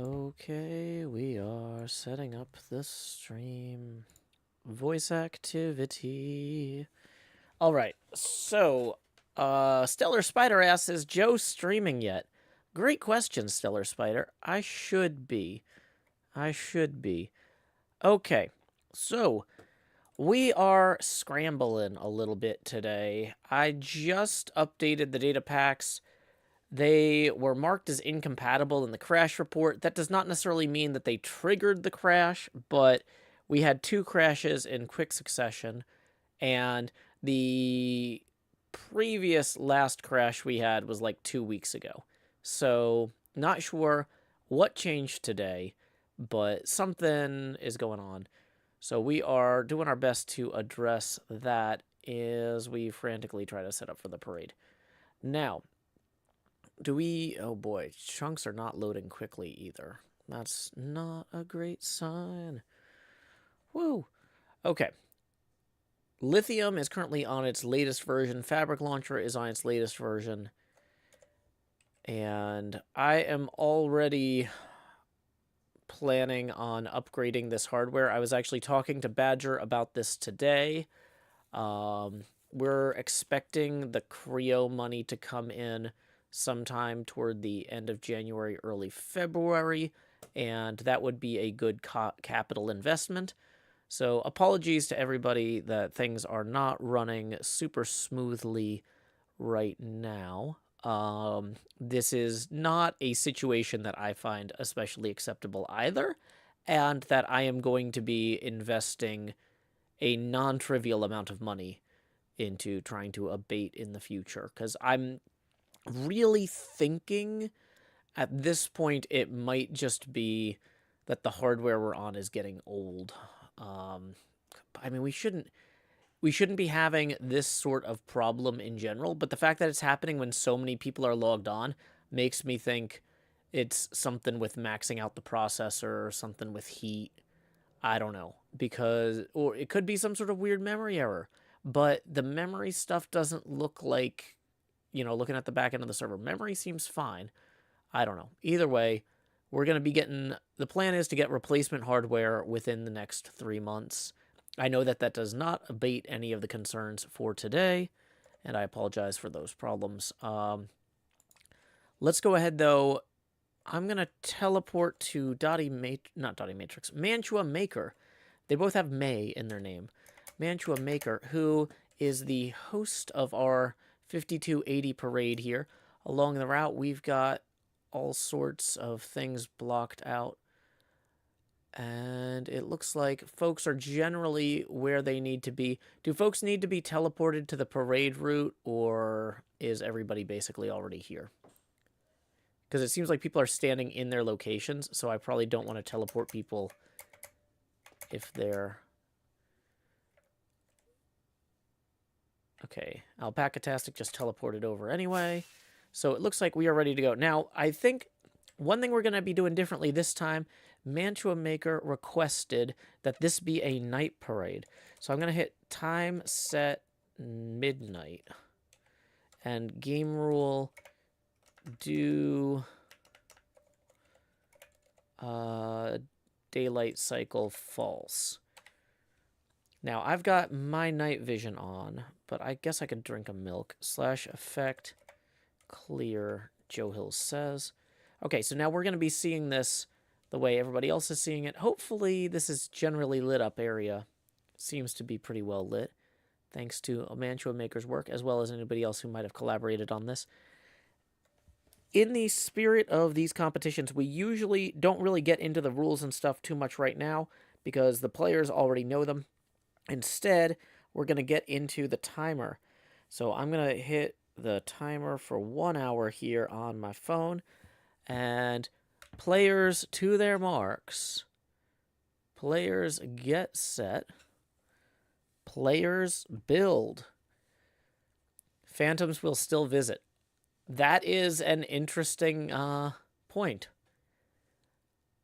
Okay, we are setting up the stream. Voice activity. All right, so Stellar Spider asks, is Joe streaming yet? Great question, Stellar Spider. I should be. Okay, so we are scrambling a little bit today. I just updated the data packs. They were marked as incompatible in the crash report. That does not necessarily mean that they triggered the crash, but we had 2 crashes in quick succession, and the previous last crash we had was like 2 weeks ago. So, not sure what changed today, but something is going on. So we are doing our best to address that as we frantically try to set up for the parade. Now, oh boy, chunks are not loading quickly either. That's not a great sign. Woo. Okay. Lithium is currently on its latest version. Fabric Launcher is on its latest version. And I am already planning on upgrading this hardware. I was actually talking to Badger about this today. We're expecting the Creo money to come in sometime toward the end of January, early February, and that would be a good capital investment. So apologies to everybody that things are not running super smoothly right now. This is not a situation that I find especially acceptable either, and that I am going to be investing a non-trivial amount of money into trying to abate in the future, because I'm really thinking at this point it might just be that the hardware we're on is getting old. I mean, we shouldn't be having this sort of problem in general, but the fact that it's happening when so many people are logged on makes me think it's something with maxing out the processor or something with heat. I don't know, or it could be some sort of weird memory error, but the memory stuff doesn't look like, looking at the back end of the server, memory seems fine. I don't know. Either way, we're going to be the plan is to get replacement hardware within the next 3 months. I know that does not abate any of the concerns for today, and I apologize for those problems. Let's go ahead, though. I'm going to teleport to Mantua Maker. They both have May in their name. Mantua Maker, who is the host of our 5280 parade here. Along the route, we've got all sorts of things blocked out. And it looks like folks are generally where they need to be. Do folks need to be teleported to the parade route, or is everybody basically already here? Because it seems like people are standing in their locations, so I probably don't want to teleport people if they're... Okay, Alpacatastic just teleported over anyway. So it looks like we are ready to go. Now, I think one thing we're going to be doing differently this time, Mantua Maker requested that this be a night parade. So I'm going to hit time set midnight. And game rule, do daylight cycle false. Now, I've got my night vision on, but I guess I could drink a milk. /effect clear, Joe Hill says. Okay, so now we're going to be seeing this the way everybody else is seeing it. Hopefully, this is generally lit up area. Seems to be pretty well lit, thanks to Mantua Maker's work, as well as anybody else who might have collaborated on this. In the spirit of these competitions, we usually don't really get into the rules and stuff too much right now, because the players already know them. Instead, we're going to get into the timer. So I'm going to hit the timer for 1 hour here on my phone. And players to their marks. Players get set. Players build. Phantoms will still visit. That is an interesting point.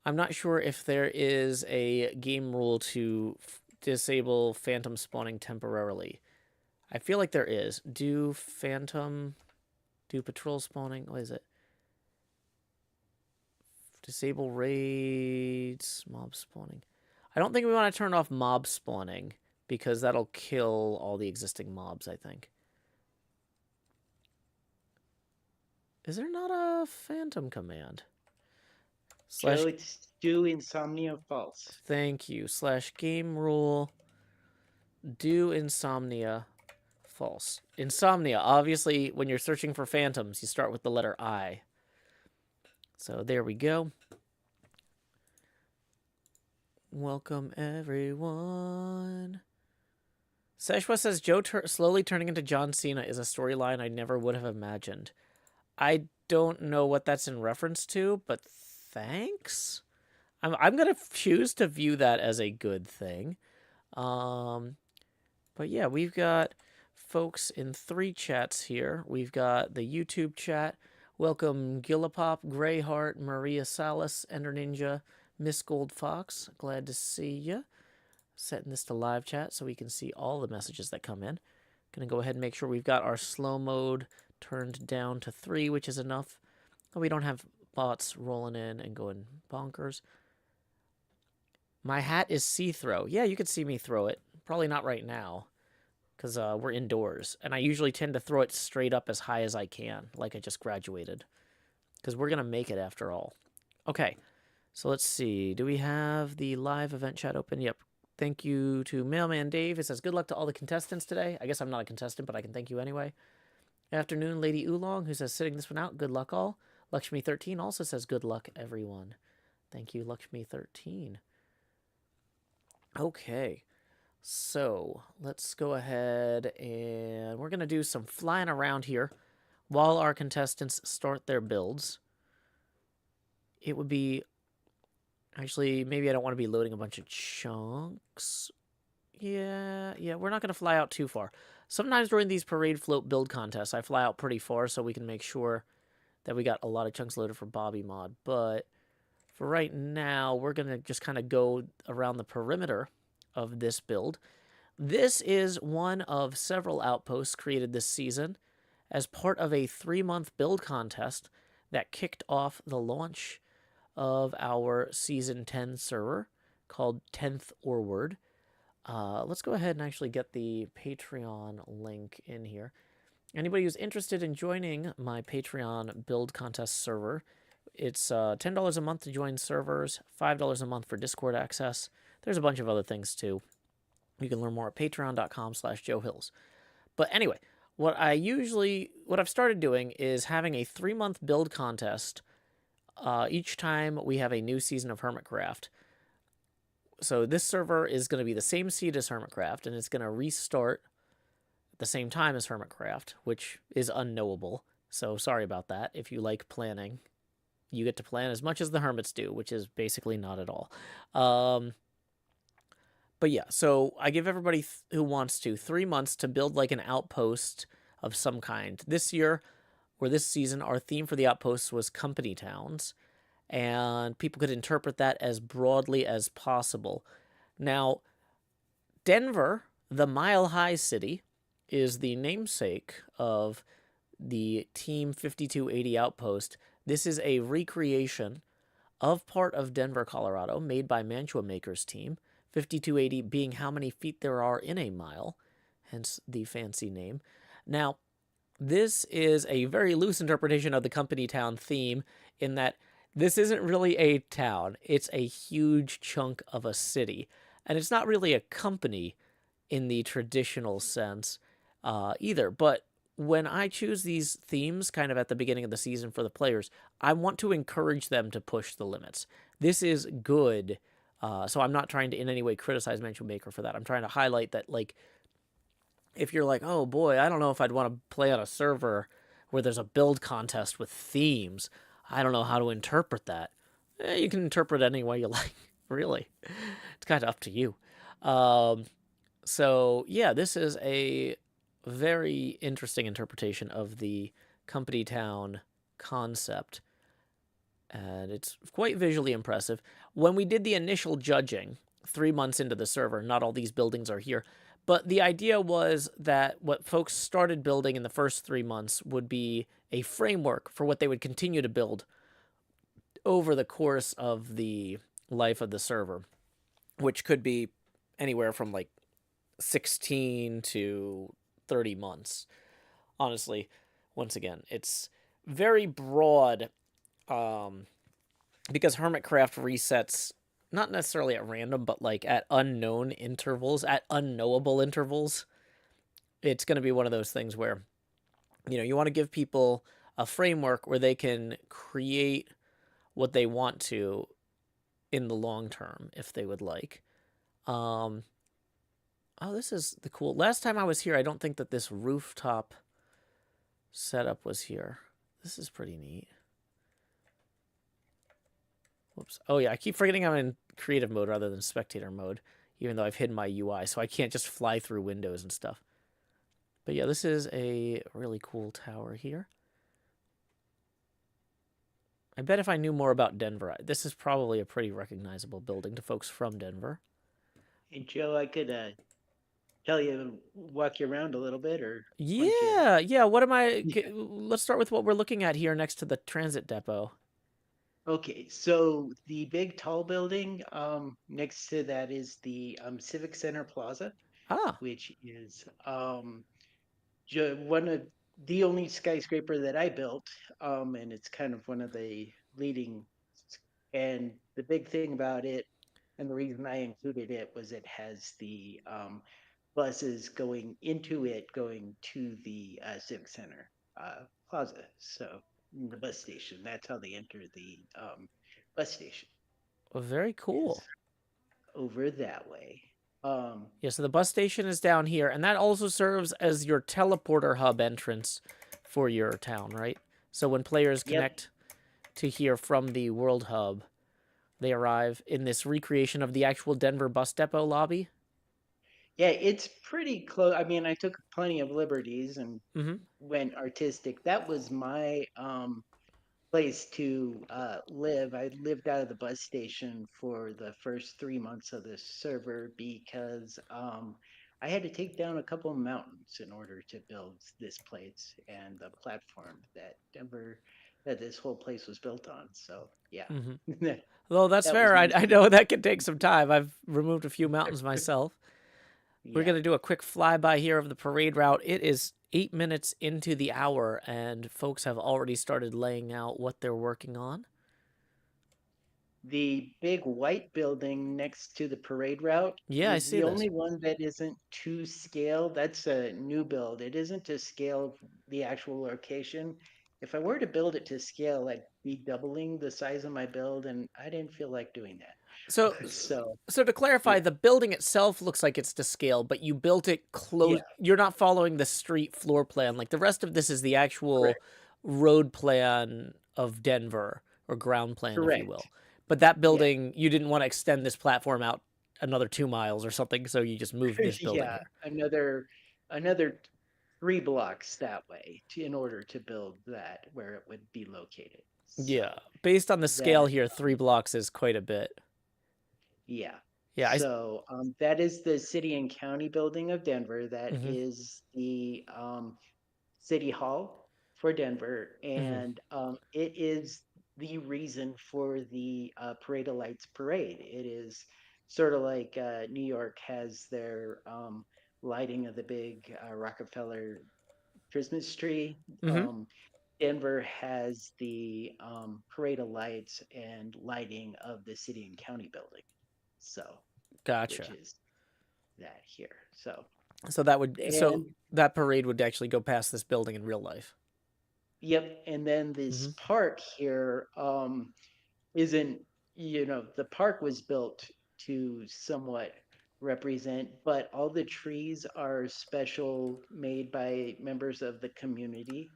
I'm not sure if there is a game rule to disable phantom spawning temporarily. I feel like there is. Do patrol spawning? What is it? Disable raids, mob spawning. I don't think we want to turn off mob spawning because that'll kill all the existing mobs, I think. Is there not a phantom command? Joe, it's do insomnia false. Thank you. /game rule. Do insomnia false. Insomnia. Obviously, when you're searching for phantoms, you start with the letter I. So there we go. Welcome, everyone. Seshwa says, Joe slowly turning into John Cena is a storyline I never would have imagined. I don't know what that's in reference to, but thanks. I'm going to choose to view that as a good thing. But yeah, we've got folks in 3 chats here. We've got the YouTube chat. Welcome, Gillipop, Greyheart, Maria Salas, Ender Ninja, Miss Gold Fox. Glad to see you. Setting this to live chat so we can see all the messages that come in. Gonna go ahead and make sure we've got our slow mode turned down to 3, which is enough. We don't have bots rolling in and going bonkers. My hat is see-through. Yeah, you could see me throw it. Probably not right now, because we're indoors. And I usually tend to throw it straight up as high as I can, like I just graduated. Because we're going to make it after all. Okay, so let's see. Do we have the live event chat open? Yep. Thank you to Mailman Dave. It says, good luck to all the contestants today. I guess I'm not a contestant, but I can thank you anyway. Afternoon, Lady Oolong, who says, sitting this one out, good luck all. Lakshmi13 also says, good luck, everyone. Thank you, Lakshmi13. Okay, so let's go ahead and we're going to do some flying around here while our contestants start their builds. It would be... Actually, maybe I don't want to be loading a bunch of chunks. Yeah, we're not going to fly out too far. Sometimes during these parade float build contests, I fly out pretty far so we can make sure that we got a lot of chunks loaded for Bobby Mod. But for right now, we're going to just kind of go around the perimeter of this build. This is one of several outposts created this season as part of a 3-month build contest that kicked off the launch of our Season 10 server called 10th Orward. Let's go ahead and actually get the Patreon link in here. Anybody who's interested in joining my Patreon build contest server, it's $10 a month to join servers, $5 a month for Discord access. There's a bunch of other things too. You can learn more at patreon.com/JoeHills. But anyway, what I've started doing is having a 3-month build contest each time we have a new season of Hermitcraft. So this server is going to be the same seed as Hermitcraft, and it's going to restart at the same time as Hermitcraft, which is unknowable. So sorry about that. If you like planning, you get to plan as much as the Hermits do, which is basically not at all. But yeah, so I give everybody who wants to 3 months to build like an outpost of some kind. This year, or this season, our theme for the outposts was company towns, and people could interpret that as broadly as possible. Now, Denver, the Mile High City, is the namesake of the Team 5280 outpost. This is a recreation of part of Denver, Colorado, made by Mantua Maker's team. 5280 being how many feet there are in a mile, hence the fancy name. Now, this is a very loose interpretation of the company town theme in that this isn't really a town. It's a huge chunk of a city. And it's not really a company in the traditional sense either. But when I choose these themes kind of at the beginning of the season for the players, I want to encourage them to push the limits. This is good. So I'm not trying to in any way criticize Mantua Maker for that. I'm trying to highlight that, like, if you're like, oh boy, I don't know if I'd want to play on a server where there's a build contest with themes. I don't know how to interpret that. You can interpret it any way you like, really. It's kind of up to you. So, yeah, this is a very interesting interpretation of the company town concept. And it's quite visually impressive. When we did the initial judging, 3 months into the server, not all these buildings are here, but the idea was that what folks started building in the first 3 months would be a framework for what they would continue to build over the course of the life of the server, which could be anywhere from like 16 to 30 months. Honestly, once again, it's very broad, um, because Hermitcraft resets not necessarily at random, but like at unknown intervals, at unknowable intervals. It's going to be one of those things where, you want to give people a framework where they can create what they want to in the long term if they would like. Um, oh, this is the cool. Last time I was here, I don't think that this rooftop setup was here. This is pretty neat. Whoops. Oh, yeah, I keep forgetting I'm in creative mode rather than spectator mode, even though I've hidden my UI, so I can't just fly through windows and stuff. But yeah, this is a really cool tower here. I bet if I knew more about Denver, this is probably a pretty recognizable building to folks from Denver. Hey, Joe, I could tell you, walk you around a little bit, or why don't you? Yeah. What am I? Yeah. Let's start with what we're looking at here next to the transit depot. Okay, so the big tall building next to that is the Civic Center Plaza, Ah, which is one of the only skyscraper that I built, and it's kind of one of the leading. And the big thing about it, and the reason I included it, was it has the buses going into it, going to the Civic Center Plaza. So the bus station. That's how they enter the bus station. very Is cool. over that way. Um, Yeah, so the bus station is down here, and that also serves as your teleporter hub entrance for your town, right? So when players yep. connect to here from the World Hub, they arrive in this recreation of the actual Denver bus depot lobby. Yeah, it's pretty close. I mean, I took plenty of liberties and Mm-hmm. went artistic. That was my place to live. I lived out of the bus station for the first 3 months of the server because I had to take down a couple of mountains in order to build this place and the platform that this whole place was built on. So yeah, Mm-hmm. that Well, that's was fair. I, I mostly know that can take some time. I've removed a few mountains myself. We're yeah. going to do a quick flyby here of the parade route. It is 8 minutes into the hour, and folks have already started laying out what they're working on. The big white building next to the parade route Yeah, I is see the this. only one that isn't to scale. That's a new build. It isn't to scale of the actual location. If I were to build it to scale, I'd be doubling the size of my build, and I didn't feel like doing So, that. So, so to clarify, yeah, the building itself looks like it's to scale, but you built it yeah, close. You're not following the street floor plan. Like the rest of this is the actual correct, road plan of Denver, or ground plan, if you will. correct. But that Yeah, building, you didn't want to extend this platform out another 2 miles or something, so you just moved this building yeah. here. Another 3 blocks that way in order to build that where it would be located. Yeah, So based on the scale that here, 3 blocks is quite a bit. Yeah. Yeah, So that is the city and county building of Denver. That hmm is the city hall for Denver. hmm And it is the reason for the Parade of Lights parade. It is sort of like New York has their lighting of the big Rockefeller Christmas tree. hmm Denver has the Parade of Lights and lighting of the city and county building. So which Gotcha. is that here. So, So and that parade would actually go past this building in real life. yep, and then this hmm park here isn't, the park was built to somewhat represent, but all the trees are special made by members of the community,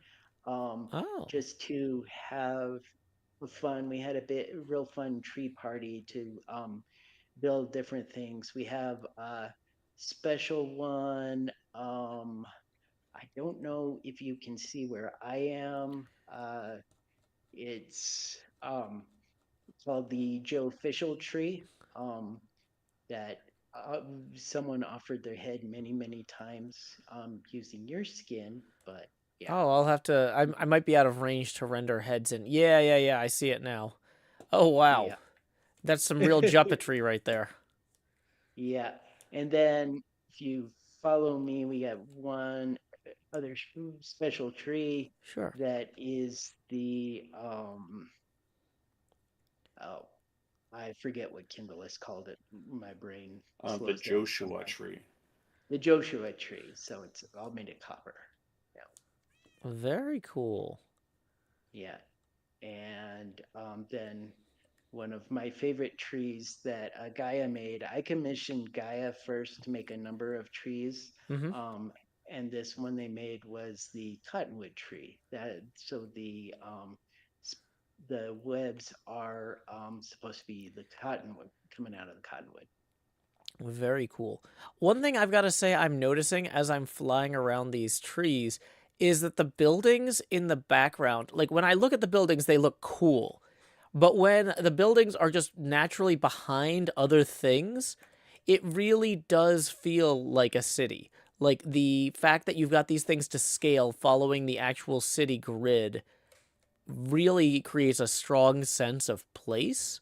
Oh, just to have fun. We had a real fun tree party to build different things. We have a special one. I don't know if you can see where I am. It's called the Joe Fischel tree. That someone offered their head many, many times using your skin, but yeah, I'll have to. I might be out of range to render heads in. Yeah. I see it now. Oh, wow. Yeah. That's some real juppetry right there. Yeah. And then if you follow me, we got one other special tree Sure. that is the oh, I forget what Kindle called it. My brain The slows down Joshua sometimes. tree. The Joshua tree. So it's all made of copper. Yeah. Very cool. Yeah. And then one of my favorite trees that Gaia made. I commissioned Gaia first to make a number of trees, Mm-hmm. um, and this one they made was the cottonwood tree. That so the webs are supposed to be the cottonwood coming out of the cottonwood. Very cool. One thing I've got to say I'm noticing as I'm flying around these trees is that the buildings in the background, like when I look at the buildings, they look cool. But when the buildings are just naturally behind other things, it really does feel like a city. Like the fact that you've got these things to scale following the actual city grid really creates a strong sense of place.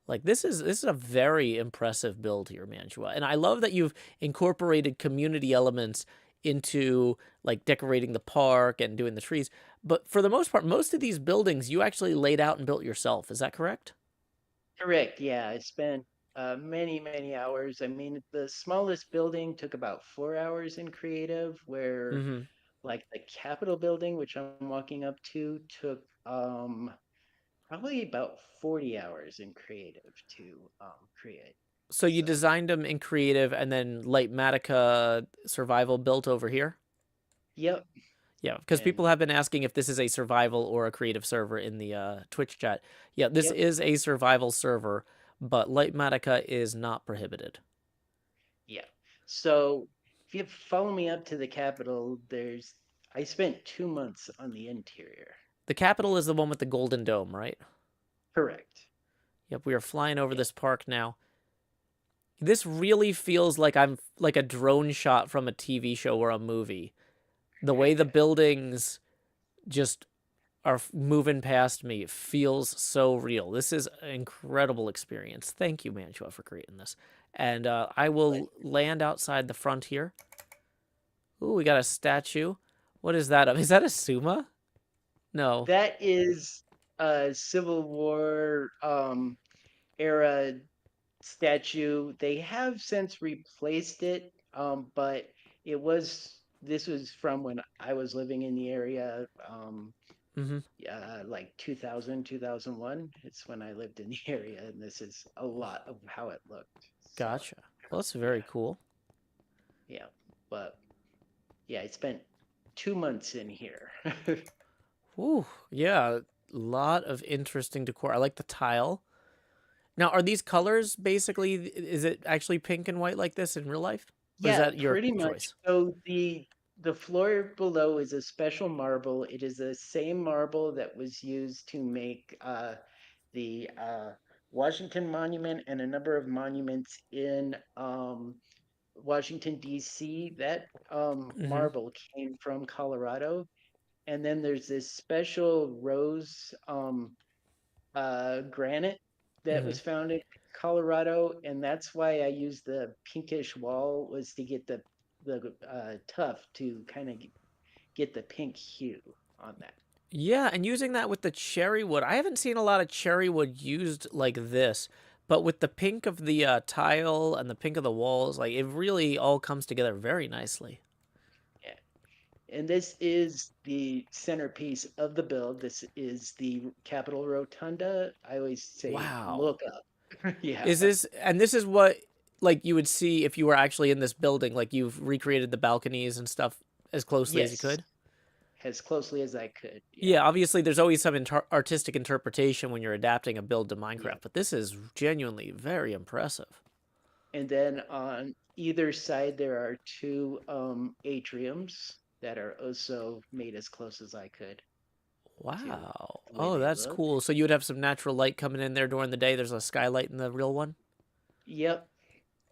Like this is a very impressive build here, Mantua. And I love that you've incorporated community elements into like decorating the park and doing the trees. But for the most part, most of these buildings you actually laid out and built yourself. Is that correct? Correct. Yeah, I spent many hours. I mean, the smallest building took about 4 hours in creative, where Mm-hmm. like the Capitol building, which I'm walking up to, took probably about 40 hours in creative to create. So you So, designed them in creative and then Lightmatica survival built over here? yep. Yeah, because And people have been asking if this is a survival or a creative server in the Twitch chat. Yeah, this yep. is a survival server, but Lightmatica is not prohibited. Yeah. So if you follow me up to the Capitol, I spent 2 months on the interior. The capital is the one with the golden dome, right? Correct. Yep, we are flying over Yeah. this park now. This really feels like I'm like a drone shot from a TV show or a movie. The way the buildings just are moving past me feels so real. This is an incredible experience. Thank you, Mantua, for creating this. And I But will land outside the front here. Ooh, we got a statue. What is that? Is that a Suma? No. that is a Civil War era statue. They have since replaced it, but this was from when I was living in the area, Mm-hmm. like 2000, 2001. It's when I lived in the area, and this is a lot of how it looked. So, Gotcha. Well, that's very yeah, cool. yeah. But yeah, I spent 2 months in here. Ooh, yeah. Lot of interesting decor. I like the tile. Now, are these colors basically, is it actually pink and white like this in real life? Or is Yeah, that your pretty much. choice? So the floor below is a special marble. It is the same marble that was used to make the Washington Monument and a number of monuments in Washington, D.C. That Mm-hmm. marble came from Colorado. And then there's this special rose granite that Mm-hmm. was found in Colorado, and that's why I used the pinkish wall, was to get the tuff to kind of get the pink hue on that. Yeah, and using that with the cherry wood. I haven't seen a lot of cherry wood used like this, but with the pink of the tile and the pink of the walls, like it really all comes together very nicely. Yeah. And this is the centerpiece of the build. This is the Capitol Rotunda. I always say, Wow. look up. Yeah. Is this, and this is what like you would see if you were actually in this building, like you've recreated the balconies and stuff as closely as you Yes. could? As closely as I could. Yeah. Yeah, obviously there's always some artistic interpretation when you're adapting a build to Yeah. Minecraft, but this is genuinely very impressive. And then on either side, there are two atriums that are also made as close as I could to Wow. the way Oh, they that's look. cool. So you would have some natural light coming in there during the day. There's a skylight in the real one. Yep,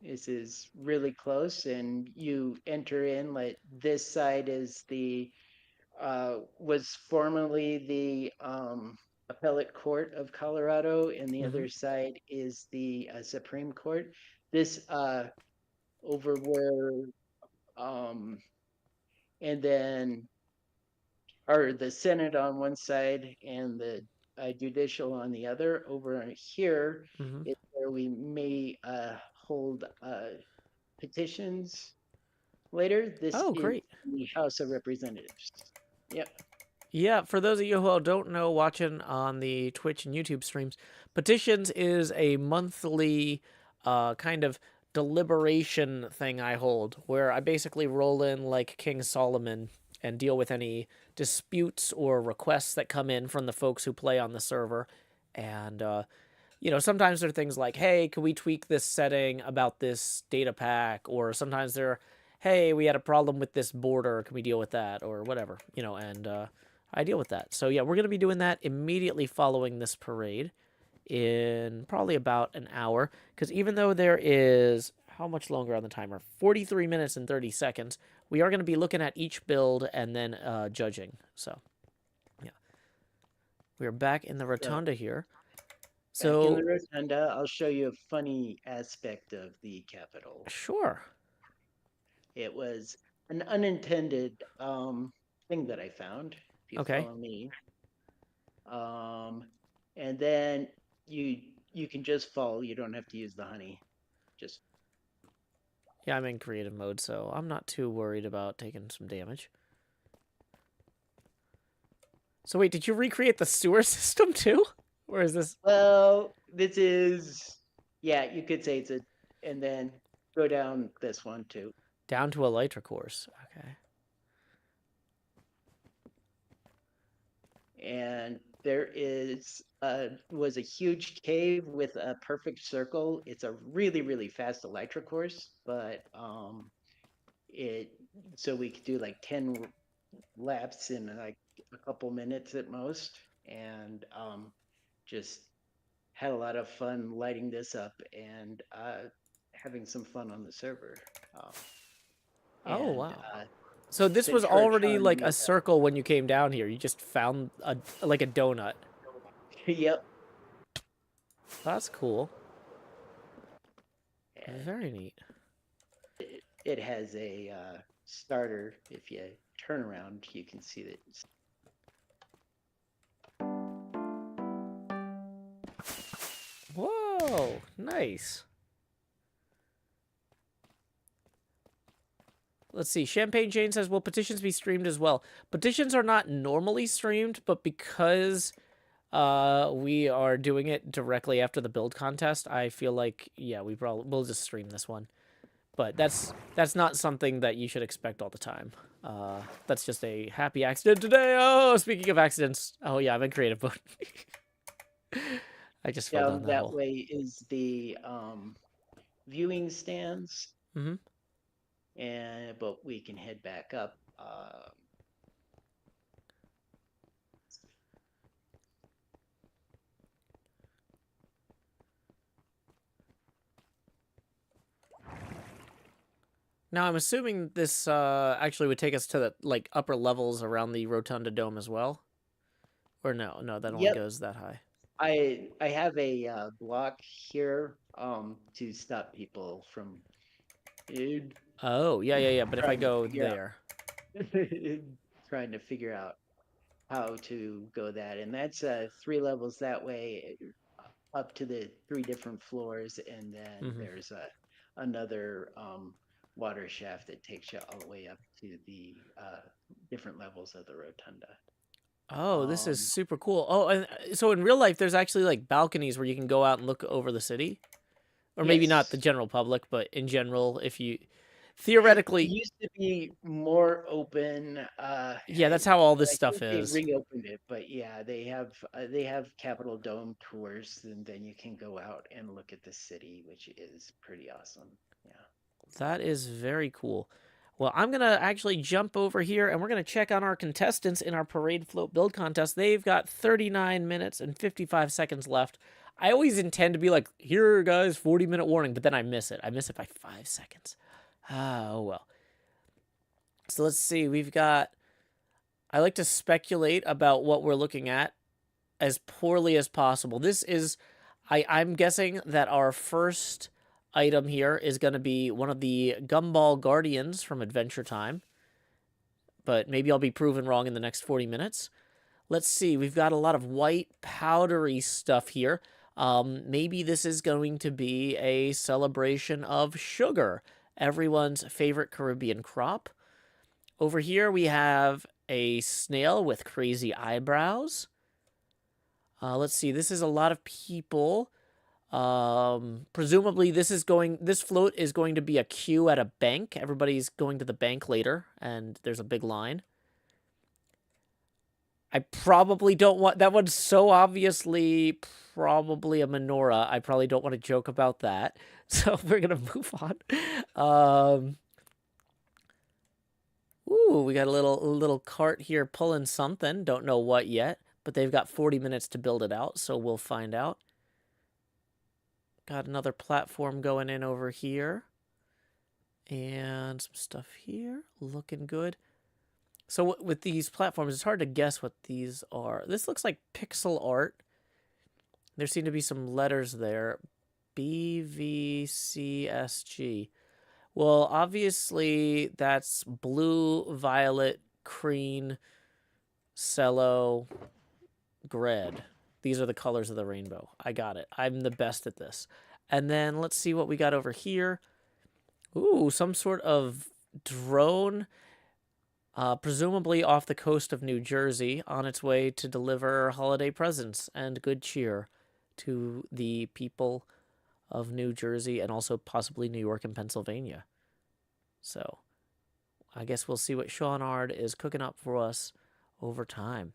this is really close, and you enter in like this side is the was formerly the appellate court of Colorado, and the Mm-hmm. other side is the Supreme Court. This over where and then or the Senate on one side and the judicial on the other. Over here Mm-hmm. is where we may hold petitions later. This Oh, is great. the House of Representatives. Yep. Yeah, for those of you who don't know, watching on the Twitch and YouTube streams, Petitions is a monthly kind of deliberation thing I hold, where I basically roll in like King Solomon and deal with any disputes or requests that come in from the folks who play on the server. And sometimes there are things like, hey, can we tweak this setting about this data pack? Or sometimes they're, hey, we had a problem with this border. Can we deal with that? Or whatever, and I deal with that. So, yeah, we're going to be doing that immediately following this parade in probably about an hour. Because even though there is, how much longer on the timer? 43 minutes and 30 seconds. We are going to be looking at each build and then judging. So, yeah. We're back in the So rotunda here. back in the So, rotunda, I'll show you a funny aspect of the Capitol. sure. It was an unintended thing that I found, if you Okay. follow me. Um, and then you can just follow. You don't have to use the honey. Just Yeah, I'm in creative mode, so I'm not too worried about taking some damage. So wait, did you recreate the sewer system too? Or is this well, this is yeah. You could say it's a, and then go down this one too. down to elytra course? Okay. And there is was a huge cave with a perfect circle. It's a really fast elytra course, but it so we could do like 10 laps in like a couple minutes at most, and just had a lot of fun lighting this up and having some fun on the server. Um, Oh, and wow. So this was Spent for a already ton. like a circle when you came down here. You just found like a donut. Yep. That's cool. And Very neat. it has a starter. If you turn around, you can see that. Whoa, nice. Let's see. Champagne Jane says, will petitions be streamed as well? Petitions are not normally streamed, but because we are doing it directly after the build contest, I feel like, yeah, we'll just stream this one. But that's not something that you should expect all the time. That's just a happy accident today. Oh, speaking of accidents. Oh, yeah, I'm in creative mode. I just fell down Down that that hole. way is the viewing stands, Mm-hmm. and but we can head back up. Now, I'm assuming this actually would take us to the like upper levels around the Rotunda Dome as well. Or no, that only Yep, goes that high. I have a block here to stop people from Oh, yeah. But if I trying to go figure there. out trying to figure out how to go that, and that's 3 levels that way up to the 3 different floors, and then Mm-hmm. there's another water shaft that takes you all the way up to the different levels of the rotunda. Oh, this is Um, super cool. Oh, and so in real life, there's actually like balconies where you can go out and look over the city. Or maybe not the yes, general public, but in general, if you it theoretically, used to be more open. yeah, that's how all But this I stuff think they is. reopened it. But yeah, they have Capitol Dome tours, and then you can go out and look at the city, which is pretty awesome. Yeah. That is very cool. Well, I'm going to actually jump over here and we're going to check on our contestants in our parade float build contest. They've got 39 minutes and 55 seconds left. I always intend to be like, here, guys, 40-minute warning, but then I miss it. I miss it by 5 seconds. Oh, well. So let's see. We've got, I like to speculate about what we're looking at. as poorly as possible. This is, I'm guessing that our first item here is going to be one of the Gumball Guardians from Adventure Time, but maybe I'll be proven wrong in the next 40 minutes. Let's see, we've got a lot of white powdery stuff here. Maybe this is going to be a celebration of sugar, everyone's favorite Caribbean crop. Over here we have a snail with crazy eyebrows. Let's see, this is a lot of people. Presumably this float is going to be a queue at a bank. Everybody's going to the bank later, and there's a big line. I probably don't want, that one's so obviously probably a menorah. I probably don't want to joke about that. So we're gonna move on. Ooh, we got a little cart here pulling something. Don't know what yet, but they've got 40 minutes to build it out, so we'll find out. Got another platform going in over here. And some stuff here. Looking good. So with these platforms, it's hard to guess what these are. This looks like pixel art. There seem to be some letters there. BVCSG. Well, obviously that's blue, violet, green, cello, red. These are the colors of the rainbow. I got it. I'm the best at this. And then let's see what we got over here. Ooh, some sort of drone, presumably off the coast of New Jersey, on its way to deliver holiday presents and good cheer to the people of New Jersey and also possibly New York and Pennsylvania. So I guess we'll see what Sean Ard is cooking up for us over time.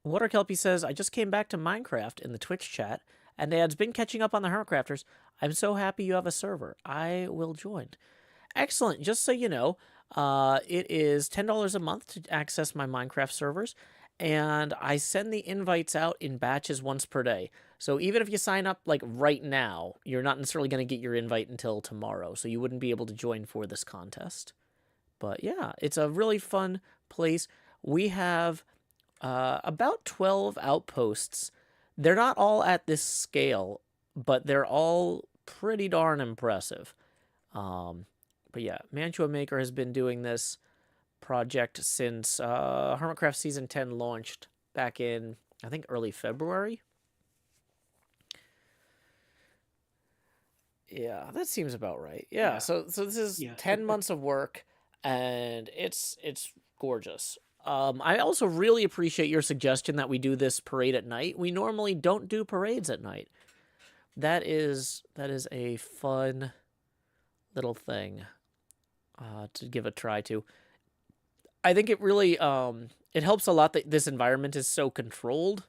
Water Kelpie says, I just came back to Minecraft in the Twitch chat and adds, been catching up on the Hermitcrafters. I'm so happy you have a server. I will join. Excellent. Just so you know, it is $10 a month to access my Minecraft servers, and I send the invites out in batches once per day. So even if you sign up like right now, you're not necessarily going to get your invite until tomorrow, so you wouldn't be able to join for this contest. But yeah, it's a really fun place. We have about 12 outposts. They're not all at this scale, but they're all pretty darn impressive. But yeah, Mantua Maker has been doing this project since Hermitcraft Season 10 launched back in, I think, early February. Yeah, that seems about right. Yeah, so this is 10 months of work, and it's gorgeous. I also really appreciate your suggestion that we do this parade at night. We normally don't do parades at night. That is a fun little thing to give a try to. I think it really it helps a lot that this environment is so controlled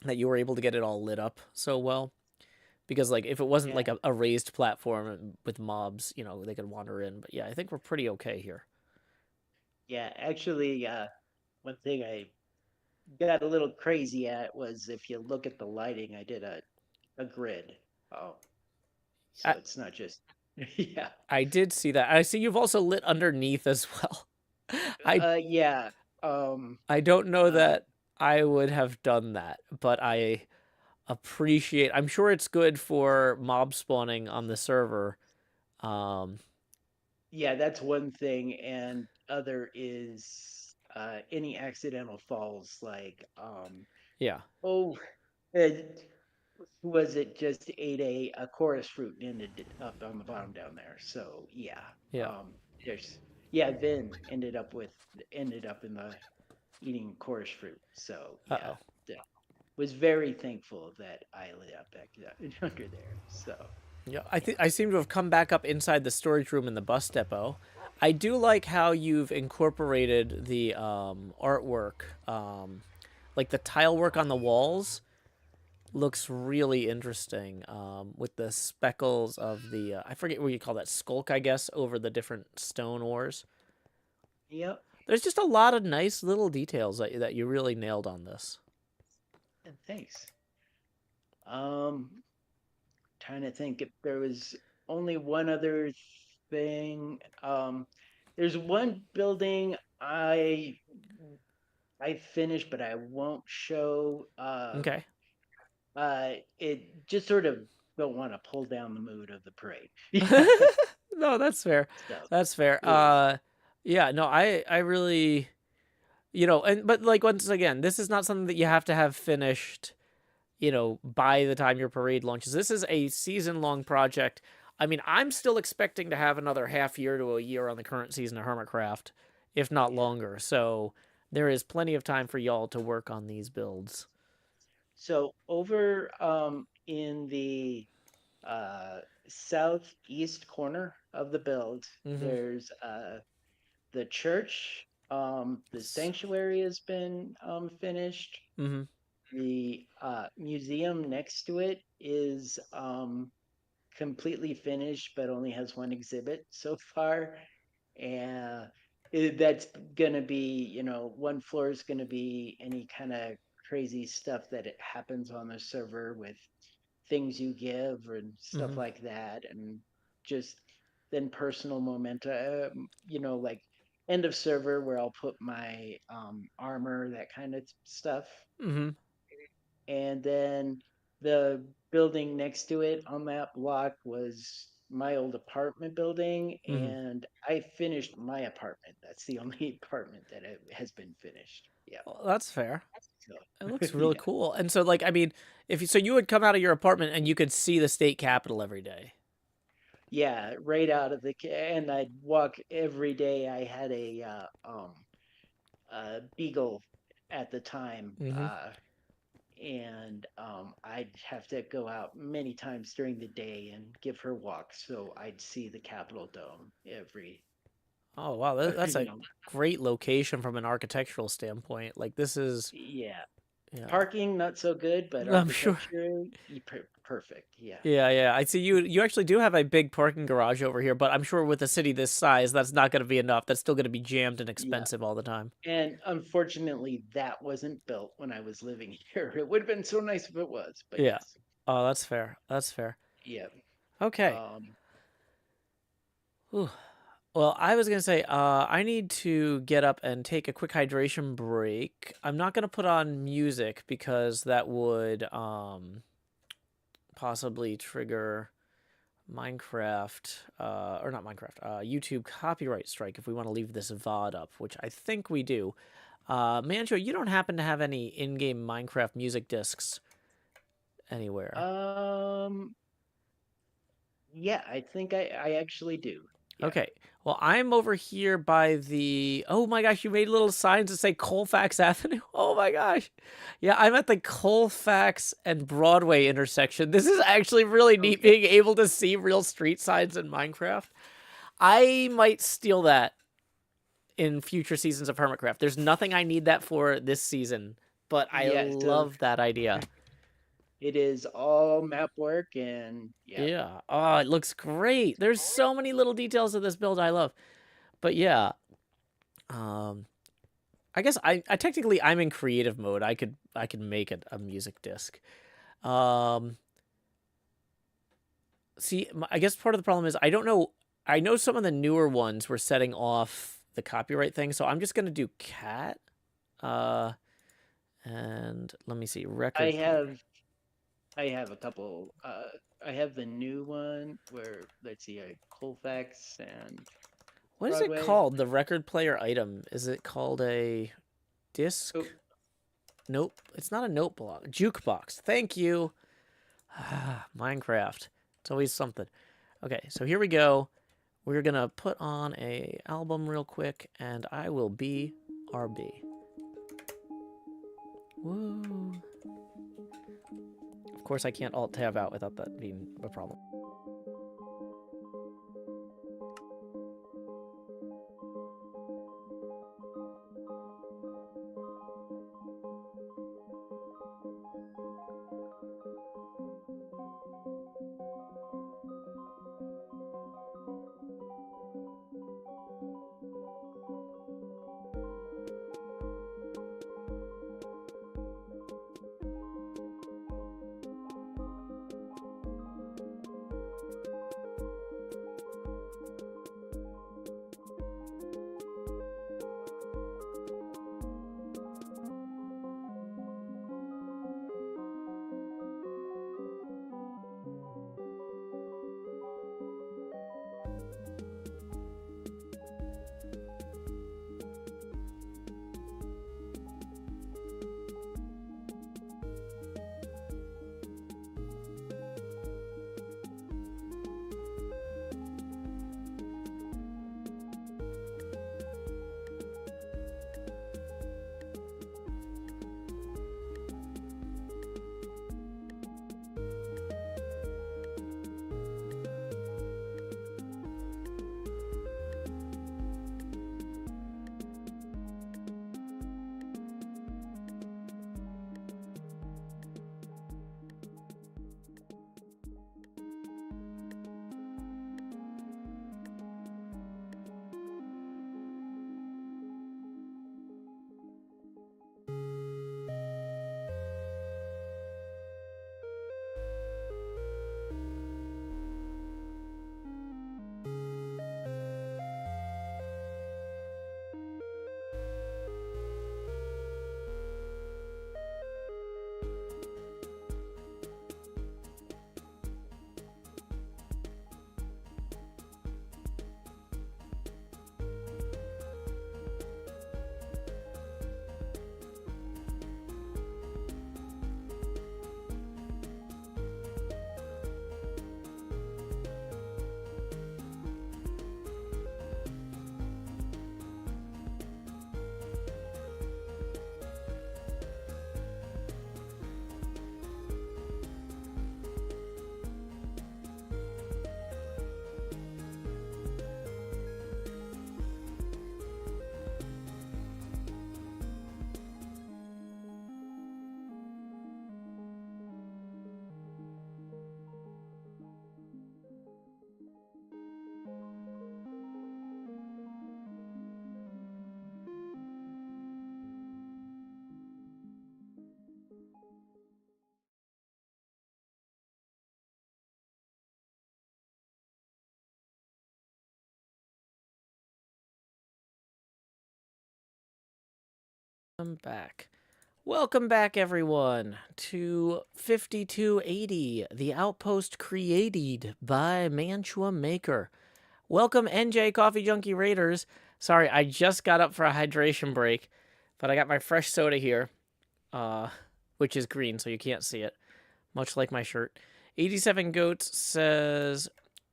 that you were able to get it all lit up so well. Because like if it wasn't like a raised platform with mobs, you know, they could wander in. But yeah, I think we're pretty okay here. Yeah, actually, one thing I got a little crazy at was if you look at the lighting, I did a grid. Oh, so I, it's not just yeah. I did see that. I see you've also lit underneath as well. I Yeah. I don't know Uh, that I would have done that, but I appreciate. I'm sure it's good for mob spawning on the server. Um, yeah, that's one thing, and other is any accidental falls, like yeah, oh, it, was it just ate a chorus fruit and ended up on the bottom down there. So yeah, yeah. there's yeah, then ended up in the eating chorus fruit. So Uh yeah, oh. was very thankful that I lit up back under there. So Yeah, I yeah, think I seem to have come back up inside the storage room in the bus depot. I do like how you've incorporated the artwork, like the tile work on the walls looks really interesting. With the speckles of the I forget what you call that, skulk, I guess, over the different stone ores. yep. There's just a lot of nice little details that you really nailed on this. And thanks. Trying to think if there was only one other thing. There's one building I I finished, but I won't show. Okay. It just sort of don't want to pull down the mood of the parade. Yeah. No, that's fair. So That's fair. yeah, Yeah, no, I really, and but like once again, this is not something that you have to have finished, by the time your parade launches. This is a season-long project. I mean, I'm still expecting to have another half year to a year on the current season of Hermitcraft, if not yeah. longer. So there is plenty of time for y'all to work on these builds. So over in the uh southeast corner of the build, Mm-hmm. there's the church. The sanctuary has been finished. Mm-hmm. The museum next to it is completely finished, but only has one exhibit so far. And that's going to be, one floor is going to be any kind of crazy stuff that it happens on the server with things you give and stuff Mm-hmm. like that. And just then personal momenta, like end of server where I'll put my armor, that kind of stuff. Mm-hmm. And then the building next to it on that block was my old apartment building, Mm-hmm. and I finished my apartment. That's the only apartment that has been finished. Yeah. Well, that's fair. So It looks really yeah. cool. And so, like, I mean, if you, so you would come out of your apartment and you could see the state capitol every day. Yeah, right out of the and I'd walk every day. I had a beagle at the time, Mm-hmm. and I'd have to go out many times during the day and give her walks, so I'd see the Capitol Dome every, Oh wow, that's you a know, great location from an architectural standpoint. Like this is, yeah. yeah, Parking not so good, but I'm sure. architecture perfect. Yeah, Yeah, yeah. I see you. You actually do have a big parking garage over here, but I'm sure with a city this size, that's not going to be enough. That's still going to be jammed and yeah. expensive all the time. And unfortunately, that wasn't built when I was living here. It would have been so nice if it was, but Yeah. yes, Oh, that's fair. That's fair. yeah. Okay. Um, Whew. Well, I was gonna say, I need to get up and take a quick hydration break. I'm not gonna put on music because that would possibly trigger Minecraft, or not Minecraft, YouTube copyright strike if we want to leave this VOD up, which I think we do. Manjo, you don't happen to have any in-game Minecraft music discs anywhere? um, yeah, I think I actually do. Yeah. Okay. Well, I'm over here by the. Oh my gosh, you made little signs that say Colfax Avenue. Oh my gosh. Yeah, I'm at the Colfax and Broadway intersection. This is actually really neat Okay. being able to see real street signs in Minecraft. I might steal that in future seasons of Hermitcraft. There's nothing I need that for this season, but I Yeah, so love that idea. it is all map work and yeah. Yeah. Oh, it looks great. There's so many little details of this build I love. But yeah, um I guess I technically I'm in creative mode. I could make a music disc. Um See, I guess part of the problem is I don't know. I know some of the newer ones were setting off the copyright thing, so I'm just gonna do cat. Uh, and let me see, I record player. have I have a couple. I have the new one where let's see, Colfax and What is it Broadway. called? The record player item. Is it called a disc? Oh, Nope, it's not a note block. Jukebox. Thank you. Minecraft. It's always something. Okay, so here we go. We're gonna put on a album real quick, and I will be RB. Woo. Of course, I can't alt tab out without that being a problem. I'm back. Welcome back, everyone, to 5280, the outpost created by Mantua Maker. Welcome, NJ Coffee Junkie Raiders. Sorry, I just got up for a hydration break, but I got my fresh soda here, which is green, so you can't see it, much like my shirt. 87 Goats says,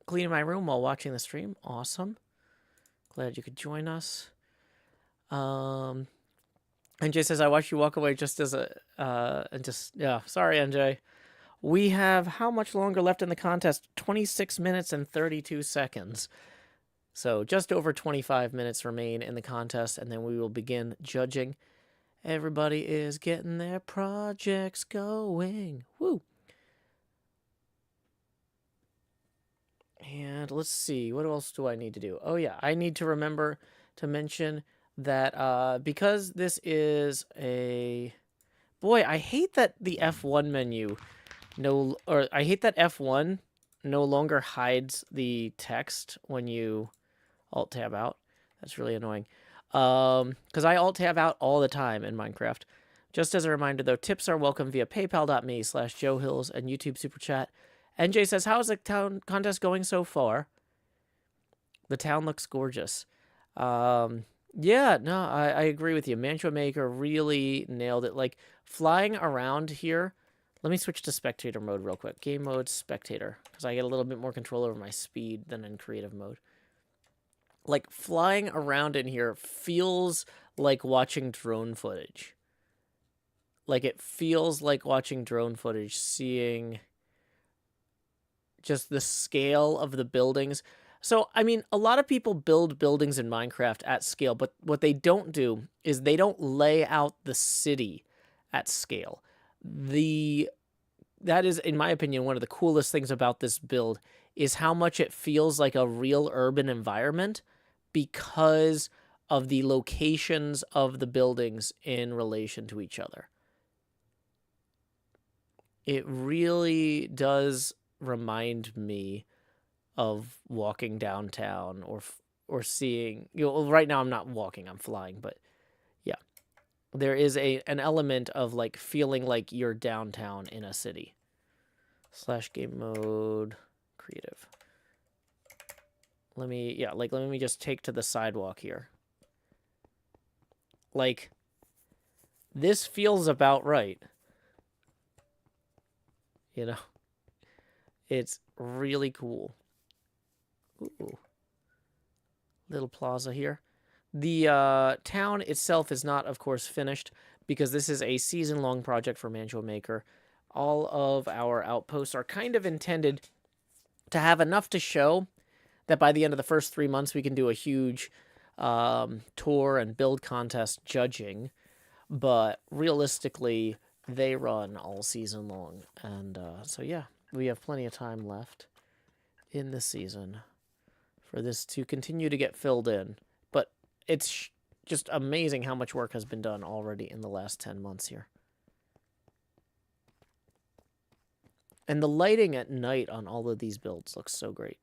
cleaning my room while watching the stream. Awesome. Glad you could join us. NJ says, I watched you walk away just as yeah, sorry, NJ. We have how much longer left in the contest? 26 minutes and 32 seconds. So just over 25 minutes remain in the contest, and then we will begin judging. Everybody is getting their projects going. Woo! And let's see, what else do I need to do? Oh yeah, I need to remember to mention that because this is a... Boy, I hate that the F1 menu I hate that F1 no longer hides the text when you Alt-Tab out. That's really annoying. Because I Alt-Tab out all the time in Minecraft. Just as a reminder, though, tips are welcome via paypal.me/JoeHills and YouTube Super Chat. NJ says, how's the town contest going so far? The town looks gorgeous. Yeah, no, I agree with you. Mantua Maker really nailed it. Like, flying around here... Let me switch to spectator mode real quick. Game mode, spectator. Because I get a little bit more control over my speed than in creative mode. Like, flying around in here feels like watching drone footage. Like, it feels like watching drone footage, seeing just the scale of the buildings. So, I mean, a lot of people build buildings in Minecraft at scale, but what they don't do is they don't lay out the city at scale. That is, in my opinion, one of the coolest things about this build is how much it feels like a real urban environment because of the locations of the buildings in relation to each other. It really does remind me of walking downtown or seeing, right now I'm not walking, I'm flying, but yeah. There is an element of like feeling like you're downtown in a city. /game mode creative. Let me just take to the sidewalk here. Like, this feels about right. You know? It's really cool. Ooh. Little plaza here. The town itself is not, of course, finished because this is a season-long project for Mantua Maker. All of our outposts are kind of intended to have enough to show that by the end of the first 3 months we can do a huge tour and build contest judging. But realistically, they run all season long. And so, yeah, we have plenty of time left in the season for this to continue to get filled in. But it's just amazing how much work has been done already in the last 10 months here. And the lighting at night on all of these builds looks so great.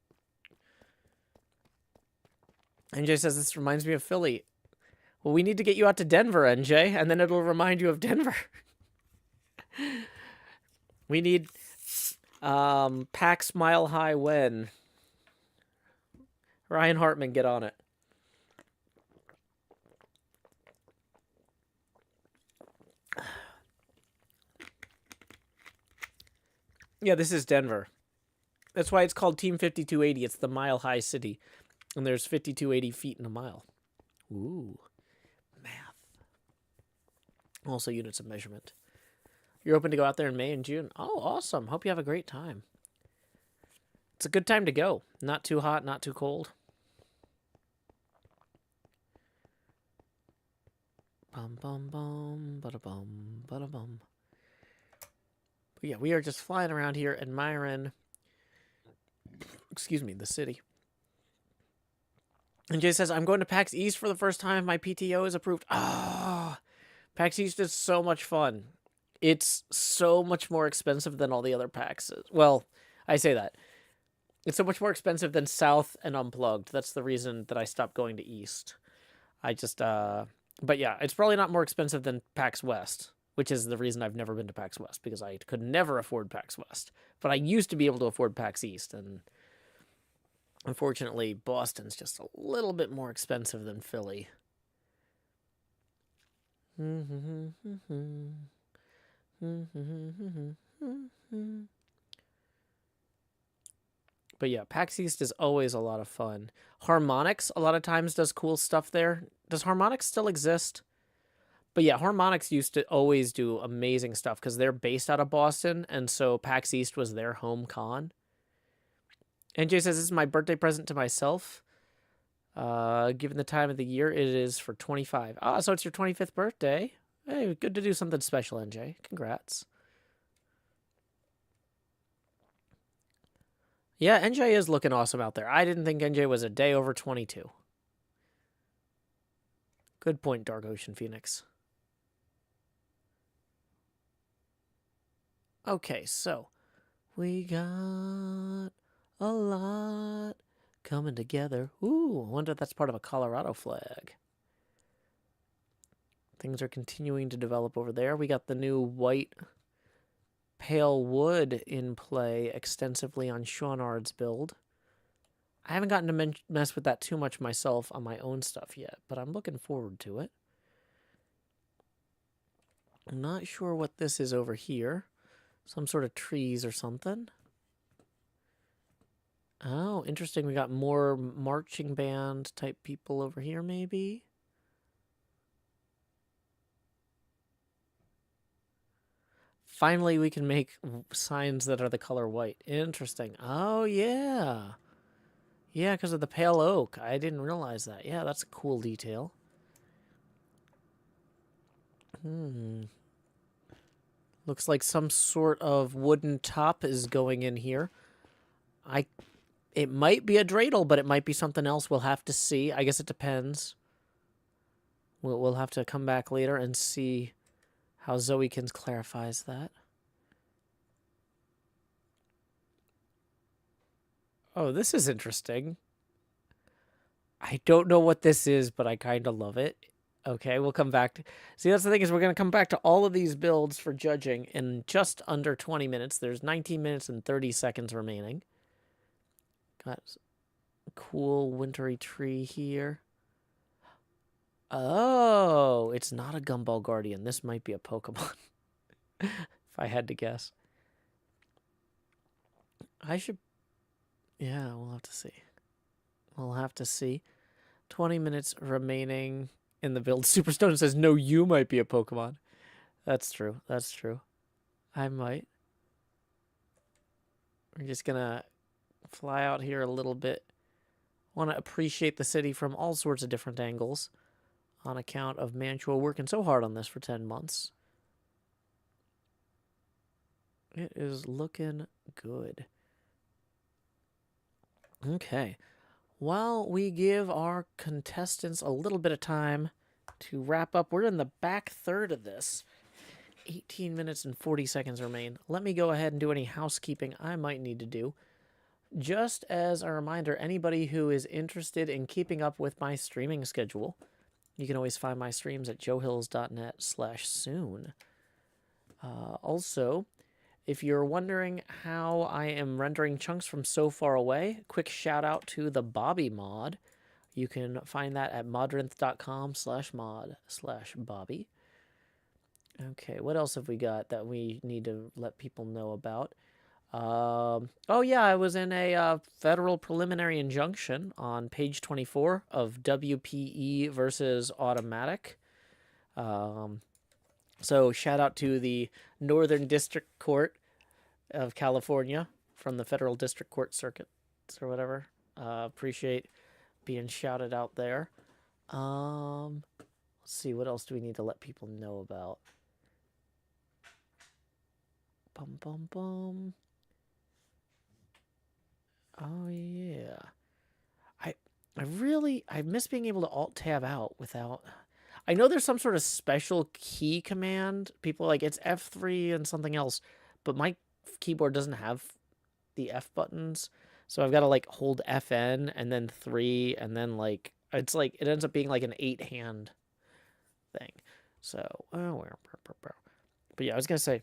NJ says, this reminds me of Philly. Well, we need to get you out to Denver, NJ, and then it'll remind you of Denver. We need PAX Mile High when. Ryan Hartman, get on it. Yeah, this is Denver. That's why it's called Team 5280. It's the Mile High City. And there's 5280 feet in a mile. Ooh. Math. Also units of measurement. You're open to go out there in May and June. Oh, awesome. Hope you have a great time. It's a good time to go. Not too hot, not too cold. Bum, bum, bum, bada bum, bada bum. But yeah, we are just flying around here admiring, the city. And Jay says, I'm going to PAX East for the first time. My PTO is approved. Ah, PAX East is so much fun. It's so much more expensive than all the other PAXs. Well, I say that. It's so much more expensive than South and Unplugged. That's the reason that I stopped going to East. I just, But yeah, it's probably not more expensive than PAX West, which is the reason I've never been to PAX West, because I could never afford PAX West. But I used to be able to afford PAX East, and unfortunately, Boston's just a little bit more expensive than Philly. But yeah, PAX East is always a lot of fun. Harmonix a lot of times does cool stuff there. Does Harmonix still exist? But yeah, Harmonix used to always do amazing stuff because they're based out of Boston, and so PAX East was their home con. NJ says, this is my birthday present to myself. Given the time of the year, it is for 25. Ah, so it's your 25th birthday. Hey, good to do something special, NJ. Congrats. Yeah, NJ is looking awesome out there. I didn't think NJ was a day over 22. Good point, Dark Ocean Phoenix. Okay, so we got a lot coming together. Ooh, I wonder if that's part of a Colorado flag. Things are continuing to develop over there. We got the new white pale wood in play extensively on Shawnard's build. I haven't gotten to mess with that too much myself on my own stuff yet, but I'm looking forward to it. I'm not sure what this is over here. Some sort of trees or something. Oh, interesting. We got more marching band type people over here, maybe. Finally, we can make signs that are the color white. Interesting. Oh, yeah. Yeah, because of the pale oak. I didn't realize that. Yeah, that's a cool detail. Looks like some sort of wooden top is going in here. It might be a dreidel, but it might be something else. We'll have to see. I guess it depends. We'll have to come back later and see how Zoekins clarifies that. Oh, this is interesting. I don't know what this is, but I kind of love it. Okay, we'll come back to... See, that's the thing, is we're going to come back to all of these builds for judging in just under 20 minutes. There's 19 minutes and 30 seconds remaining. Got a cool wintry tree here. Oh, it's not a Gumball Guardian. This might be a Pokemon. If I had to guess. I should... Yeah, we'll have to see. We'll have to see. 20 minutes remaining in the build. Superstone says, no, you might be a Pokemon. That's true. That's true. I might. We're just gonna fly out here a little bit. Want to appreciate the city from all sorts of different angles on account of Mantua working so hard on this for 10 months. It is looking good. Okay. While we give our contestants a little bit of time to wrap up, we're in the back third of this. 18 minutes and 40 seconds remain. Let me go ahead and do any housekeeping I might need to do. Just as a reminder, anybody who is interested in keeping up with my streaming schedule, you can always find my streams at joehills.net/soon. Also, if you're wondering how I am rendering chunks from so far away, quick shout out to the Bobby mod. You can find that at modrinth.com/mod/Bobby. Okay, what else have we got that we need to let people know about? Oh yeah, I was in a federal preliminary injunction on page 24 of WPE versus Automatic. So shout out to the Northern District Court of California from the Federal District Court Circuit or whatever. Appreciate being shouted out there. Let's see, what else do we need to let people know about? Bum bum bum. Oh yeah. I miss being able to alt tab out without... I know there's some sort of special key command. People like, it's F3 and something else, but my keyboard doesn't have the F buttons. So I've got to like hold FN and then 3 and then like, it's like, it ends up being like an 8-hand thing. So, but yeah, I was gonna say,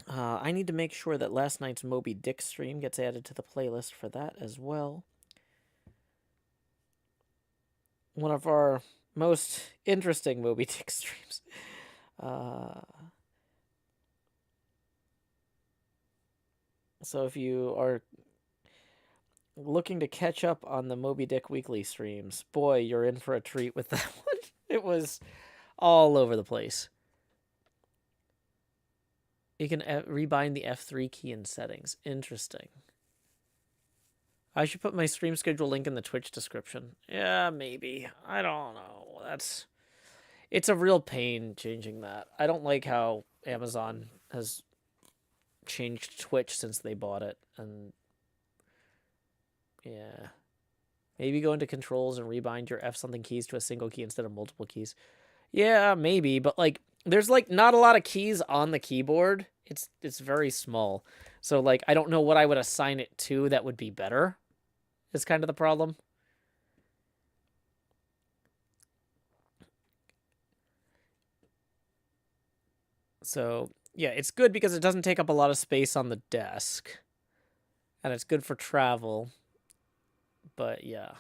I need to make sure that last night's Moby Dick stream gets added to the playlist for that as well. One of our most interesting Moby Dick streams. So if you are looking to catch up on the Moby Dick weekly streams, boy, you're in for a treat with that one. It was all over the place. You can rebind the F3 key in settings. Interesting. I should put my stream schedule link in the Twitch description. Yeah, maybe. I don't know. It's a real pain changing that. I don't like how Amazon has changed Twitch since they bought it. And yeah. Maybe go into controls and rebind your F something keys to a single key instead of multiple keys. Yeah, maybe, but like there's like not a lot of keys on the keyboard. It's very small. So like I don't know what I would assign it to that would be better. Is kind of the problem. So, yeah, it's good because it doesn't take up a lot of space on the desk. And it's good for travel. But yeah.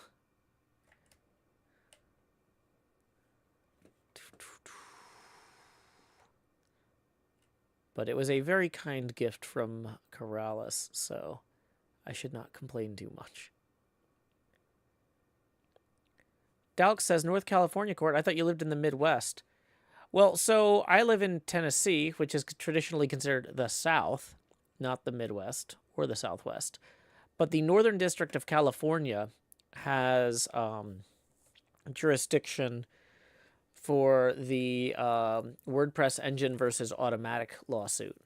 But it was a very kind gift from Corrales, so I should not complain too much. Dalek says, North California court, I thought you lived in the Midwest. Well, so I live in Tennessee, which is traditionally considered the South, not the Midwest or the Southwest. But the Northern District of California has jurisdiction for the WordPress engine versus Automatic lawsuit.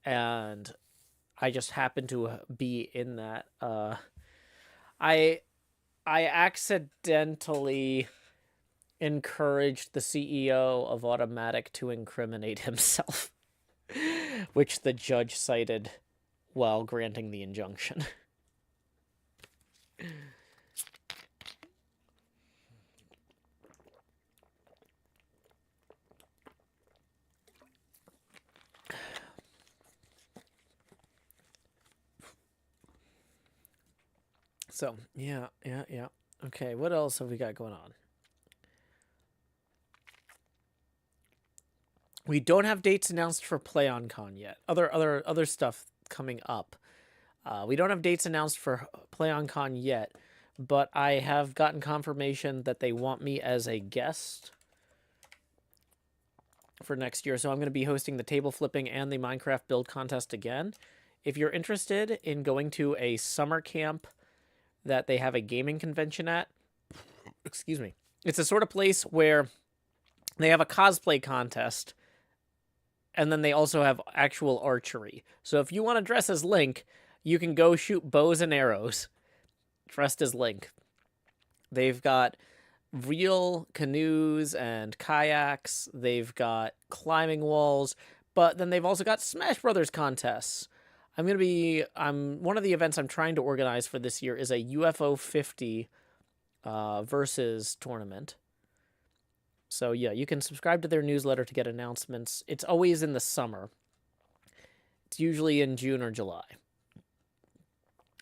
And I just happened to be in that. I accidentally encouraged the CEO of Automatic to incriminate himself, which the judge cited while granting the injunction. So, yeah. Okay, what else have we got going on? We don't have dates announced for PlayOnCon yet. Other stuff coming up. We don't have dates announced for PlayOnCon yet, but I have gotten confirmation that they want me as a guest for next year. So I'm going to be hosting the table flipping and the Minecraft build contest again. If you're interested in going to a summer camp that they have a gaming convention at, excuse me, it's a sort of place where they have a cosplay contest, and then they also have actual archery. So if you want to dress as Link, you can go shoot bows and arrows dressed as Link. They've got real canoes and kayaks. They've got climbing walls, but then they've also got Smash Brothers contests. One of the events I'm trying to organize for this year is a UFO 50 versus tournament. So yeah, you can subscribe to their newsletter to get announcements. It's always in the summer. It's usually in June or July.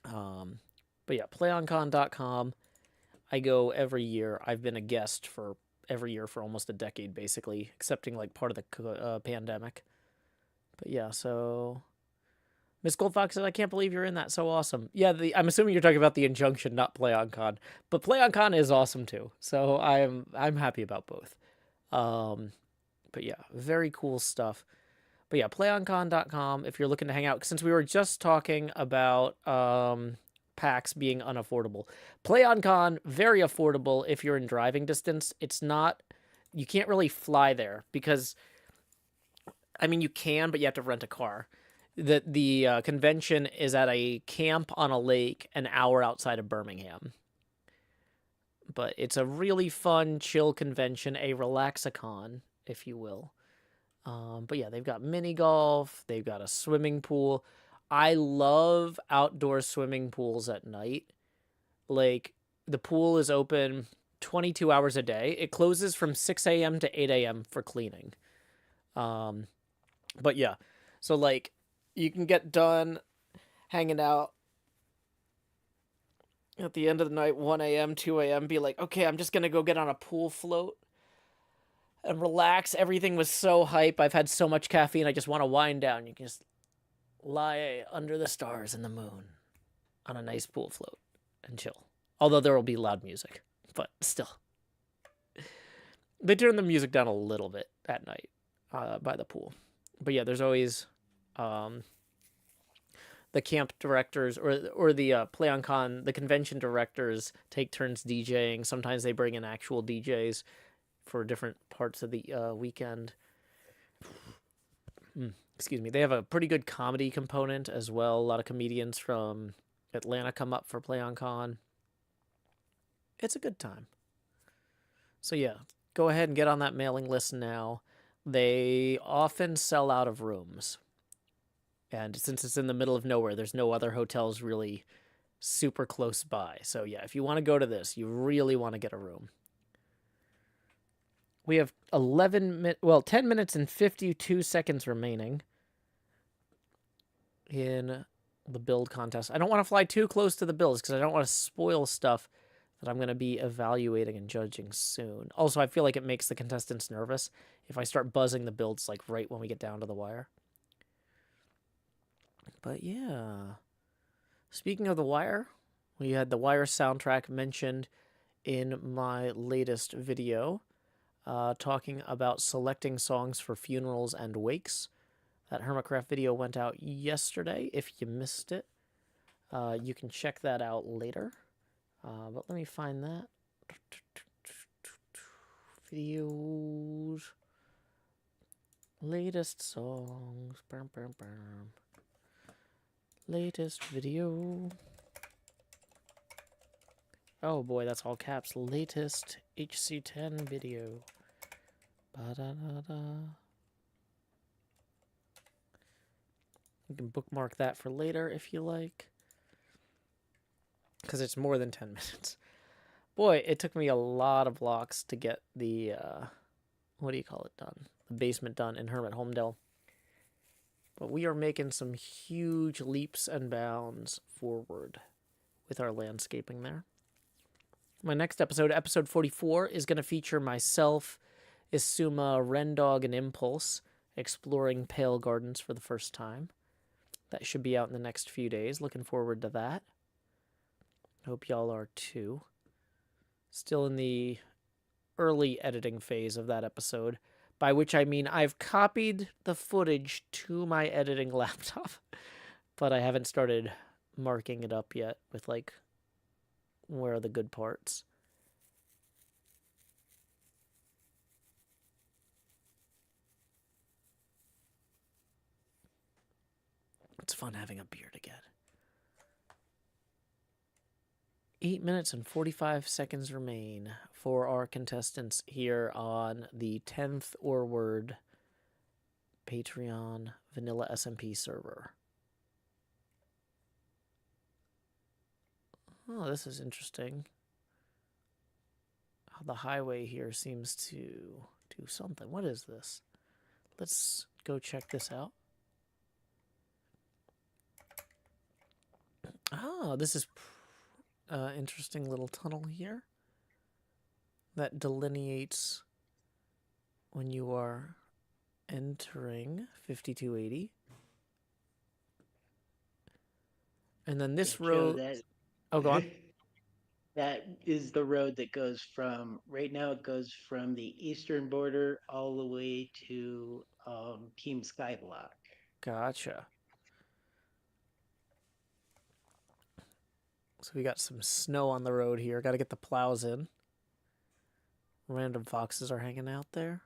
But yeah, playoncon.com. I go every year. I've been a guest for every year for almost a decade, basically, excepting like part of the pandemic. But yeah, so Miss Goldfox says, I can't believe you're in that. So awesome. Yeah, I'm assuming you're talking about the injunction, not PlayOnCon. But PlayOnCon is awesome too. So I'm happy about both. But yeah, very cool stuff. But yeah, playoncon.com if you're looking to hang out. Since we were just talking about PAX being unaffordable. PlayOnCon, very affordable if you're in driving distance. It's not, you can't really fly there because, I mean, you can, but you have to rent a car. The convention is at a camp on a lake an hour outside of Birmingham. But it's a really fun, chill convention, a relaxicon, if you will. But yeah, they've got mini golf. They've got a swimming pool. I love outdoor swimming pools at night. Like, the pool is open 22 hours a day. It closes from 6 a.m. to 8 a.m. for cleaning. Um, but yeah, so like you can get done hanging out at the end of the night, 1 a.m., 2 a.m., be like, okay, I'm just going to go get on a pool float and relax. Everything was so hype. I've had so much caffeine. I just want to wind down. You can just lie under the stars and the moon on a nice pool float and chill. Although there will be loud music, but still. They turn the music down a little bit at night by the pool. But yeah, there's always the camp directors or the PlayOnCon, the convention directors take turns DJing. Sometimes they bring in actual DJs for different parts of the weekend. Excuse me. They have a pretty good comedy component as well. A lot of comedians from Atlanta come up for PlayOnCon. It's a good time. So yeah, go ahead and get on that mailing list now. They often sell out of rooms. And since it's in the middle of nowhere, there's no other hotels really super close by. So yeah, if you want to go to this, you really want to get a room. We have 10 minutes and 52 seconds remaining in the build contest. I don't want to fly too close to the builds because I don't want to spoil stuff that I'm going to be evaluating and judging soon. Also, I feel like it makes the contestants nervous if I start buzzing the builds like right when we get down to the wire. But yeah. Speaking of the wire, we had the wire soundtrack mentioned in my latest video, talking about selecting songs for funerals and wakes. That Hermitcraft video went out yesterday. If you missed it, you can check that out later. But let me find that. Videos. Latest songs. Bum, bum, bum. Latest video. Oh boy, that's all caps. Latest HC10 video. Ba-da-da-da. You can bookmark that for later if you like. Because it's more than 10 minutes. Boy, it took me a lot of blocks to get the, what do you call it done? The basement done in Hermit Homedale. But we are making some huge leaps and bounds forward with our landscaping there. My next episode, episode 44, is going to feature myself, Isuma, Rendog, and Impulse exploring Pale Gardens for the first time. That should be out in the next few days. Looking forward to that. Hope y'all are too. Still in the early editing phase of that episode, by which I mean I've copied the footage to my editing laptop, but I haven't started marking it up yet with like where are the good parts. It's fun having a beard again. 8 minutes and 45 seconds remain for our contestants here on the 10th or word Patreon vanilla SMP server. Oh, this is interesting. How the highway here seems to do something. What is this? Let's go check this out. Oh, this is interesting little tunnel here that delineates when you are entering 5280. And then this road... Oh, go on. That is the road that goes from, right now it goes from the eastern border all the way to Team Skyblock. Gotcha. So we got some snow on the road here. Got to get the plows in. Random foxes are hanging out there.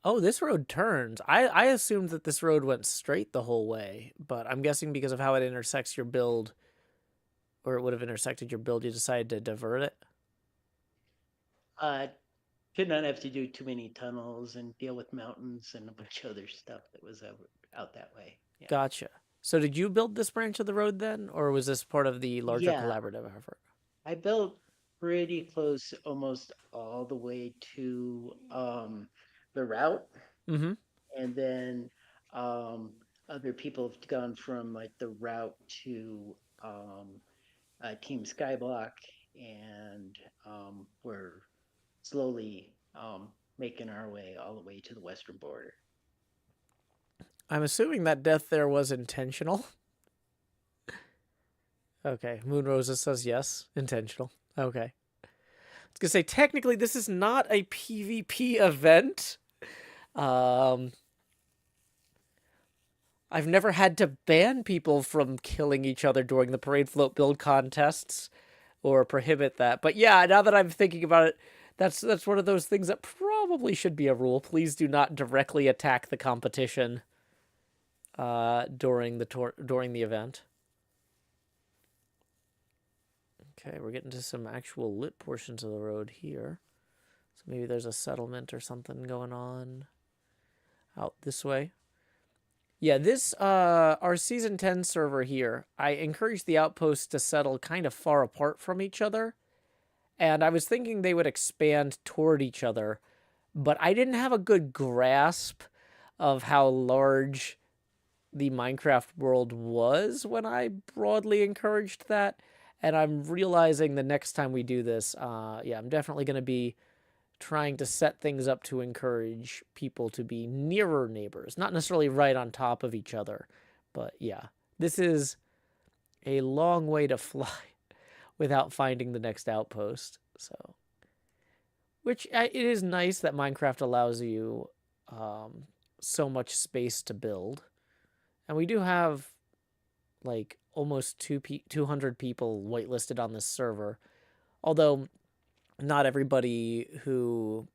Oh, this road turns. I assumed that this road went straight the whole way, but I'm guessing because of how it intersects your build, or it would have intersected your build, you decided to divert it? Did not have to do too many tunnels and deal with mountains and a bunch of other stuff that was out that way. Yeah. Gotcha. So did you build this branch of the road then, or was this part of the larger Yeah, collaborative effort? I built pretty close, almost all the way to the route, Mm-hmm. and then um, other people have gone from like the route to Team Skyblock, and we're slowly making our way all the way to the western border. I'm assuming that death there was intentional. Okay. Moon Rosa says yes, intentional. Okay. I was gonna say technically this is not a PvP event. Um, I've never had to ban people from killing each other during the parade float build contests or prohibit that. But yeah, now that I'm thinking about it, that's one of those things that probably should be a rule. Please do not directly attack the competition during the event. Okay, we're getting to some actual lit portions of the road here. So maybe there's a settlement or something going on out this way. Yeah, this our season 10 server here, I encouraged the outposts to settle kind of far apart from each other. And I was thinking they would expand toward each other, but I didn't have a good grasp of how large the Minecraft world was when I broadly encouraged that. And I'm realizing the next time we do this, yeah, I'm definitely going to be trying to set things up to encourage people to be nearer neighbors, not necessarily right on top of each other. But yeah, this is a long way to fly without finding the next outpost. So, which it is nice that Minecraft allows you so much space to build. And we do have like almost 200 people whitelisted on this server. Although not everybody who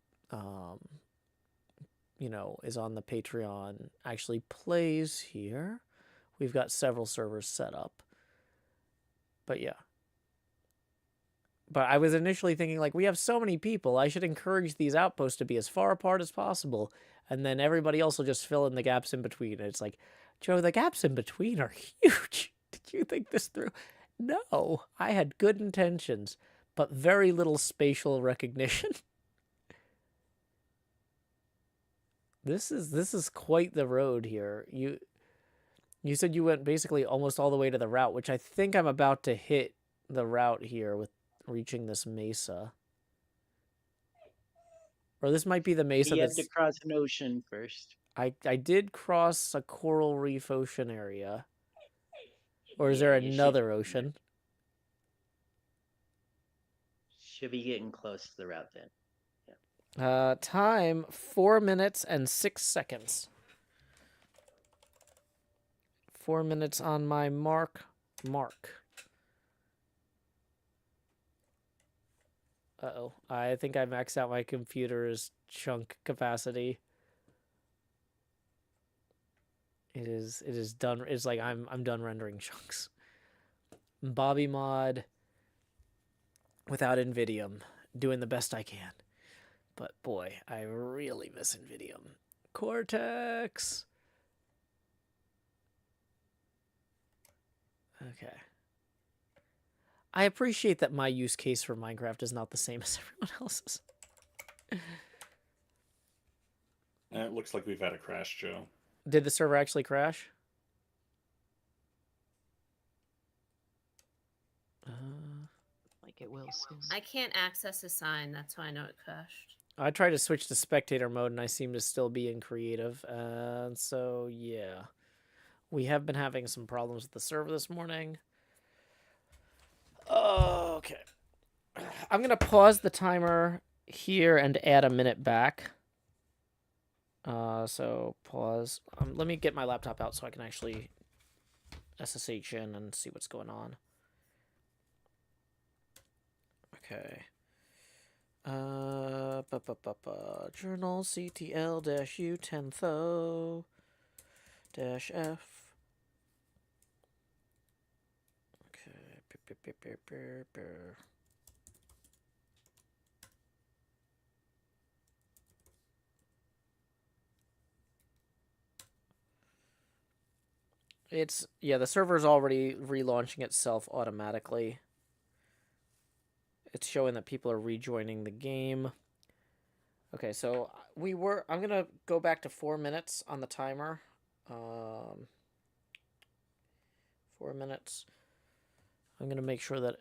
is on the Patreon actually plays here. We've got several servers set up. But yeah. But I was initially thinking, like, we have so many people, I should encourage these outposts to be as far apart as possible. And then everybody else will just fill in the gaps in between. And it's like, Joe, the gaps in between are huge. Did you think this through? No, I had good intentions, but very little spatial recognition. This is quite the road here. You said you went basically almost all the way to the route, which I think I'm about to hit the route here with reaching this mesa. Or this might be the mesa You have to that's... cross an ocean first. I did cross a coral reef ocean area. Or is Yeah, there you another ocean? should be getting close to the route then. Time 4 minutes and 6 seconds. 4 minutes on my mark. Uh-oh. I think I maxed out my computer's chunk capacity. It is done. It's like I'm done rendering chunks. Bobby mod without Nvidium, doing the best I can. But boy, I really miss Nvidium. Cortex. Okay. I appreciate that my use case for Minecraft is not the same as everyone else's. It looks like we've had a crash, Joe. Did the server actually crash? Like it will soon. I can't access a sign. That's why I know it crashed. I tried to switch to spectator mode and I seem to still be in creative. And so, yeah. We have been having some problems with the server this morning. Okay. I'm going to pause the timer here and add a minute back. So pause. Let me get my laptop out so I can actually SSH in and see what's going on. Okay. Journal CTL-U 10th -F. Okay. The server's already relaunching itself automatically. It's showing that people are rejoining the game. Okay, so I'm going to go back to 4 minutes on the timer. 4 minutes. I'm going to make sure that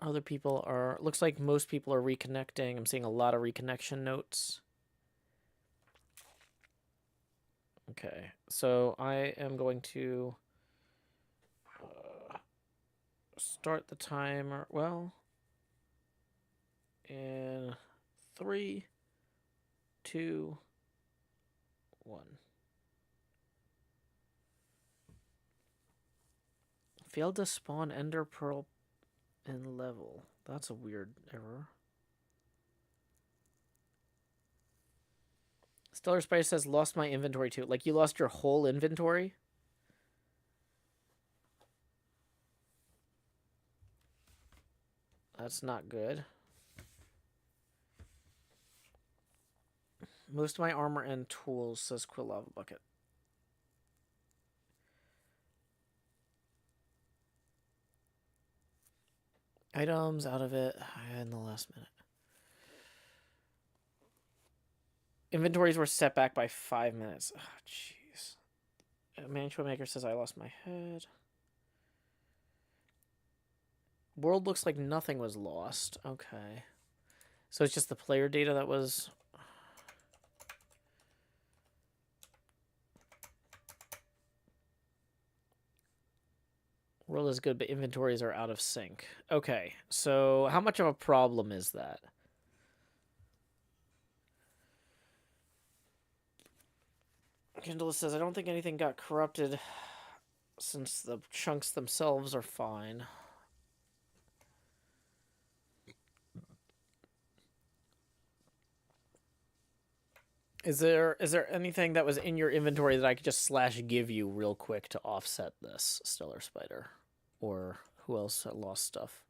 other people are... Looks like most people are reconnecting. I'm seeing a lot of reconnection notes. Okay, so I am going to start the timer. Well, in 3, 2, 1. Failed to spawn Ender Pearl in level. That's a weird error. Stellar Spice says, lost my inventory too. Like, you lost your whole inventory? That's not good. Most of my armor and tools, says Quill Lava Bucket. Items out of it in the last minute. Inventories were set back by 5 minutes. Oh, jeez. Mantua Maker says I lost my head. World looks like nothing was lost. Okay. So it's just the player data that was... World is good, but inventories are out of sync. Okay, so how much of a problem is that? Kindle says, I don't think anything got corrupted since the chunks themselves are fine. Is there anything that was in your inventory that I could just / give you real quick to offset this, Stellar Spider? Or who else lost stuff?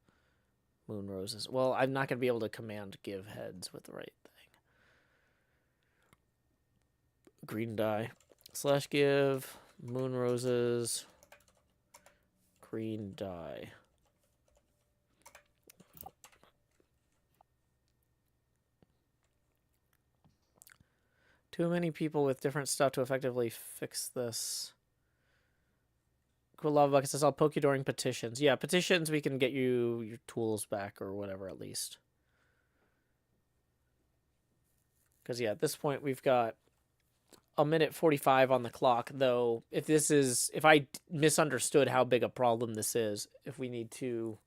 Moon Roses. Well, I'm not going to be able to command give heads with the right thing. Green dye. / give. Moon Roses. Green dye. Too many people with different stuff to effectively fix this. Cool Lava Bucket says, I'll poke you during petitions. Yeah, petitions, we can get you your tools back or whatever at least. Because, yeah, at this point we've got a minute 45 on the clock, though if I misunderstood how big a problem this is, if we need to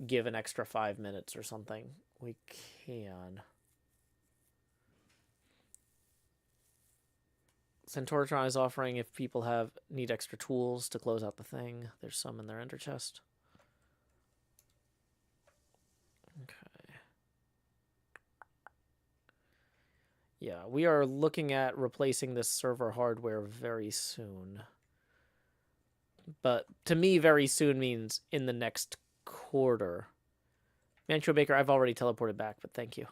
give an extra 5 minutes or something, we can. Centauratron is offering if people need extra tools to close out the thing. There's some in their ender chest. Okay. Yeah, we are looking at replacing this server hardware very soon. But to me, very soon means in the next quarter. Mantua Baker, I've already teleported back, but thank you.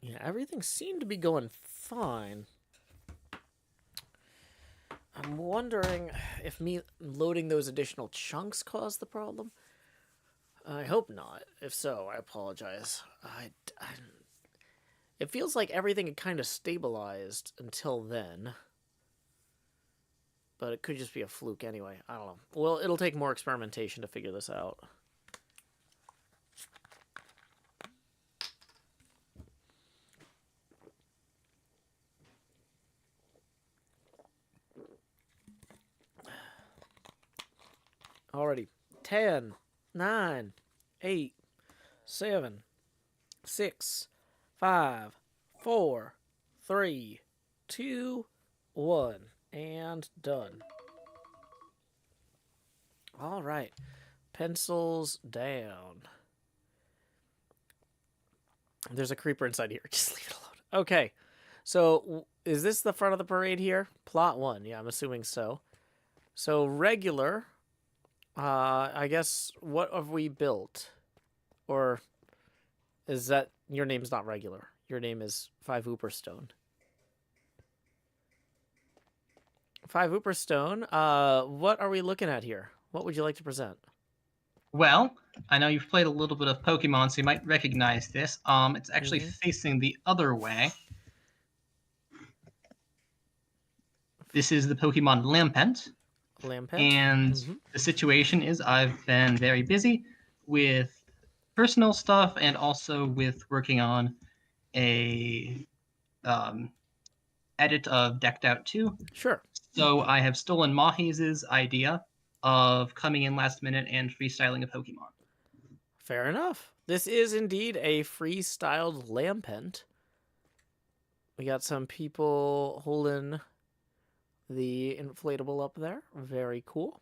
Yeah, everything seemed to be going fine. I'm wondering if me loading those additional chunks caused the problem. I hope not. If so, I apologize. It feels like everything had kind of stabilized until then. But it could just be a fluke anyway. I don't know. Well, it'll take more experimentation to figure this out. Alrighty. 10, 9, 8, 7, 6, 5, 4, 3, 2, 1. And done. All right. Pencils down. There's a creeper inside here. Just leave it alone. Okay. So, is this the front of the parade here? Plot 1. Yeah, I'm assuming so. So, regular. I guess, what have we built? Or, Is that your name's not regular? Your name is 5 Ooperstone. 5 Ooperstone. What are we looking at here? What would you like to present? Well, I know you've played a little bit of Pokemon, so you might recognize this. It's actually facing the other way. This is the Pokemon Lampent. Lampent. And the situation is I've been very busy with personal stuff and also with working on a edit of Decked Out 2. Sure. So I have stolen Mahi's idea of coming in last minute and freestyling a Pokemon. Fair enough. This is indeed a freestyled Lampent. We got some people holding the inflatable up there. Very cool.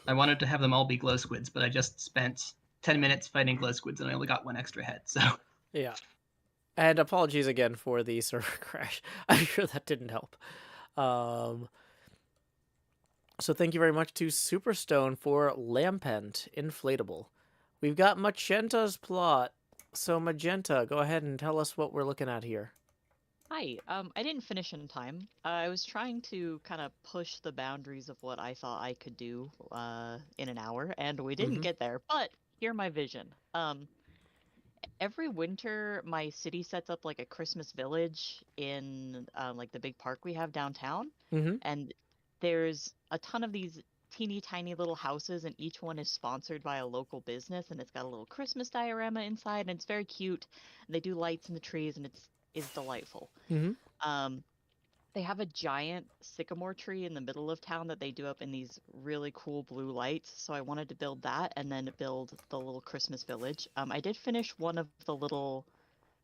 I wanted to have them all be glow squids, but I just spent 10 minutes fighting glow squids and I only got one extra head, so... Yeah. And apologies again for the server crash. I'm sure that didn't help. So thank you very much to Superstone for Lampent Inflatable. We've got Magenta's plot. So Magenta, go ahead and tell us what we're looking at here. Hi. I didn't finish in time. I was trying to kind of push the boundaries of what I thought I could do in an hour, and we didn't get there. But hear my vision. Every winter, my city sets up like a Christmas village in like the big park we have downtown, and there's a ton of these teeny tiny little houses, and each one is sponsored by a local business, and it's got a little Christmas diorama inside, and it's very cute. And they do lights in the trees, and it's delightful. They have a giant sycamore tree in the middle of town that they do up in these really cool blue lights. So I wanted to build that and then build the little Christmas village. I did finish one of the little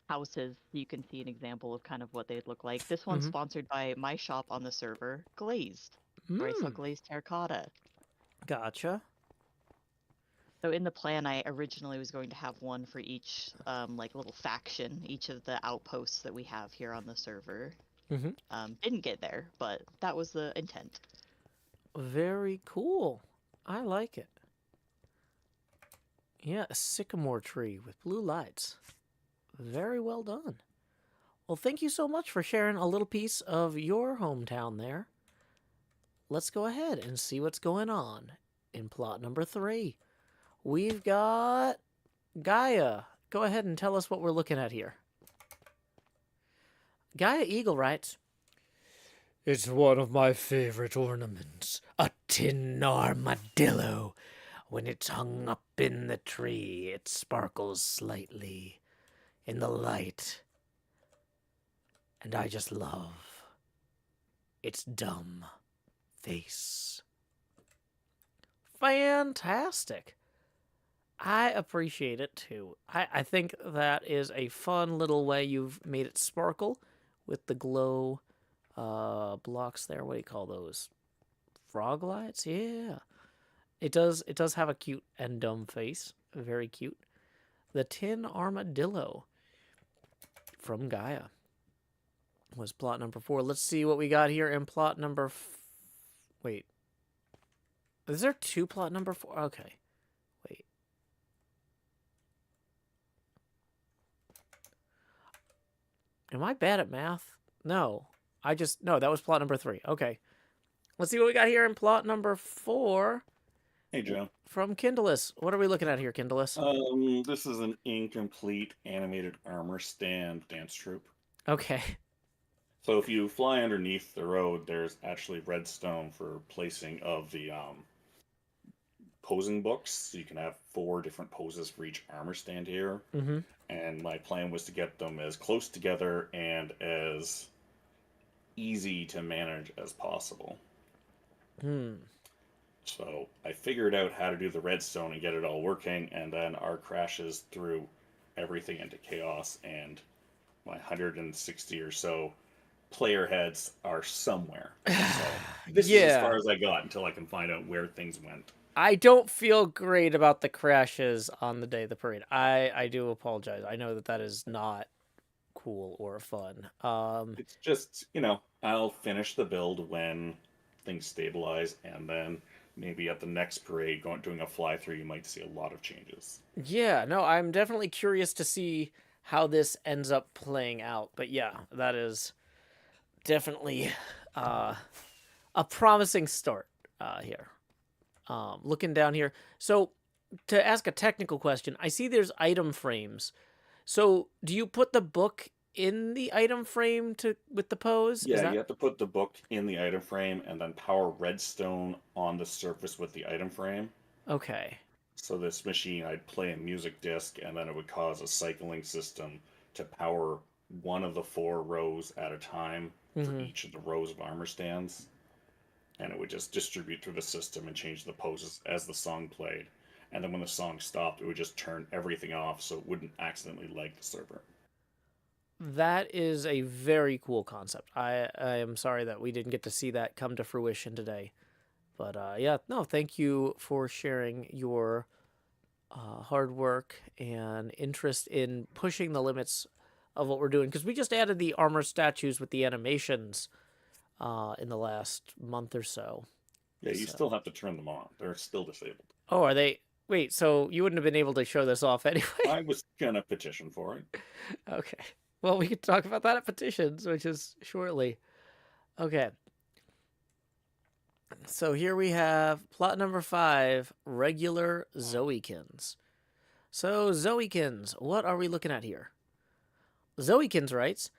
houses. You can see an example of kind of what they'd look like. This one's sponsored by my shop on the server, Glazed. Right, glazed terracotta. Gotcha. So in the plan, I originally was going to have one for each like little faction, each of the outposts that we have here on the server. Didn't get there, but that was the intent. Very cool. I like it. Yeah, a sycamore tree with blue lights. Very well done. Well, thank you so much for sharing a little piece of your hometown there. Let's go ahead and see what's going on in plot number 3. We've got Gaia. Go ahead and tell us what we're looking at here. Gaia Eagle writes, "It's one of my favorite ornaments, a tin armadillo. When it's hung up in the tree, it sparkles slightly in the light. And I just love its dumb face." Fantastic. I appreciate it too. I think that is a fun little way you've made it sparkle with the glow blocks there. What do you call those? Frog lights? Yeah. It does have a cute and dumb face. Very cute. The tin armadillo from Gaia was plot number 4. Let's see what we got here in plot number... Wait. Is there 2 plot number 4? Okay. Wait. Am I bad at math? No. No, that was plot number 3. Okay. Let's see what we got here in plot number 4. Hey, Joe. From Kindless. What are we looking at here, Kindless? This is an incomplete animated armor stand dance troupe. Okay. So if you fly underneath the road, there's actually redstone for placing of the posing books. So you can have 4 different poses for each armor stand here. And my plan was to get them as close together and as easy to manage as possible. So I figured out how to do the redstone and get it all working, and then our crashes threw everything into chaos, and my 160 or so player heads are somewhere. So this is as far as I got until I can find out where things went. I don't feel great about the crashes on the day of the parade. I do apologize. I know that is not cool or fun. It's just, I'll finish the build when things stabilize, and then maybe at the next parade, doing a fly-through, you might see a lot of changes. Yeah, no, I'm definitely curious to see how this ends up playing out. But yeah, that is definitely a promising start here. Looking down here. So, to ask a technical question, I see there's item frames. So, do you put the book in the item frame with the pose? Yeah, Is that you have to put the book in the item frame and then power redstone on the surface with the item frame. okay? So this machine, I'd play a music disc, and then it would cause a cycling system to power one of the 4 rows at a time for each of the rows of armor stands. And it would just distribute through the system and change the poses as the song played. And then when the song stopped, it would just turn everything off so it wouldn't accidentally lag the server. That is a very cool concept. I am sorry that we didn't get to see that come to fruition today. But yeah, no, thank you for sharing your hard work and interest in pushing the limits of what we're doing. Because we just added the armor statues with the animations in the last month or so. Yeah, you still have to turn them on. They're still disabled. Oh, are they? Wait, so you wouldn't have been able to show this off anyway? I was gonna petition for it. Okay. Well, we could talk about that at Petitions, which is shortly. Okay. So here we have plot number 5, regular Zoekins. So, Zoekins, what are we looking at here? Zoekins writes,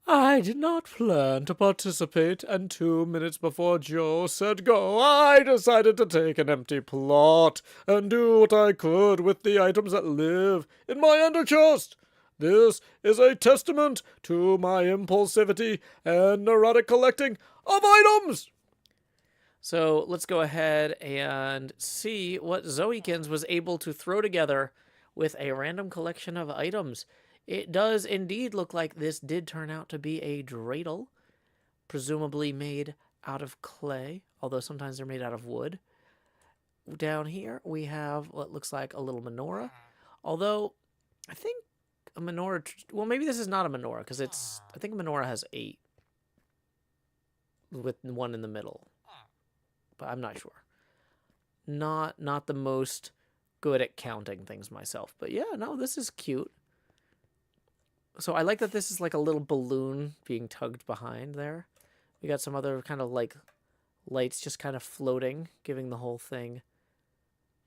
I did not plan to participate, and 2 minutes before Joe said go, I decided to take an empty plot and do what I could with the items that live in my ender chest. This is a testament to my impulsivity and neurotic collecting of items. So let's go ahead and see what Zoekins was able to throw together with a random collection of items. It does indeed look like this did turn out to be a dreidel, presumably made out of clay, although sometimes they're made out of wood. Down here we have what looks like a little menorah, although I think a menorah, well, maybe this is not a menorah, because I think a menorah has 8 with 1 in the middle, but I'm not sure. Not the most good at counting things myself, but yeah, no, this is cute. So I like that this is like a little balloon being tugged behind there. We got some other kind of like lights just kind of floating, giving the whole thing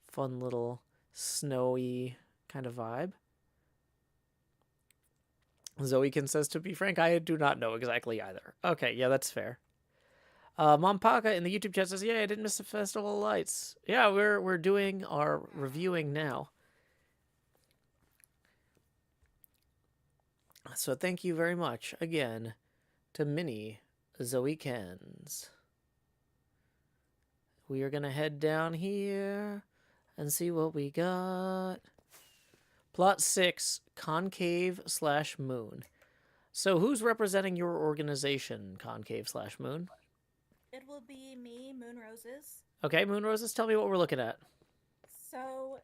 fun little snowy kind of vibe. Zoekin says, to be frank, I do not know exactly either. Okay, yeah, that's fair. Mompaka in the YouTube chat says, yeah, I didn't miss the Festival of Lights. Yeah, we're doing our reviewing now. So thank you very much again to Mini Zoekins. We are going to head down here and see what we got. Plot 6, Concave/Moon. So who's representing your organization, Concave/Moon? It will be me, Moon Roses. Okay, Moon Roses, tell me what we're looking at. So,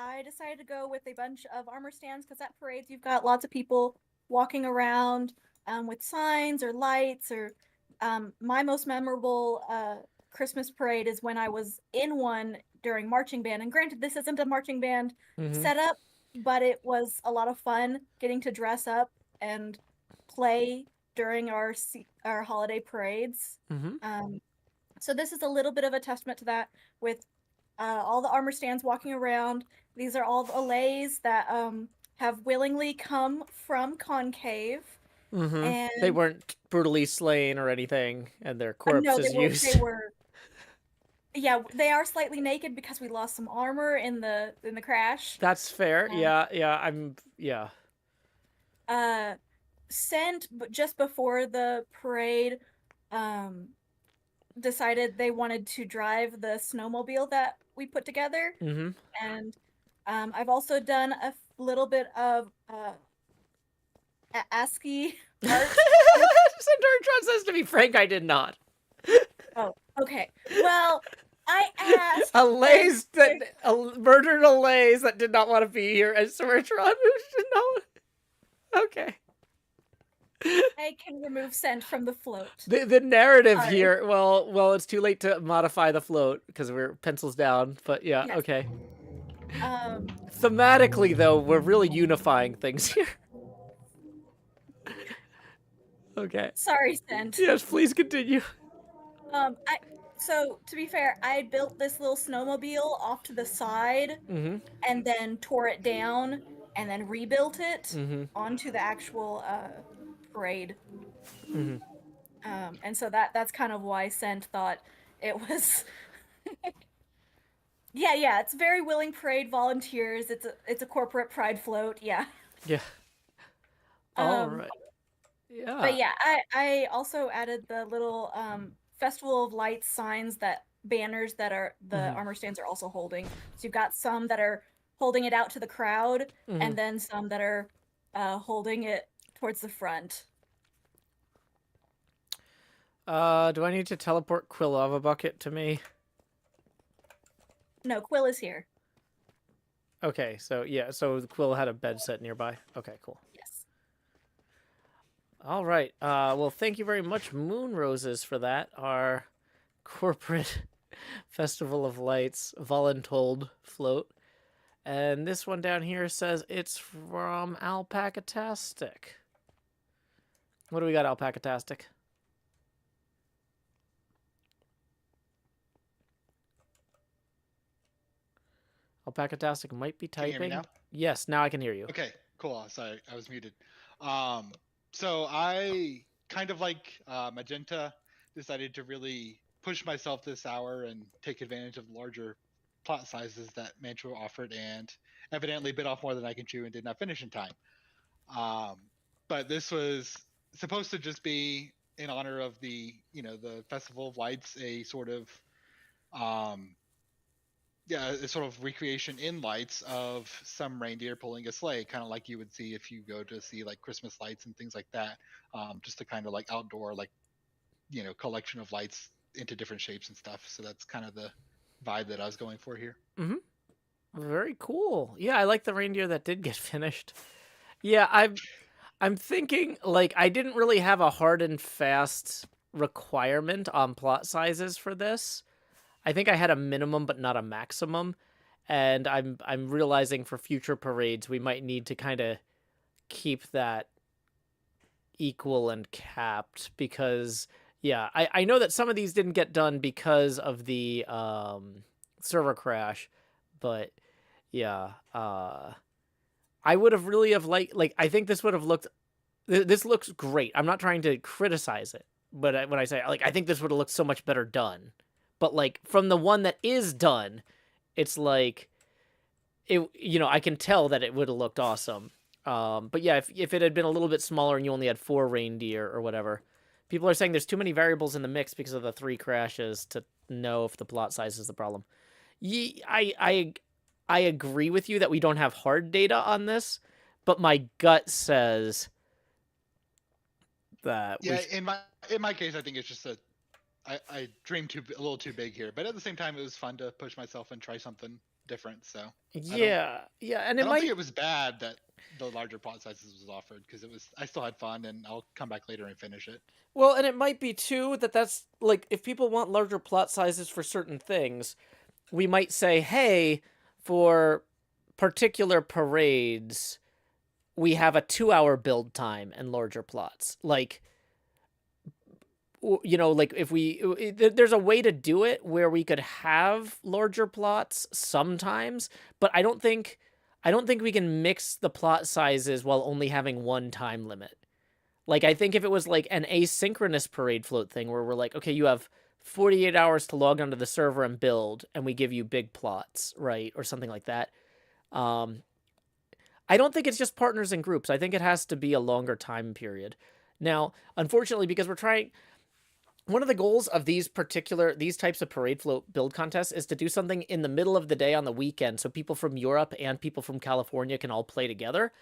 I decided to go with a bunch of armor stands because at parades you've got lots of people walking around with signs or lights or my most memorable Christmas parade is when I was in one during marching band. And granted, this isn't a marching band setup, but it was a lot of fun getting to dress up and play during our holiday parades. So this is a little bit of a testament to that with all the armor stands walking around. These are all the allays that have willingly come from Concave. And they weren't brutally slain or anything, and their corpses used. They were. Yeah, they are slightly naked because we lost some armor in the crash. That's fair. Sent just before the parade, decided they wanted to drive the snowmobile that we put together. And I've also done a little bit of ASCII art. Centurtron says, to be frank, I did not. Oh, okay. Well, I asked. Murdered allays that did not want to be here, and Centurtron who should know. Okay. I can remove send from the float. The narrative Sorry. here, well, it's too late to modify the float because we're pencils down. But yeah, Yes. okay. Um, Thematically, though, we're really unifying things here. Okay. sorry, send. Yes, please continue. So to be fair, I built this little snowmobile off to the side Mm-hmm. and then tore it down and then rebuilt it Mm-hmm. onto the actual parade. Mm-hmm. And so that's kind of why Sent thought it was. Yeah, it's very willing parade volunteers. It's a corporate pride float. Yeah. Yeah. All Um, right. Yeah. But yeah, I also added the little Festival of Lights signs, that banners that are the armor stands are also holding. So you've got some that are holding it out to the crowd, and then some that are holding it towards the front. Do I need to teleport Quill Lava Bucket to me? No, Quill is here. Okay, so yeah, so Quill had a bed set nearby. Okay, cool. Yes. All right. Well, thank you very much, Moon Roses, for that. Our corporate Festival of Lights voluntold float. And this one down here says it's from Alpacatastic. What do we got, Alpacatastic? Alpacatastic might be Can you hear me typing. now? Yes, now I can hear you. Okay, cool. Sorry, I was muted. So I kind of like Magenta decided to really push myself this hour and take advantage of the larger plot sizes that Mantua offered, and evidently bit off more than I can chew and did not finish in time. But this was supposed to just be in honor of the Festival of Lights, a sort of a sort of recreation in lights of some reindeer pulling a sleigh, kind of like you would see if you go to see like Christmas lights and things like that. Just a kind of like outdoor, like, collection of lights into different shapes and stuff. So that's kind of the vibe that I was going for here. Very cool. Yeah, I like the reindeer that did get finished. Yeah, I'm thinking, like, I didn't really have a hard and fast requirement on plot sizes for this. I think I had a minimum but not a maximum, and I'm realizing for future parades we might need to kind of keep that equal and capped, because yeah, I know that some of these didn't get done because of the server crash, but yeah, I would have really have like I think this would have looked, this looks great. I'm not trying to criticize it, but when I say, like, I think this would have looked so much better done. But like from the one that is done, it's like it, I can tell that it would have looked awesome. But yeah, if it had been a little bit smaller and you only had 4 reindeer or whatever, people are saying there's too many variables in the mix because of the 3 crashes to know if the plot size is the problem. I agree with you that we don't have hard data on this, but my gut says that in my case, I think it's just that I dreamed a little too big here, but at the same time, it was fun to push myself and try something different. So yeah, and I don't think it was bad that the larger plot sizes was offered, because I still had fun, and I'll come back later and finish it. Well, and it might be too that's like, if people want larger plot sizes for certain things, we might say, hey, for particular parades, we have a 2-hour build time and larger plots. Like, like if there's a way to do it where we could have larger plots sometimes, but I don't think we can mix the plot sizes while only having one time limit. Like, I think if it was like an asynchronous parade float thing where we're like, okay, you have 48 hours to log onto the server and build, and we give you big plots, right? Or something like that. I don't think it's just partners and groups. I think it has to be a longer time period. Now, unfortunately, because we're trying, one of the goals of these types of parade float build contests is to do something in the middle of the day on the weekend so people from Europe and people from California can all play together.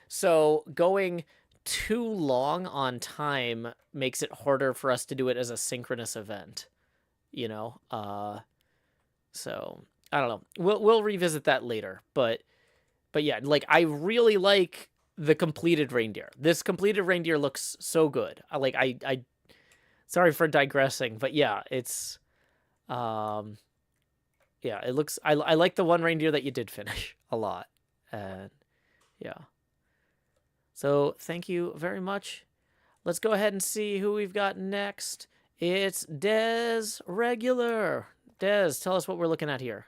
So going too long on time makes it harder for us to do it as a synchronous event, so I don't know. We'll revisit that later, but yeah, like, I really like the completed reindeer. This completed reindeer looks so good. I sorry for digressing, but yeah, it's yeah, it looks I like the one reindeer that you did finish a lot. And yeah. So, thank you very much. Let's go ahead and see who we've got next. It's Des Regular. Des, tell us what we're looking at here.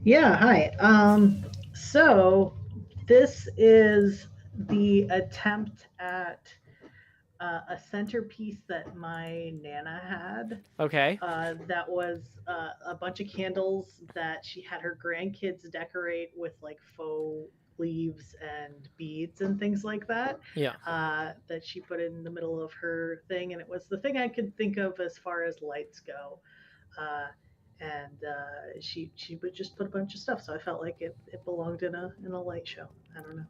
Yeah, hi. So this is the attempt at a centerpiece that my Nana had. Okay. That was a bunch of candles that she had her grandkids decorate with like faux leaves and beads and things like that. Yeah. That she put in the middle of her thing, and it was the thing I could think of as far as lights go. And she would just put a bunch of stuff, so I felt like it belonged in a light show. I don't know.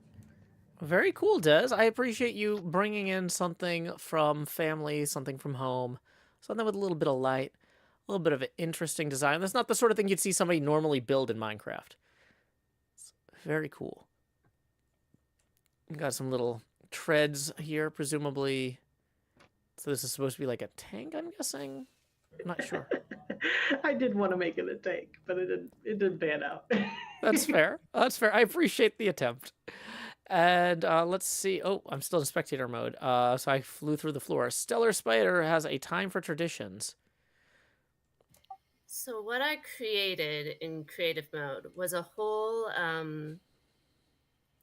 Very cool, Des. I appreciate you bringing in something from family, something from home, something with a little bit of light, a little bit of an interesting design. That's not the sort of thing you'd see somebody normally build in Minecraft. It's very cool. We got some little treads here, presumably. So this is supposed to be like a tank, I'm guessing. I'm not sure. I did want to make it a tank, but it didn't pan out. That's fair. That's fair. I appreciate the attempt. And let's see. Oh, I'm still in spectator mode. So I flew through the floor. Stellar Spider has a time for traditions. So what I created in creative mode was a whole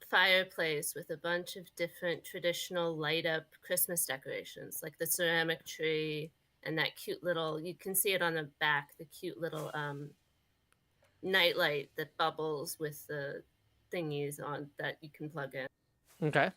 fireplace with a bunch of different traditional light up Christmas decorations, like the ceramic tree and that cute little, you can see it on the back, the cute little nightlight that bubbles with the thingies on that you can plug in. Okay.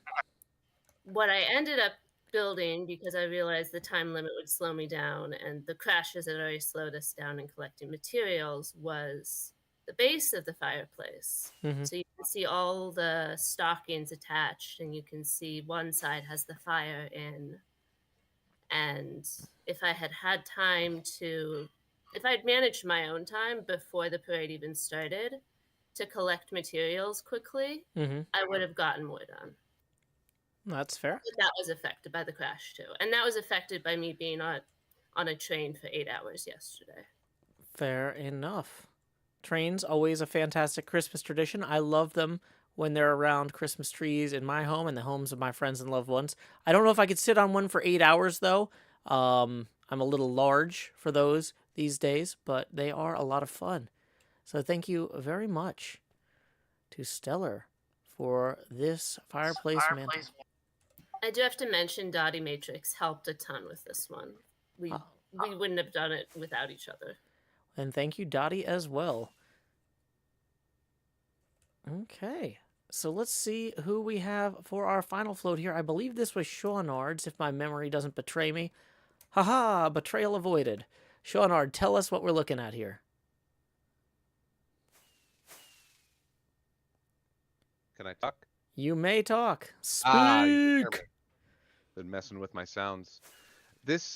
What I ended up building, because I realized the time limit would slow me down and the crashes had already slowed us down in collecting materials, was the base of the fireplace. Mhm. So you can see all the stockings attached, and you can see one side has the fire in. And if I had time to, if I'd managed my own time before the parade even started to collect materials quickly, Mhm. I would have gotten more done. That's fair. But that was affected by the crash too, and that was affected by me being on a train for 8 hours yesterday. Fair enough. Trains, always a fantastic Christmas tradition. I love them when they're around Christmas trees in my home and the homes of my friends and loved ones. I don't know if I could sit on one for 8 hours, though. I'm a little large for those these days, but they are a lot of fun. So thank you very much to Stellar for this fireplace mantle. I do have to mention Dottie Matrix helped a ton with this one. We wouldn't have done it without each other. And thank you, Dottie, as well. Okay, so let's see who we have for our final float here. I believe this was Shawnard's, if my memory doesn't betray me. Haha, betrayal avoided. Shawnard, tell us what we're looking at here. Can I talk? You may talk. Speak! Been messing with my sounds. This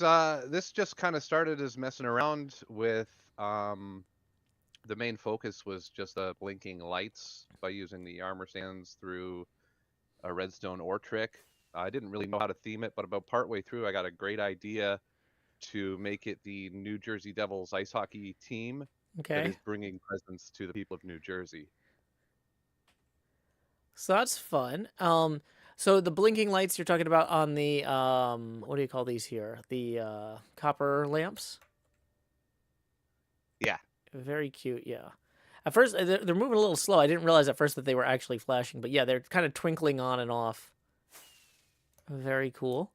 just kind of started as messing around with the main focus was just the blinking lights by using the armor stands through a redstone ore trick. I didn't really know how to theme it, but about partway through I got a great idea to make it the New Jersey Devils ice hockey team that is bringing presents to the people of New Jersey. So that's fun. So the blinking lights you're talking about on the what do you call these here? The copper lamps? Yeah. Very cute, yeah. At first, they're moving a little slow. I didn't realize at first that they were actually flashing, but yeah, they're kind of twinkling on and off. Very cool.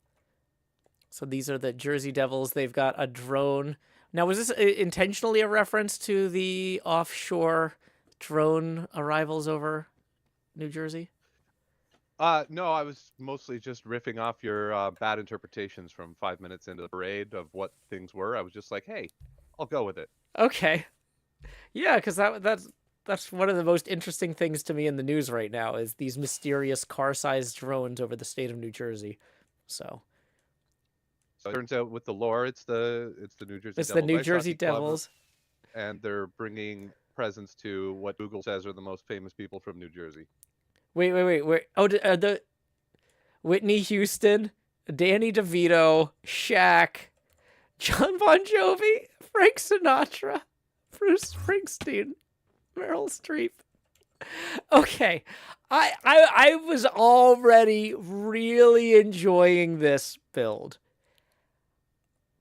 So these are the Jersey Devils. They've got a drone. Now, was this intentionally a reference to the offshore drone arrivals over New Jersey? No, I was mostly just riffing off your bad interpretations from 5 minutes into the parade of what things were. I was just like, hey, I'll go with it. Okay. Yeah, because that's one of the most interesting things to me in the news right now is these mysterious car-sized drones over the state of New Jersey. So it turns out with the lore, it's the New Jersey. It's Devils the New Ice Jersey Hockey Club, Devils, and they're bringing presents to what Google says are the most famous people from New Jersey. Wait. Oh, the Whitney Houston, Danny DeVito, Shaq, John Bon Jovi, Frank Sinatra, Bruce Springsteen, Meryl Streep. Okay, I was already really enjoying this build,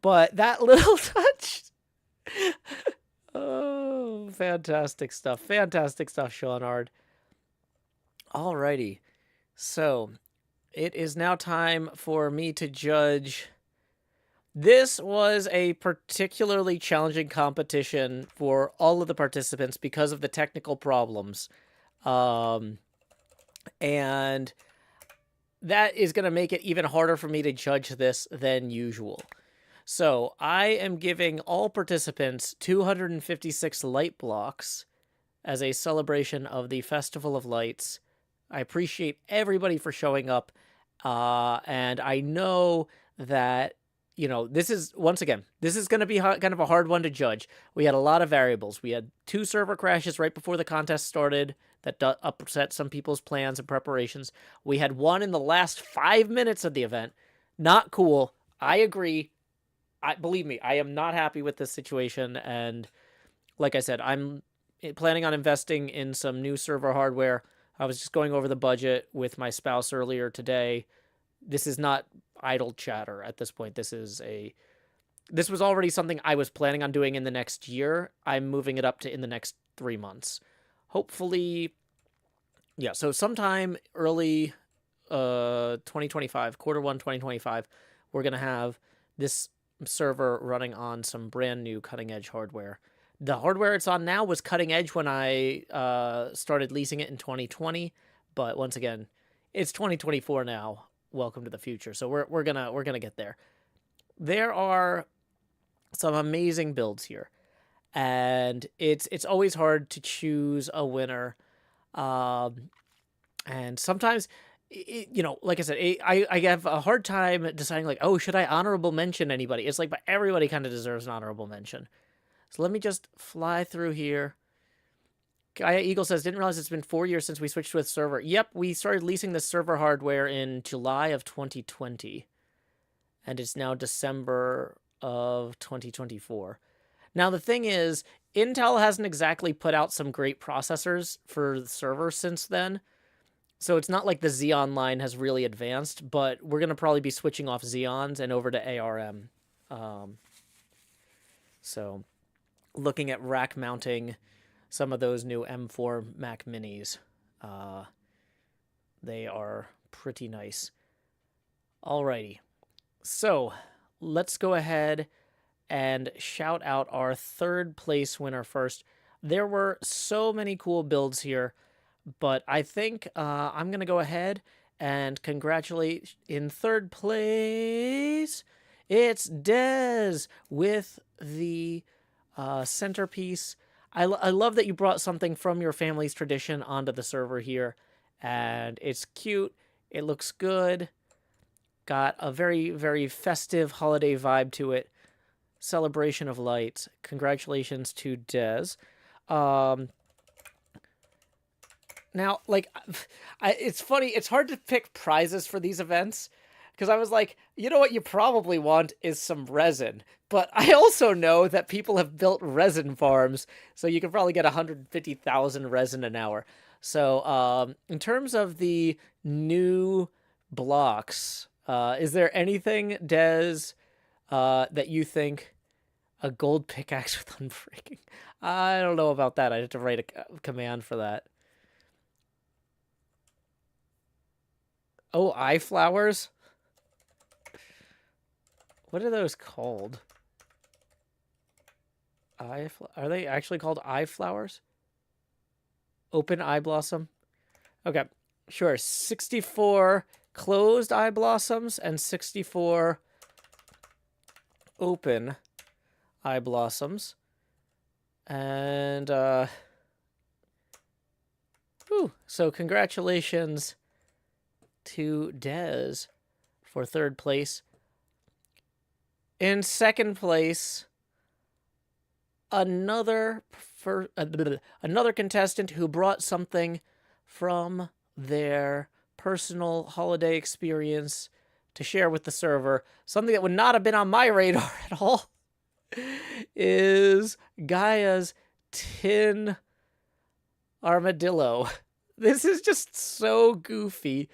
but that little touch. Oh, fantastic stuff! Fantastic stuff, Seanard. Alrighty, so it is now time for me to judge. This was a particularly challenging competition for all of the participants because of the technical problems. And that is going to make it even harder for me to judge this than usual. So I am giving all participants 256 light blocks as a celebration of the Festival of Lights. I appreciate everybody for showing up. And I know that, you know, this is, once again, this is going to be kind of a hard one to judge. We had a lot of variables. We had 2 server crashes right before the contest started that upset some people's plans and preparations. We had one in the last 5 minutes of the event. Not cool. I agree. Believe me, I am not happy with this situation. And like I said, I'm planning on investing in some new server hardware. I was just going over the budget with my spouse earlier today. This is not idle chatter at this point. This was already something I was planning on doing in the next year. I'm moving it up to in the next 3 months. Hopefully, yeah, so sometime early 2025, quarter 1 2025, we're going to have this server running on some brand new cutting edge hardware. The hardware it's on now was cutting edge when I started leasing it in 2020, but once again, it's 2024 now. Welcome to the future. So we're gonna get there. There are some amazing builds here, and it's always hard to choose a winner. And sometimes, you know, like I said, I have a hard time deciding, like, oh, should I honorable mention anybody? It's like, but everybody kind of deserves an honorable mention. So let me just fly through here. Gaia Eagle says, didn't realize it's been 4 years since we switched to a server. Yep, we started leasing this server hardware in July of 2020. And it's now December of 2024. Now, the thing is, Intel hasn't exactly put out some great processors for the server since then. So it's not like the Xeon line has really advanced, but we're going to probably be switching off Xeons and over to ARM. So looking at rack mounting some of those new M4 Mac Minis. They are pretty nice. Alrighty. So let's go ahead and shout out our 3rd place winner first. There were so many cool builds here, but I think I'm going to go ahead and congratulate in 3rd place. It's Dez with the centerpiece. I love that you brought something from your family's tradition onto the server here, and it's cute. It looks good. Got a very, very festive holiday vibe to it. Celebration of lights. Congratulations to Dez. Now, like, it's funny. It's hard to pick prizes for these events because I was like, you know what you probably want is some resin. But I also know that people have built resin farms, so you can probably get 150,000 resin an hour. So in terms of the new blocks, is there anything, Des, that you think a gold pickaxe with unbreaking? I don't know about that. I'd have to write a command for that. Oh, eye flowers? What are those called? Are they actually called eye flowers? Open eye blossom? Okay, sure. 64 closed eye blossoms and 64 open eye blossoms. And, so congratulations to Dez for 3rd place. In 2nd place, another contestant who brought something from their personal holiday experience to share with the server. Something that would not have been on my radar at all is Gaia's tin armadillo. This is just so goofy.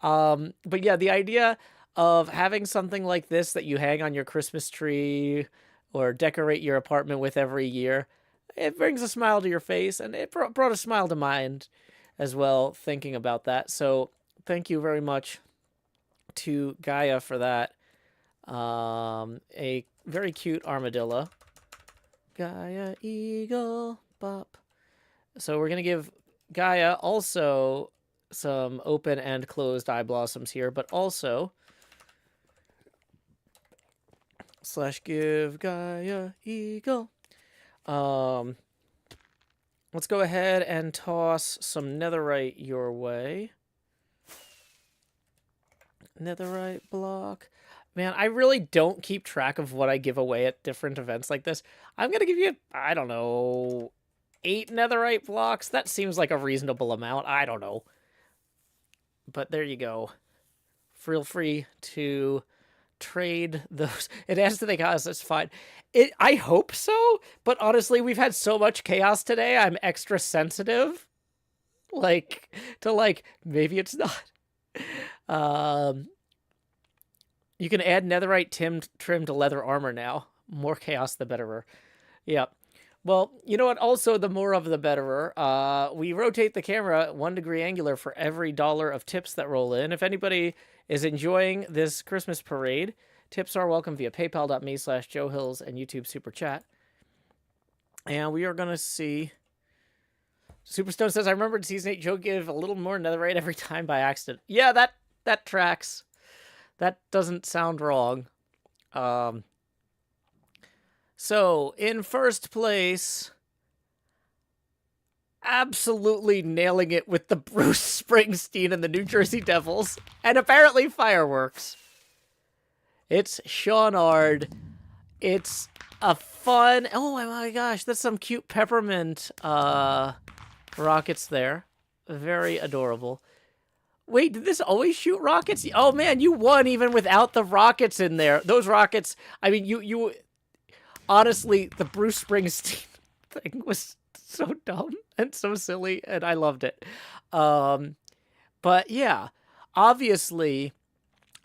But yeah, the idea of having something like this that you hang on your Christmas tree or decorate your apartment with every year, it brings a smile to your face, and it brought a smile to mine as well, thinking about that. So thank you very much to Gaia for that. A very cute armadillo. Gaia Eagle Bop. So we're going to give Gaia also some open and closed eye blossoms here, but also / give Gaia Eagle. Let's go ahead and toss some netherite your way. Netherite block. Man, I really don't keep track of what I give away at different events like this. I'm going to give you, I don't know, 8 netherite blocks. That seems like a reasonable amount. I don't know. But there you go. Feel free to trade those. It adds to the chaos. That's fine. I hope so. But honestly, we've had so much chaos today. I'm extra sensitive. Maybe it's not. You can add netherite trim to leather armor now. More chaos, the betterer. Yeah. Well, you know what? Also, the more of the betterer. We rotate the camera 1 degree angular for every $1 of tips that roll in. If anybody is enjoying this Christmas parade, tips are welcome via paypal.me/JoeHills and YouTube Super Chat. And we are going to see... Superstone says, I remembered Season 8 Joe give a little more netherite every time by accident. Yeah, that tracks. That doesn't sound wrong. So, in first place, absolutely nailing it with the Bruce Springsteen and the New Jersey Devils, and apparently fireworks. It's Seanard. It's a fun... Oh my gosh, that's some cute peppermint rockets there. Very adorable. Wait, did this always shoot rockets? Oh man, you won even without the rockets in there. Those rockets, I mean, you honestly, the Bruce Springsteen thing was so dumb and so silly, and I loved it. But yeah, obviously,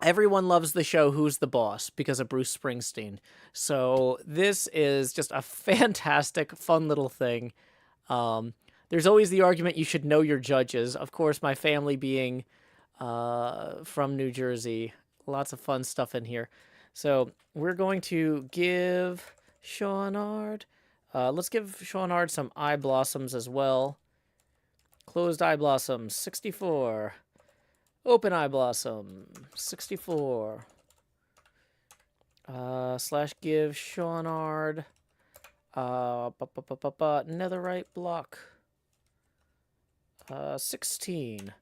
everyone loves the show Who's the Boss because of Bruce Springsteen. So this is just a fantastic, fun little thing. There's always the argument you should know your judges. Of course, my family being from New Jersey. Lots of fun stuff in here. So we're going to give Seanard... let's give Seanard some eye blossoms as well. Closed eye blossom, 64. Open eye blossom, 64. / give Seanard... netherite block. 16.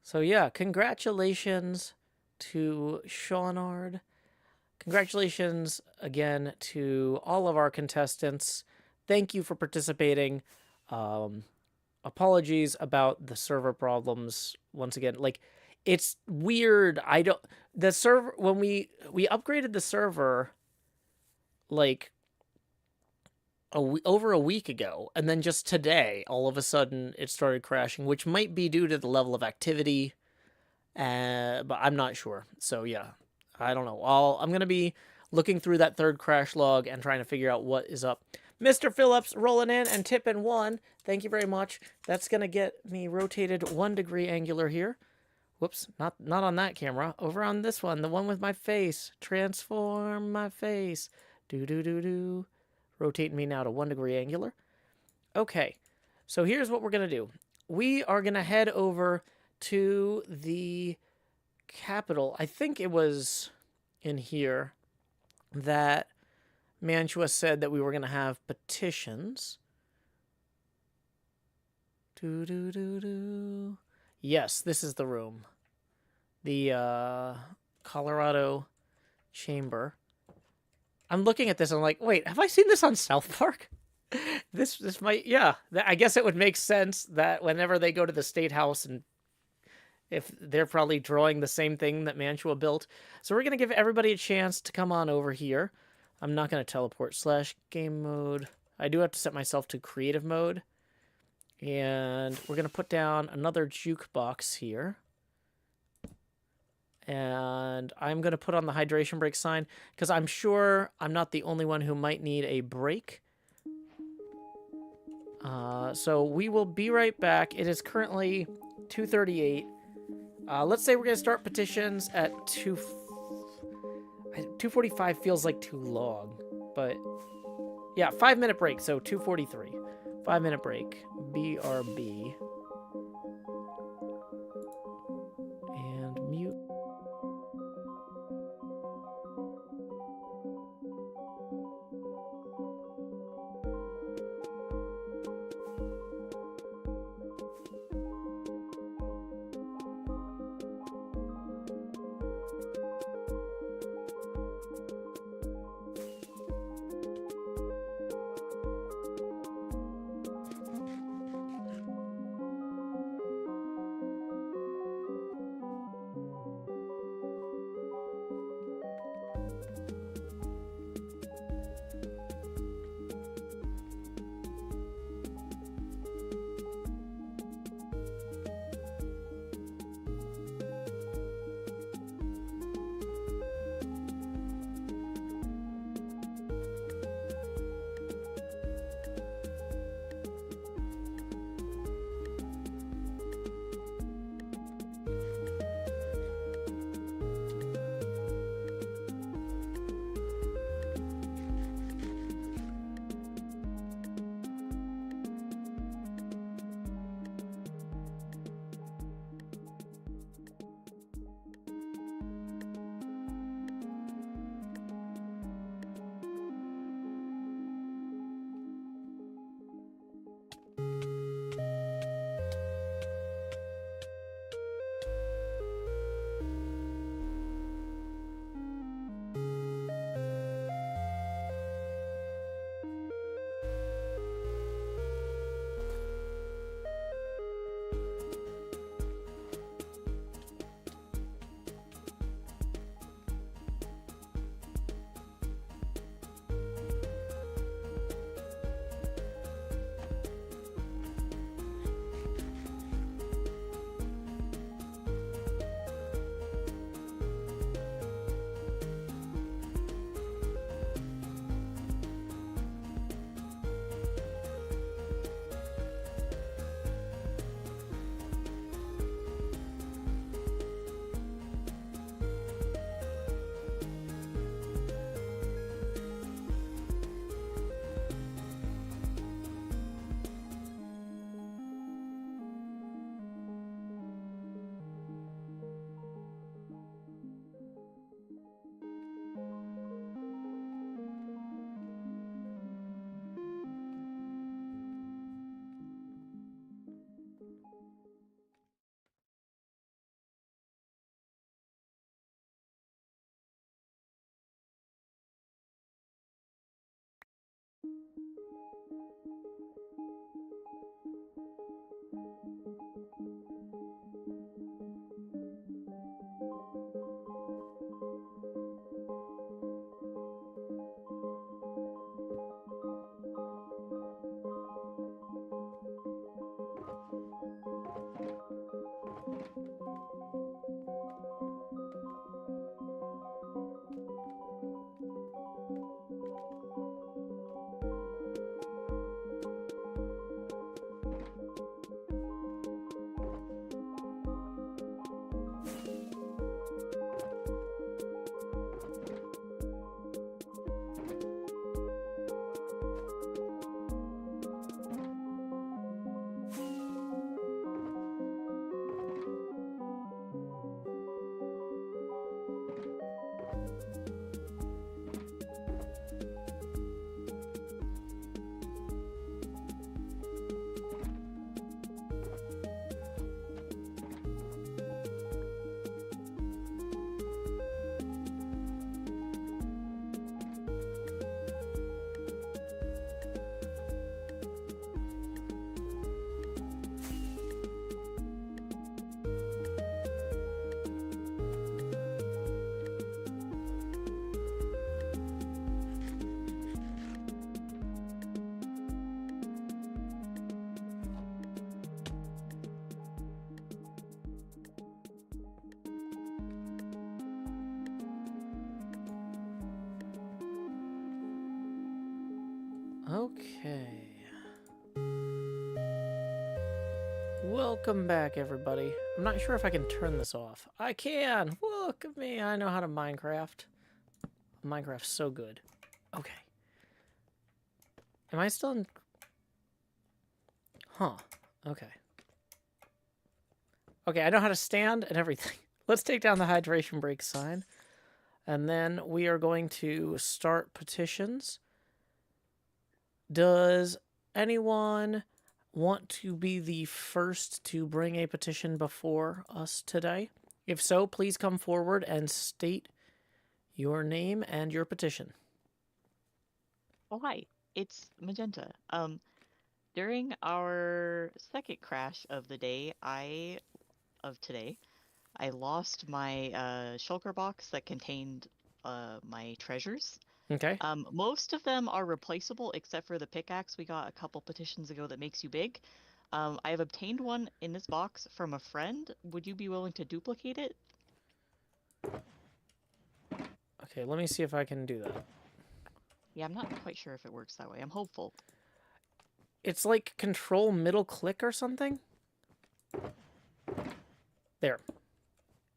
So yeah, congratulations to Seanard. Congratulations again to all of our contestants. Thank you for participating. Apologies about the server problems once again. Like, it's weird. The server, when we upgraded the server, like, over a week ago, and then just today, all of a sudden, it started crashing, which might be due to the level of activity, but I'm not sure. So yeah, I don't know. I'm going to be looking through that third crash log and trying to figure out what is up. Mr. Phillips rolling in and tipping 1. Thank you very much. That's going to get me rotated 1 degree angular here. Whoops, not on that camera. Over on this one, the one with my face. Transform my face. Do. Rotating me now to 1 degree angular. Okay, so here's what we're going to do. We are going to head over to the capital. I think it was in here that Mantua said that we were going to have petitions. Yes, this is the room. The Colorado Chamber. I'm looking at this and I'm like, wait, have I seen this on South Park? This might, yeah. I guess it would make sense that whenever they go to the state house, and if they're probably drawing the same thing that Mantua built. So we're gonna give everybody a chance to come on over here. I'm not gonna teleport / game mode. I do have to set myself to creative mode. And we're gonna put down another jukebox here. And I'm gonna put on the hydration break sign because I'm sure I'm not the only one who might need a break. So we will be right back. It is currently 2:38. Let's say we're going to start petitions at 2:45 feels like too long. But yeah, 5-minute break. So 2:43. 5-minute break. BRB. And mute. Okay. Welcome back, everybody. I'm not sure if I can turn this off. I can! Look at me, I know how to Minecraft. Minecraft's so good. Okay. Am I still in... Huh. Okay. Okay, I know how to stand and everything. Let's take down the hydration break sign. And then we are going to start petitions. Does anyone want to be the first to bring a petition before us today? If so, please come forward and state your name and your petition. Oh, hi. It's Magenta. During our second crash of the day, I lost my shulker box that contained my treasures. Okay. Most of them are replaceable except for the pickaxe we got a couple petitions ago that makes you big. I have obtained one in this box from a friend. Would you be willing to duplicate it? Okay, let me see if I can do that. Yeah, I'm not quite sure if it works that way. I'm hopeful. It's like control middle click or something? There.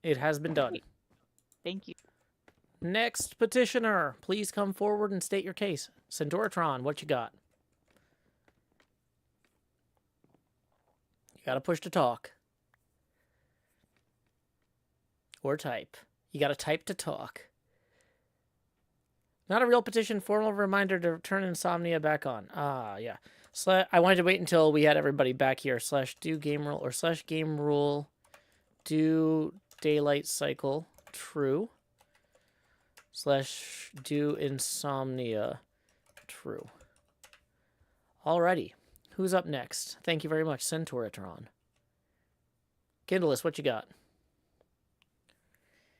It has been done. Great. Thank you. Next petitioner, please come forward and state your case. Centauratron, what you got? You gotta push to talk. Or type. You gotta type to talk. Not a real petition, formal reminder to turn insomnia back on. Ah, yeah. I wanted to wait until we had everybody back here. / do game rule or / game rule do daylight cycle true / do insomnia true. Alrighty. Who's up next? Thank you very much, Centauratron. Kindless, what you got?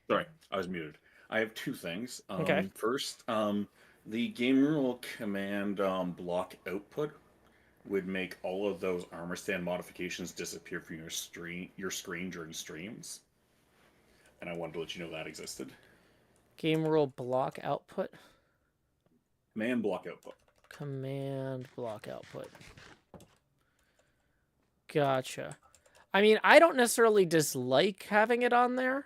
Sorry, I was muted. I have two things. Okay. First, the game rule command block output would make all of those armor stand modifications disappear from your screen during streams. And I wanted to let you know that existed. Game rule block output? Command block output. Command block output. Gotcha. I mean, I don't necessarily dislike having it on there.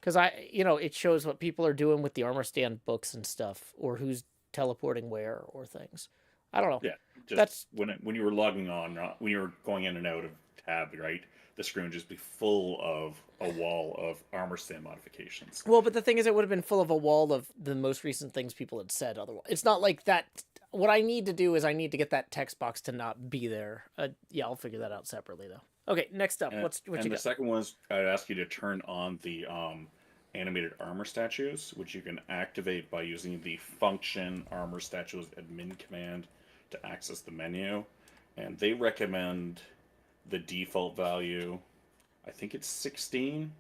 Because it shows what people are doing with the armor stand books and stuff, or who's teleporting where, or things. I don't know. Yeah, just when you were logging on, when you were going in and out of tab, right, the screen would just be full of a wall of armor stand modifications. Well, but the thing is, it would have been full of a wall of the most recent things people had said. Otherwise, it's not like that. What I need to do is I need to get that text box to not be there. Yeah, I'll figure that out separately though. Okay, next up, what you got? And the second one is I'd ask you to turn on the animated armor statues, which you can activate by using the function armor statues admin command to access the menu. And they recommend the default value, I think it's 16.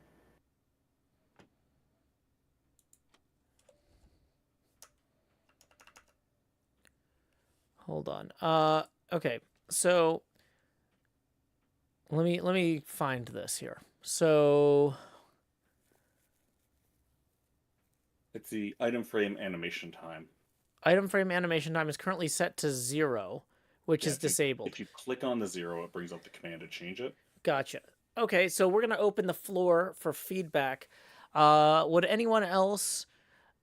Hold on. Okay, so let me find this here. So It's the item frame animation time. Item frame animation time is currently set to 0, which is disabled. If you click on the 0, it brings up the command to change it. Gotcha. Okay, so we're going to open the floor for feedback. Would anyone else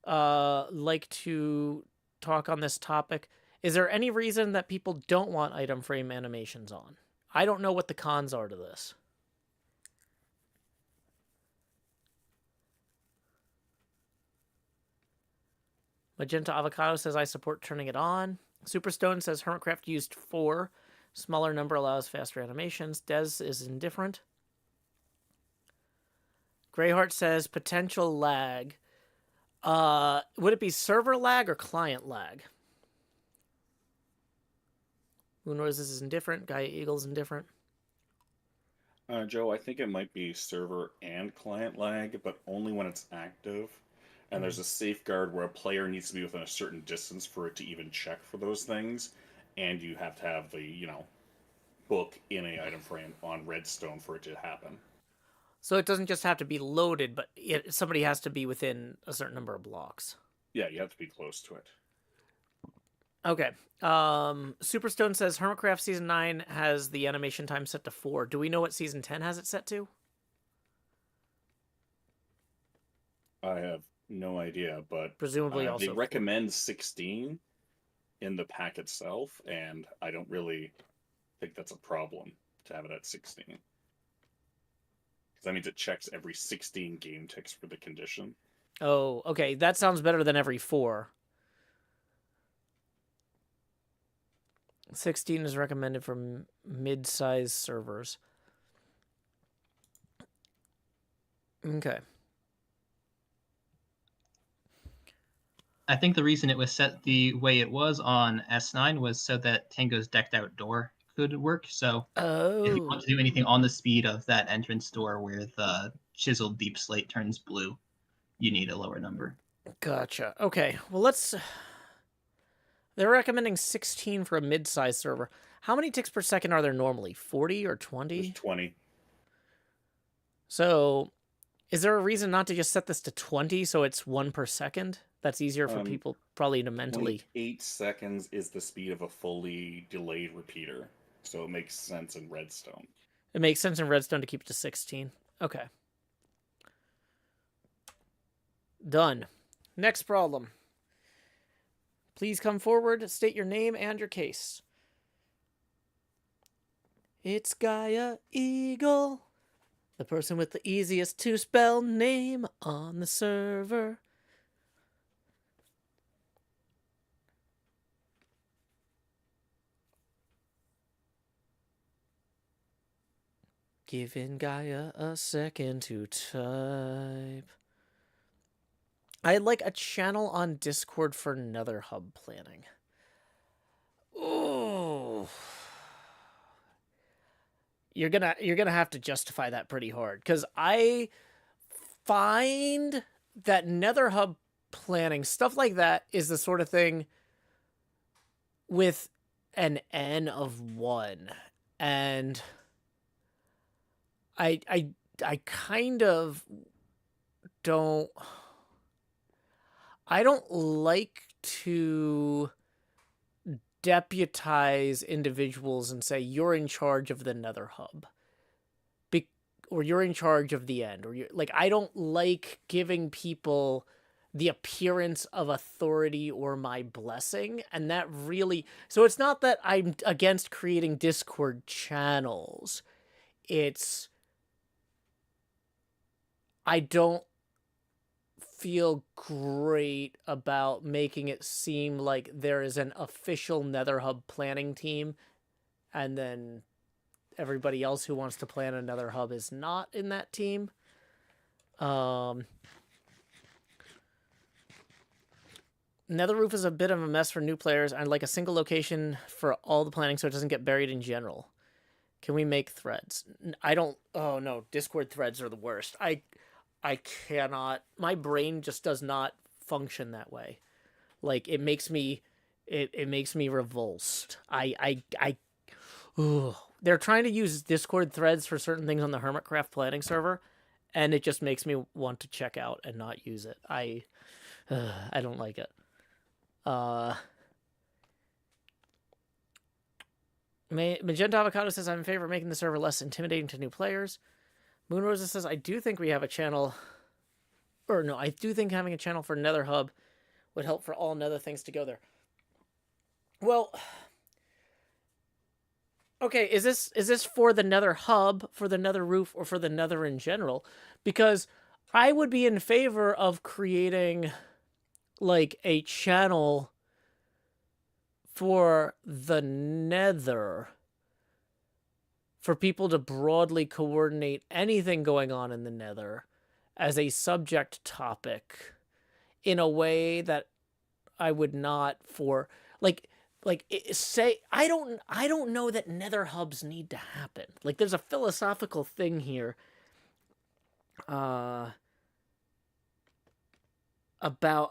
like to talk on this topic? Is there any reason that people don't want item frame animations on? I don't know what the cons are to this. Magenta Avocado says, I support turning it on. Superstone says, Hermitcraft used 4. Smaller number allows faster animations. Des is indifferent. Greyheart says, potential lag. Would it be server lag or client lag? Moon Roses is indifferent. Gaia Eagle's indifferent. Joe, I think it might be server and client lag, but only when it's active. And there's a safeguard where a player needs to be within a certain distance for it to even check for those things. And you have to have the, book in a item frame on redstone for it to happen. So it doesn't just have to be loaded, but somebody has to be within a certain number of blocks. Yeah, you have to be close to it. Okay. Superstone says Hermitcraft Season 9 has the animation time set to 4. Do we know what Season 10 has it set to? I have no idea, but Presumably they also 4. recommend 16 in the pack itself, and I don't really think that's a problem to have it at 16. Because that means it checks every 16 game ticks for the condition. Oh, okay. That sounds better than every 4. 16 is recommended for mid-size servers. Okay. I think the reason it was set the way it was on S9 was so that Tango's decked out door could work. So if you want to do anything on the speed of that entrance door where the chiseled deep slate turns blue, you need a lower number. Gotcha. Okay. Well, let's... They're recommending 16 for a mid-size server. How many ticks per second are there normally? 40 or 20? There's 20. So, is there a reason not to just set this to 20 so it's 1 per second? That's easier for people probably to mentally... 8 seconds is the speed of a fully delayed repeater. So it makes sense in Redstone. It makes sense in Redstone to keep it to 16. Okay. Done. Next problem. Please come forward, state your name and your case. It's Gaia Eagle, the person with the easiest to spell name on the server. Giving Gaia a second to type. I'd like a channel on Discord for Nether Hub planning. Oh, you're gonna have to justify that pretty hard, because I find that Nether Hub planning, stuff like that, is the sort of thing with an N of 1, and I kind of don't... I don't like to deputize individuals and say, you're in charge of the Nether Hub. Or you're in charge of the end. Or I don't like giving people the appearance of authority or my blessing. And that really... So it's not that I'm against creating Discord channels. It's... I don't feel great about making it seem like there is an official Nether Hub planning team, and then everybody else who wants to plan a Nether Hub is not in that team. Nether Roof is a bit of a mess for new players. I'd like a single location for all the planning so it doesn't get buried in general. Can we make threads? I don't... Oh, no. Discord threads are the worst. I cannot... My brain just does not function that way. Like, it makes me... It makes me revulsed. They're trying to use Discord threads for certain things on the Hermitcraft planning server, and it just makes me want to check out and not use it. I don't like it. Magenta Avocado says, I'm in favor of making the server less intimidating to new players. Moonrosa says, I do think we have a channel... Or no, I do think having a channel for Nether Hub would help for all Nether things to go there. Well... Okay, is this for the Nether Hub, for the Nether Roof, or for the Nether in general? Because I would be in favor of creating, like, a channel for the Nether, for people to broadly coordinate anything going on in the Nether as a subject topic in a way that I would not for... say, I don't know that Nether Hubs need to happen. Like, there's a philosophical thing here about,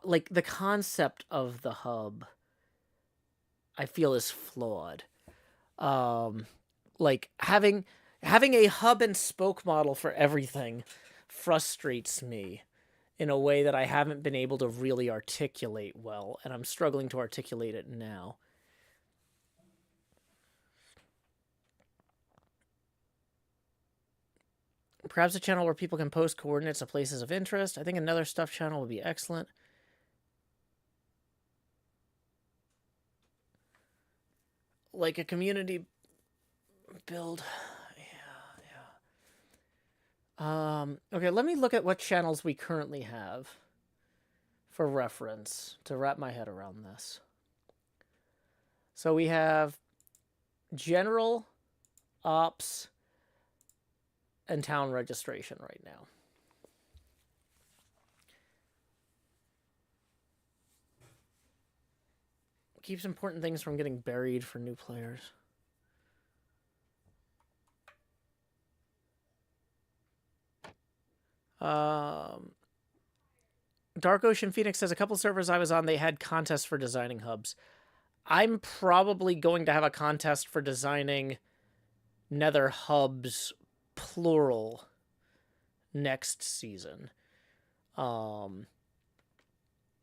like, the concept of the hub, I feel, is flawed. Like, having a hub and spoke model for everything frustrates me in a way that I haven't been able to really articulate well, and I'm struggling to articulate it now. Perhaps a channel where people can post coordinates of places of interest. I think another stuff channel would be excellent. Like a community build. Yeah. Okay, let me look at what channels we currently have for reference to wrap my head around this. So we have general, ops, and town registration right now. Keeps important things from getting buried for new players. Dark Ocean Phoenix says a couple servers I was on, they had contests for designing hubs. I'm probably going to have a contest for designing nether hubs, plural, next season.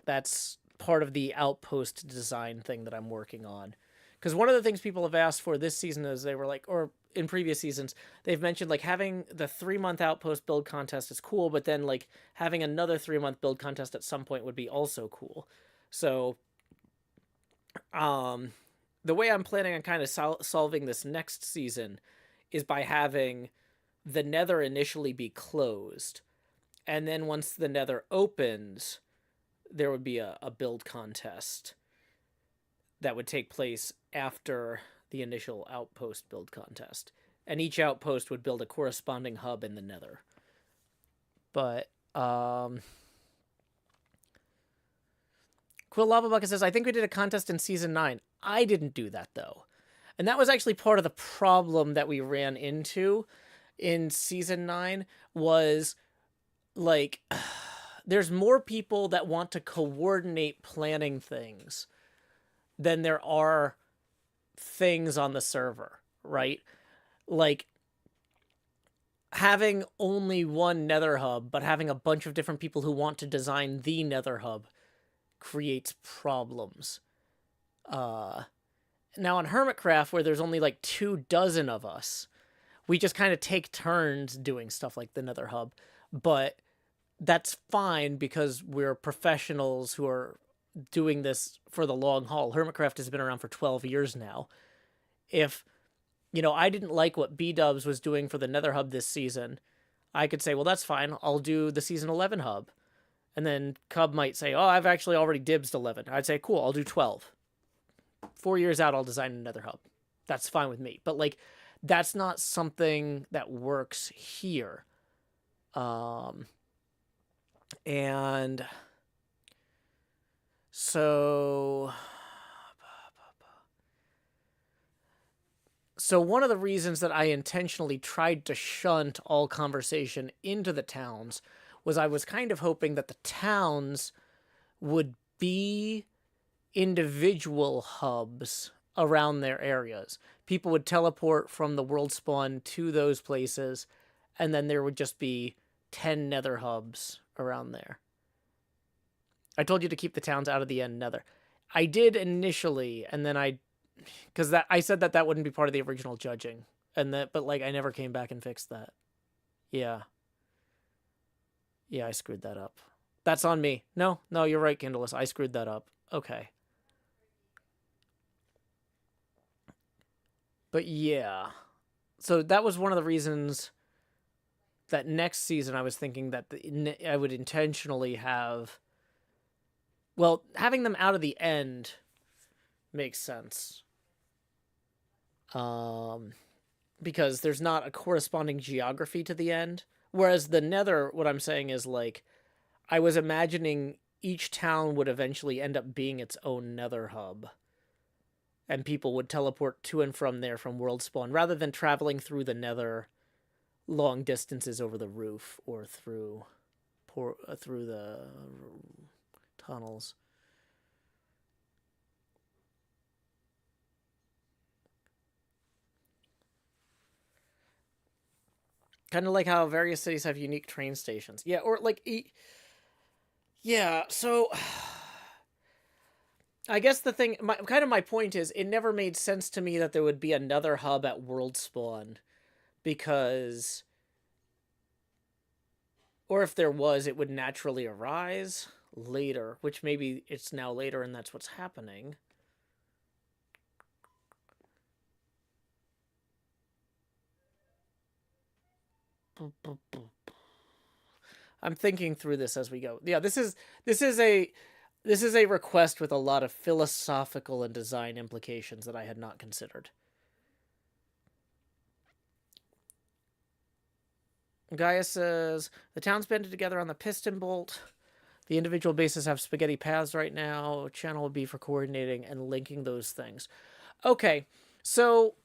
That's part of the outpost design thing that I'm working on. Because one of the things people have asked for this season is they were like, or in previous seasons, they've mentioned like having the 3-month outpost build contest is cool, but then like having another 3-month build contest at some point would be also cool. So, the way I'm planning on kind of solving this next season is by having the nether initially be closed. And then once the nether opens, there would be a build contest that would take place after the initial outpost build contest. And each outpost would build a corresponding hub in the nether. But, Quill Lava Bucket says, I think we did a contest in Season 9. I didn't do that, though. And that was actually part of the problem that we ran into in Season 9 was, like, there's more people that want to coordinate planning things than there are things on the server, right? Like, having only one nether hub, but having a bunch of different people who want to design the nether hub creates problems. Now on Hermitcraft, where there's only like 24 of us, we just kind of take turns doing stuff like the nether hub. But that's fine because we're professionals who are doing this for the long haul. Hermitcraft has been around for 12 years now. If, I didn't like what B-Dubs was doing for the nether hub this season, I could say, well, that's fine. I'll do the season 11 hub. And then Cub might say, oh, I've actually already dibsed 11. I'd say, cool, I'll do 12. 4 years out, I'll design another hub. That's fine with me. But, like, that's not something that works here. And so one of the reasons that I intentionally tried to shunt all conversation into the towns was I was kind of hoping that the towns would be individual hubs around their areas. People would teleport from the world spawn to those places, and then there would just be 10 nether hubs around there. I told you to keep the towns out of the end nether. I did initially, and then because I said that wouldn't be part of the original judging, but like I never came back and fixed that. Yeah, I screwed that up. That's on me. No, you're right, Kindless. I screwed that up. Okay. But yeah. So that was one of the reasons that next season I was thinking that I would intentionally have... Well, having them out of the end makes sense. Because there's not a corresponding geography to the end. Whereas the nether, what I'm saying is, like, I was imagining each town would eventually end up being its own nether hub. And people would teleport to and from there from world spawn, rather than traveling through the nether long distances over the roof or through the tunnels. Kind of like how various cities have unique train stations. Yeah, or like Yeah, so I guess the thing, my point is, it never made sense to me that there would be another hub at World Spawn, because, or if there was, it would naturally arise later, which maybe it's now later and that's what's happening. I'm thinking through this as we go. Yeah, this is a request with a lot of philosophical and design implications that I had not considered. Gaia says, the town's banded together on the piston bolt. The individual bases have spaghetti paths right now. Channel will be for coordinating and linking those things. Okay, so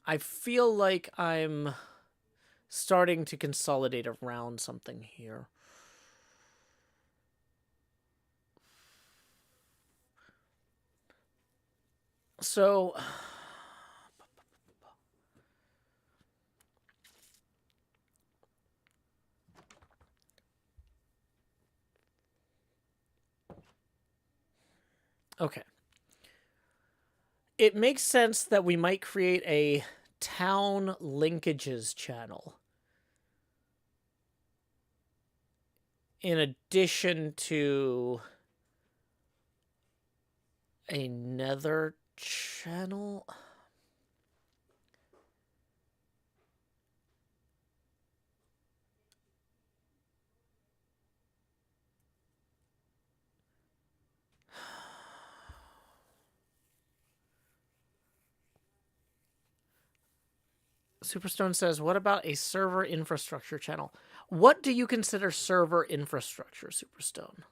I feel like I'm starting to consolidate around something here. So okay. It makes sense that we might create a town linkages channel in addition to another channel. Superstone says, what about a server infrastructure channel? What do you consider server infrastructure, Superstone?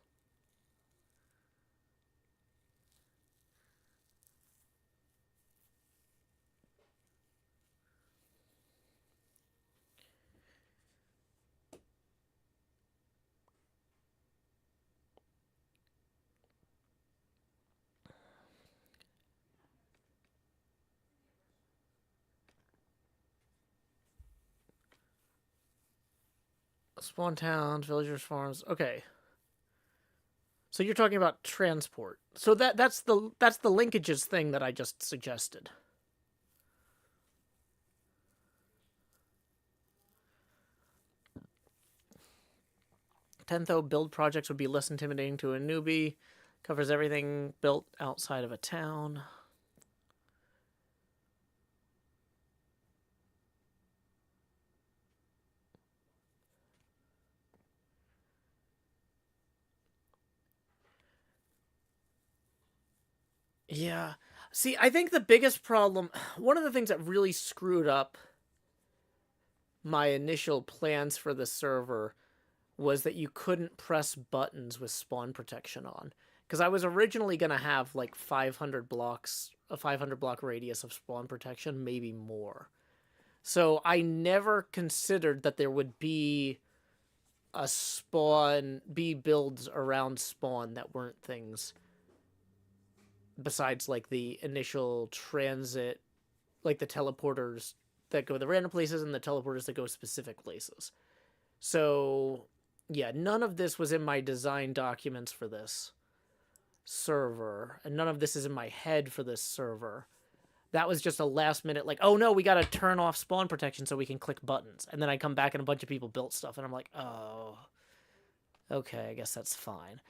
Spawn towns, villagers, farms. Okay. So you're talking about transport. So that's the linkages thing that I just suggested. Tentho build projects would be less intimidating to a newbie. Covers everything built outside of a town. Yeah. See, I think the biggest problem, one of the things that really screwed up my initial plans for the server was that you couldn't press buttons with spawn protection on. Because I was originally going to have like 500 blocks, a 500 block radius of spawn protection, maybe more. So I never considered that there would be builds around spawn that weren't things besides like the initial transit, like the teleporters that go to the random places and the teleporters that go specific places. So yeah, none of this was in my design documents for this server, and none of this is in my head for this server. That was just a last minute, like, oh no, we gotta turn off spawn protection so we can click buttons. And then I come back and a bunch of people built stuff, and I'm like, oh, okay, I guess that's fine.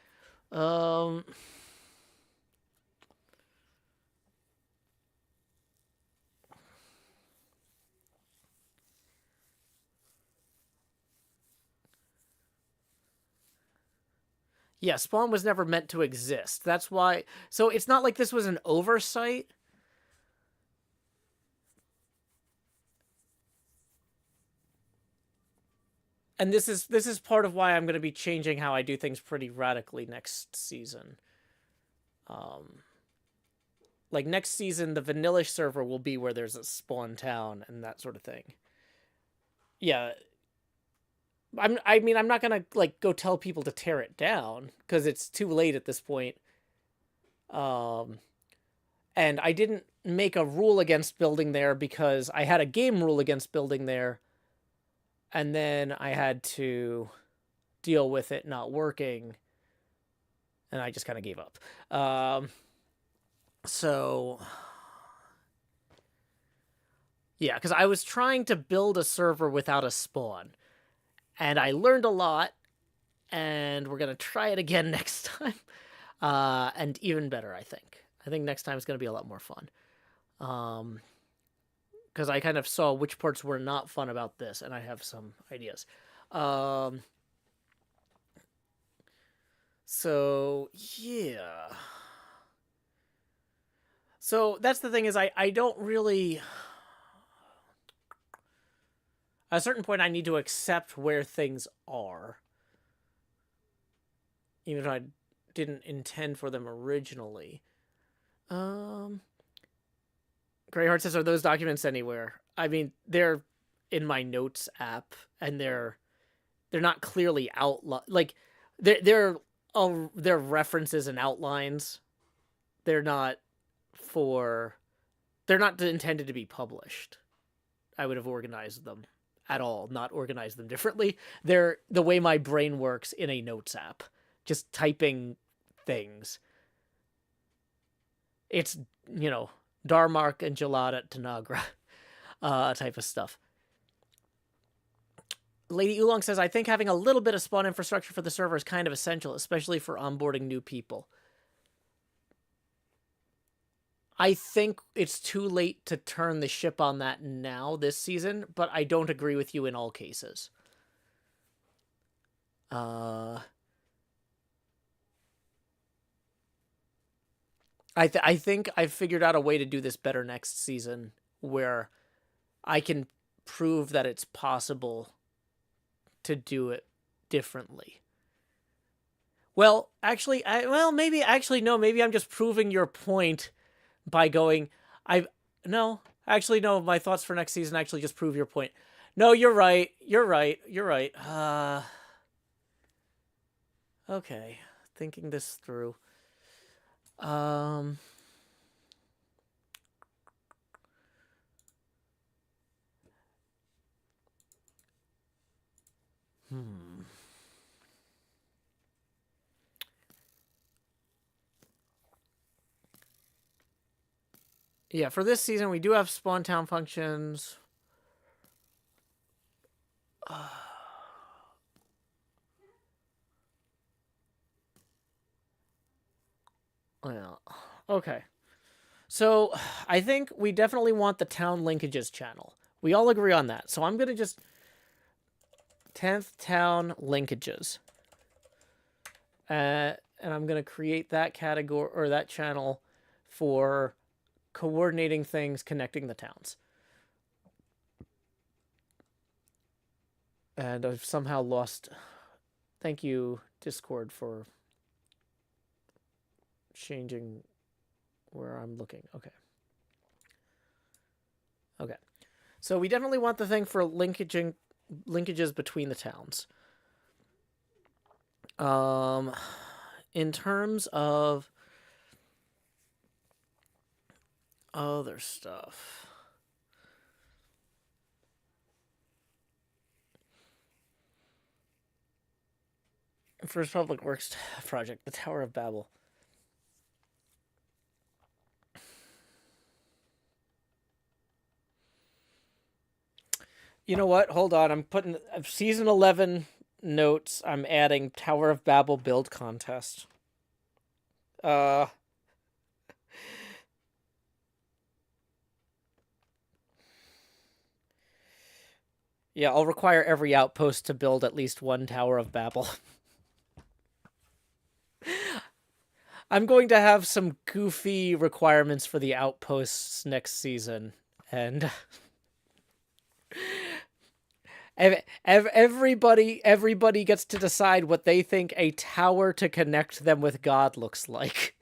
Yeah, spawn was never meant to exist. That's why. So it's not like this was an oversight. And this is part of why I'm going to be changing how I do things pretty radically next season. Like next season, the vanillish server will be where there's a spawn town and that sort of thing. Yeah. I mean, I'm not going to like go tell people to tear it down because it's too late at this point. And I didn't make a rule against building there because I had a game rule against building there. And then I had to deal with it not working. And I just kind of gave up. So, yeah, because I was trying to build a server without a spawn. And I learned a lot. And we're going to try it again next time. And even better, I think. I think next time is going to be a lot more fun. Because I kind of saw which parts were not fun about this, and I have some ideas. So, yeah. So, that's the thing is I don't really... At a certain point, I need to accept where things are. Even if I didn't intend for them originally. Greyheart says, are those documents anywhere? I mean, they're in my notes app, and they're not clearly outlined. Like, they're references and outlines. They're not intended to be published. I would have organized them at all, not organized them differently. They're the way my brain works in a notes app, just typing things. It's, Darmark and Gelada Tanagra type of stuff. Lady Oolong says, I think having a little bit of spawn infrastructure for the server is kind of essential, especially for onboarding new people. I think it's too late to turn the ship on that now this season, but I don't agree with you in all cases. I think I've figured out a way to do this better next season where I can prove that it's possible to do it differently. Well, actually, maybe I'm just proving your point by going, no, my thoughts for next season actually just prove your point. No, you're right. Okay, thinking this through. Yeah, for this season, we do have spawn town functions. Well, okay. So, I think we definitely want the town linkages channel. We all agree on that. So I'm going to just 10th town linkages. And I'm going to create that category or that channel for coordinating things connecting the towns. And I've somehow lost... Thank you, Discord, for changing where I'm looking. Okay. So we definitely want the thing for linkages between the towns. In terms of other stuff. First public works project, the Tower of Babel. You know what? Hold on. I'm putting season 11 notes. I'm adding Tower of Babel build contest. Yeah, I'll require every outpost to build at least one Tower of Babel. I'm going to have some goofy requirements for the outposts next season, and everybody gets to decide what they think a tower to connect them with God looks like.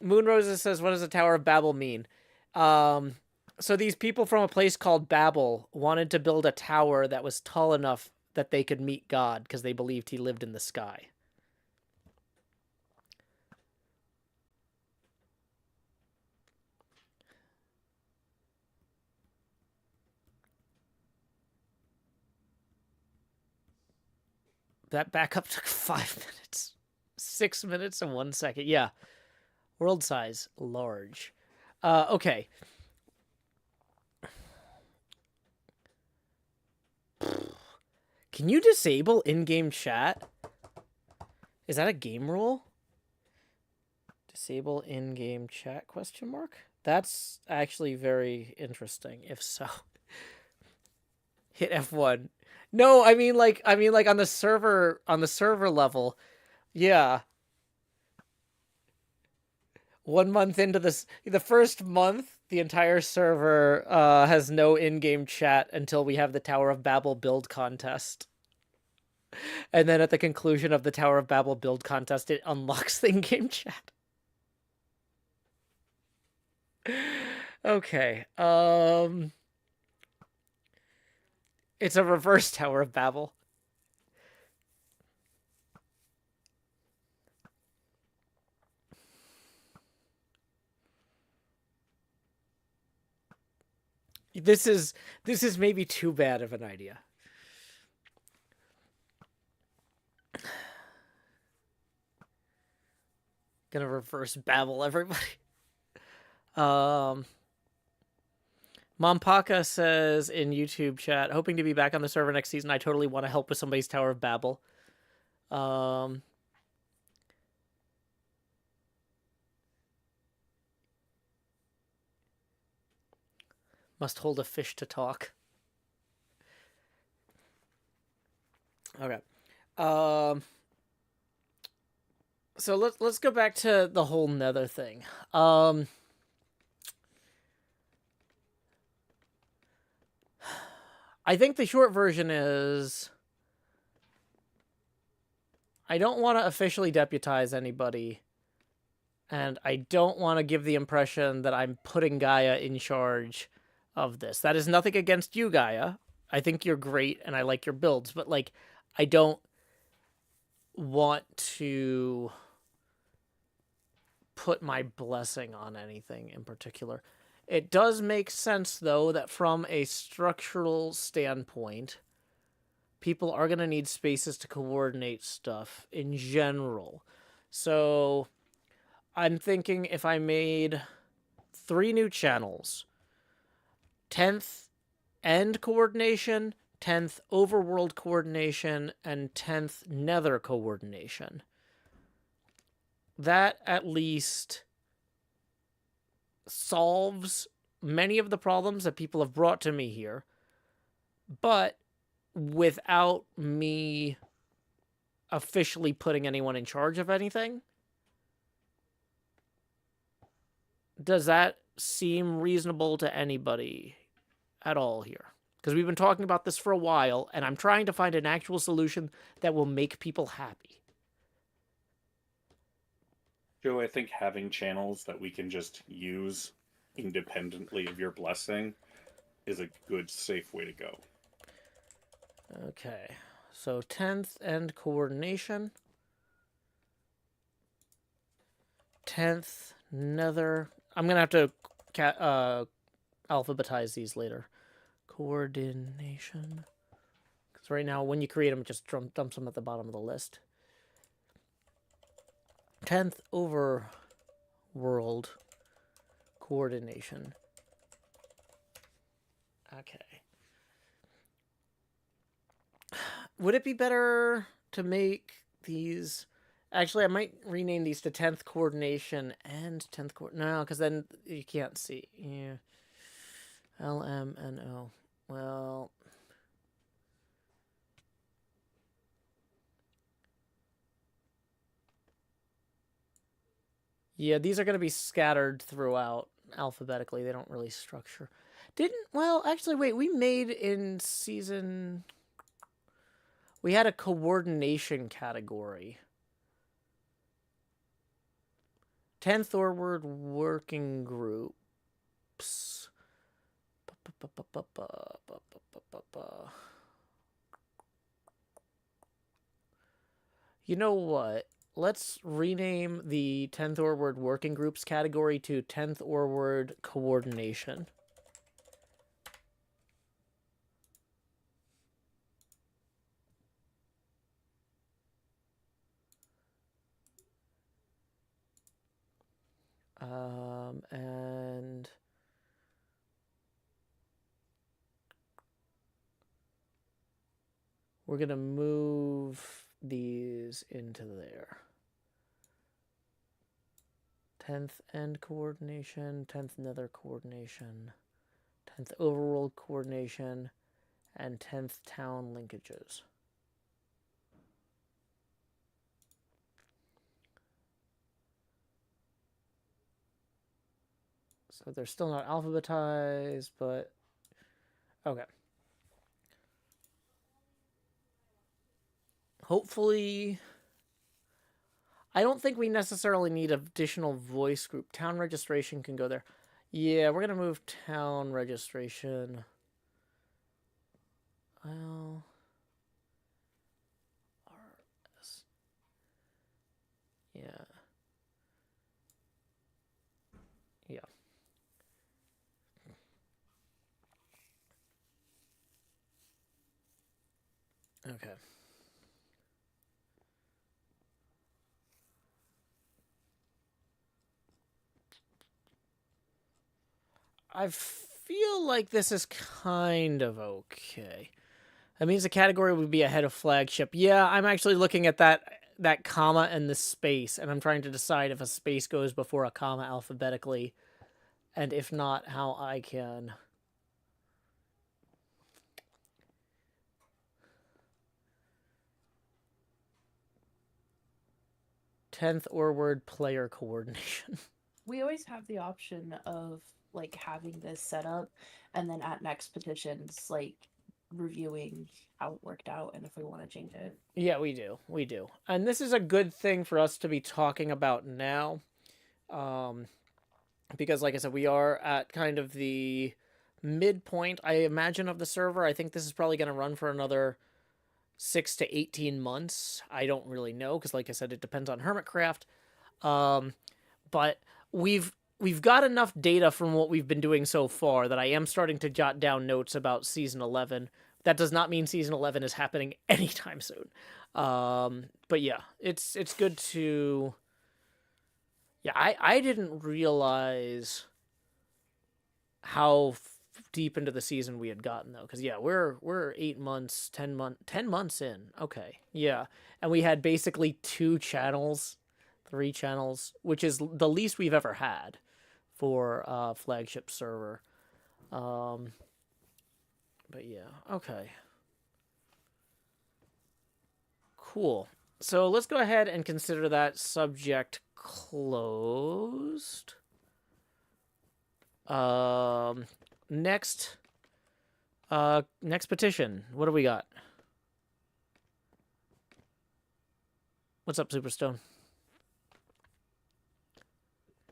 Moonrosa says, what does the Tower of Babel mean? So these people from a place called Babel wanted to build a tower that was tall enough that they could meet God because they believed he lived in the sky. That backup took 5 minutes. 6 minutes and 1 second. Yeah. World size, large. Okay. Can you disable in-game chat? Is that a game rule? Disable in-game chat, question mark? That's actually very interesting, if so. Hit F1. No, I mean like on the server level. Yeah. 1 month into this, the first month, the entire server has no in-game chat until we have the Tower of Babel build contest. And then at the conclusion of the Tower of Babel build contest, it unlocks the in-game chat. Okay. It's a reverse Tower of Babel. This is maybe too bad of an idea. Gonna reverse Babel everybody. Mompaka says in YouTube chat, hoping to be back on the server next season. I totally want to help with somebody's Tower of Babel. Must hold a fish to talk. Okay. So let's go back to the whole Nether thing. I think the short version is I don't want to officially deputize anybody, and I don't want to give the impression that I'm putting Gaia in charge of this. That is nothing against you, Gaia. I think you're great, and I like your builds, but, like, I don't want to put my blessing on anything in particular. It does make sense, though, that from a structural standpoint, people are going to need spaces to coordinate stuff in general. So I'm thinking if I made 3 new channels, 10th end coordination, 10th overworld coordination, and 10th nether coordination, that at least solves many of the problems that people have brought to me here, but without me officially putting anyone in charge of anything. Does that seem reasonable to anybody at all here? Because we've been talking about this for a while, and I'm trying to find an actual solution that will make people happy. Joe, I think having channels that we can just use independently of your blessing is a good, safe way to go. Okay, so 10th end coordination. 10th nether. I'm going to have to alphabetize these later. Coordination. Because right now, when you create them, it just dumps them at the bottom of the list. 10th overworld coordination. Okay. Would it be better to make these... Actually, I might rename these to 10th coordination and 10th coordination. No, because then you can't see. Yeah. L, M, N, O. Well... Yeah, these are going to be scattered throughout alphabetically. They don't really structure. Well, actually, wait. We made in season... We had a coordination category. 10th Orward working groups. You know what? Let's rename the 10th Orward working groups category to 10th Orward coordination. We're going to move these into there. 10th end coordination, 10th nether coordination, 10th overworld coordination, and 10th town linkages. So they're still not alphabetized, but okay. Hopefully, I don't think we necessarily need additional voice group. Town registration can go there. Yeah, we're going to move town registration. Well, RS. Yeah. Yeah. Okay. I feel like this is kind of okay. That means the category would be ahead of flagship. Yeah, I'm actually looking at that comma and the space, and I'm trying to decide if a space goes before a comma alphabetically, and if not, how I can. Tenth or word player coordination. We always have the option of like having this set up, and then at next petitions, like reviewing how it worked out and if we want to change it. Yeah, we do. And this is a good thing for us to be talking about now. Because like I said, we are at kind of the midpoint, I imagine, of the server. I think this is probably going to run for another 6 to 18 months. I don't really know, because like I said, it depends on Hermitcraft. But we've got enough data from what we've been doing so far that I am starting to jot down notes about Season 11. That does not mean Season 11 is happening anytime soon. But yeah, it's good to... Yeah, I didn't realize how deep into the season we had gotten, though. Because, yeah, we're 8 months, 10 months in. Okay, yeah. And we had basically 2 channels, 3 channels, which is the least we've ever had for flagship server. But yeah, okay. Cool. So let's go ahead and consider that subject closed. Next petition. What do we got? What's up, Superstone?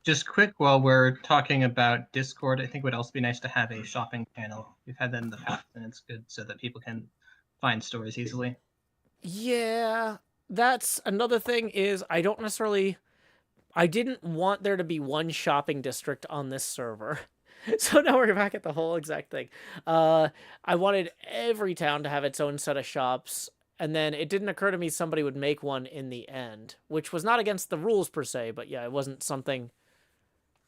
Just quick, while we're talking about Discord, I think it would also be nice to have a shopping channel. We've had that in the past, and it's good so that people can find stores easily. Yeah, that's another thing is I didn't want there to be one shopping district on this server. So now we're back at the whole exact thing. I wanted every town to have its own set of shops, and then it didn't occur to me somebody would make one in the end, which was not against the rules per se, but yeah, it wasn't something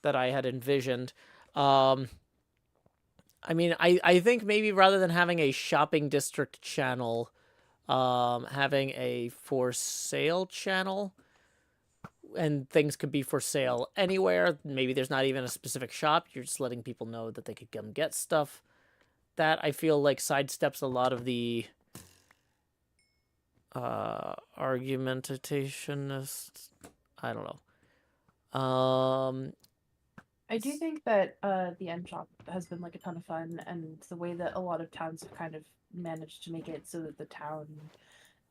that I had envisioned. I mean, I think maybe rather than having a shopping district channel, having a for sale channel, and things could be for sale anywhere. Maybe there's not even a specific shop. You're just letting people know that they could come get stuff. That, I feel like, sidesteps a lot of the argumentationists. I don't know. I do think that the end shop has been like a ton of fun, and the way that a lot of towns have kind of managed to make it so that the town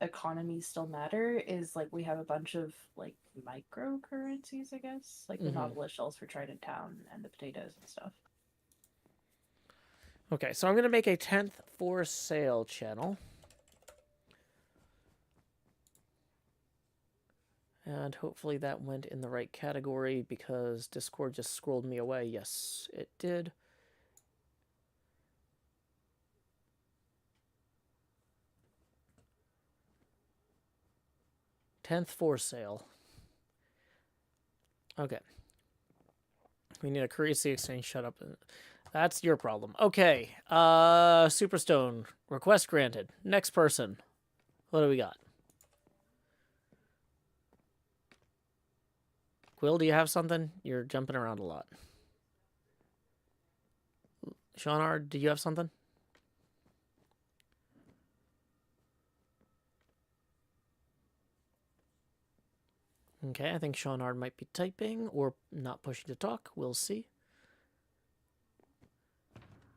economies still matter is like we have a bunch of like microcurrencies, I guess, like the Nautilus shells for Trident Town and the potatoes and stuff. Okay, so I'm gonna make a 10th for sale channel. And hopefully that went in the right category because Discord just scrolled me away. Yes, it did. Tenth for sale. Okay. We need a currency exchange. Shut up. That's your problem. Okay. Superstone. Request granted. Next person. What do we got? Quill, do you have something? You're jumping around a lot. Shawnard, do you have something? Okay, I think Shawnard might be typing or not pushing to talk. We'll see.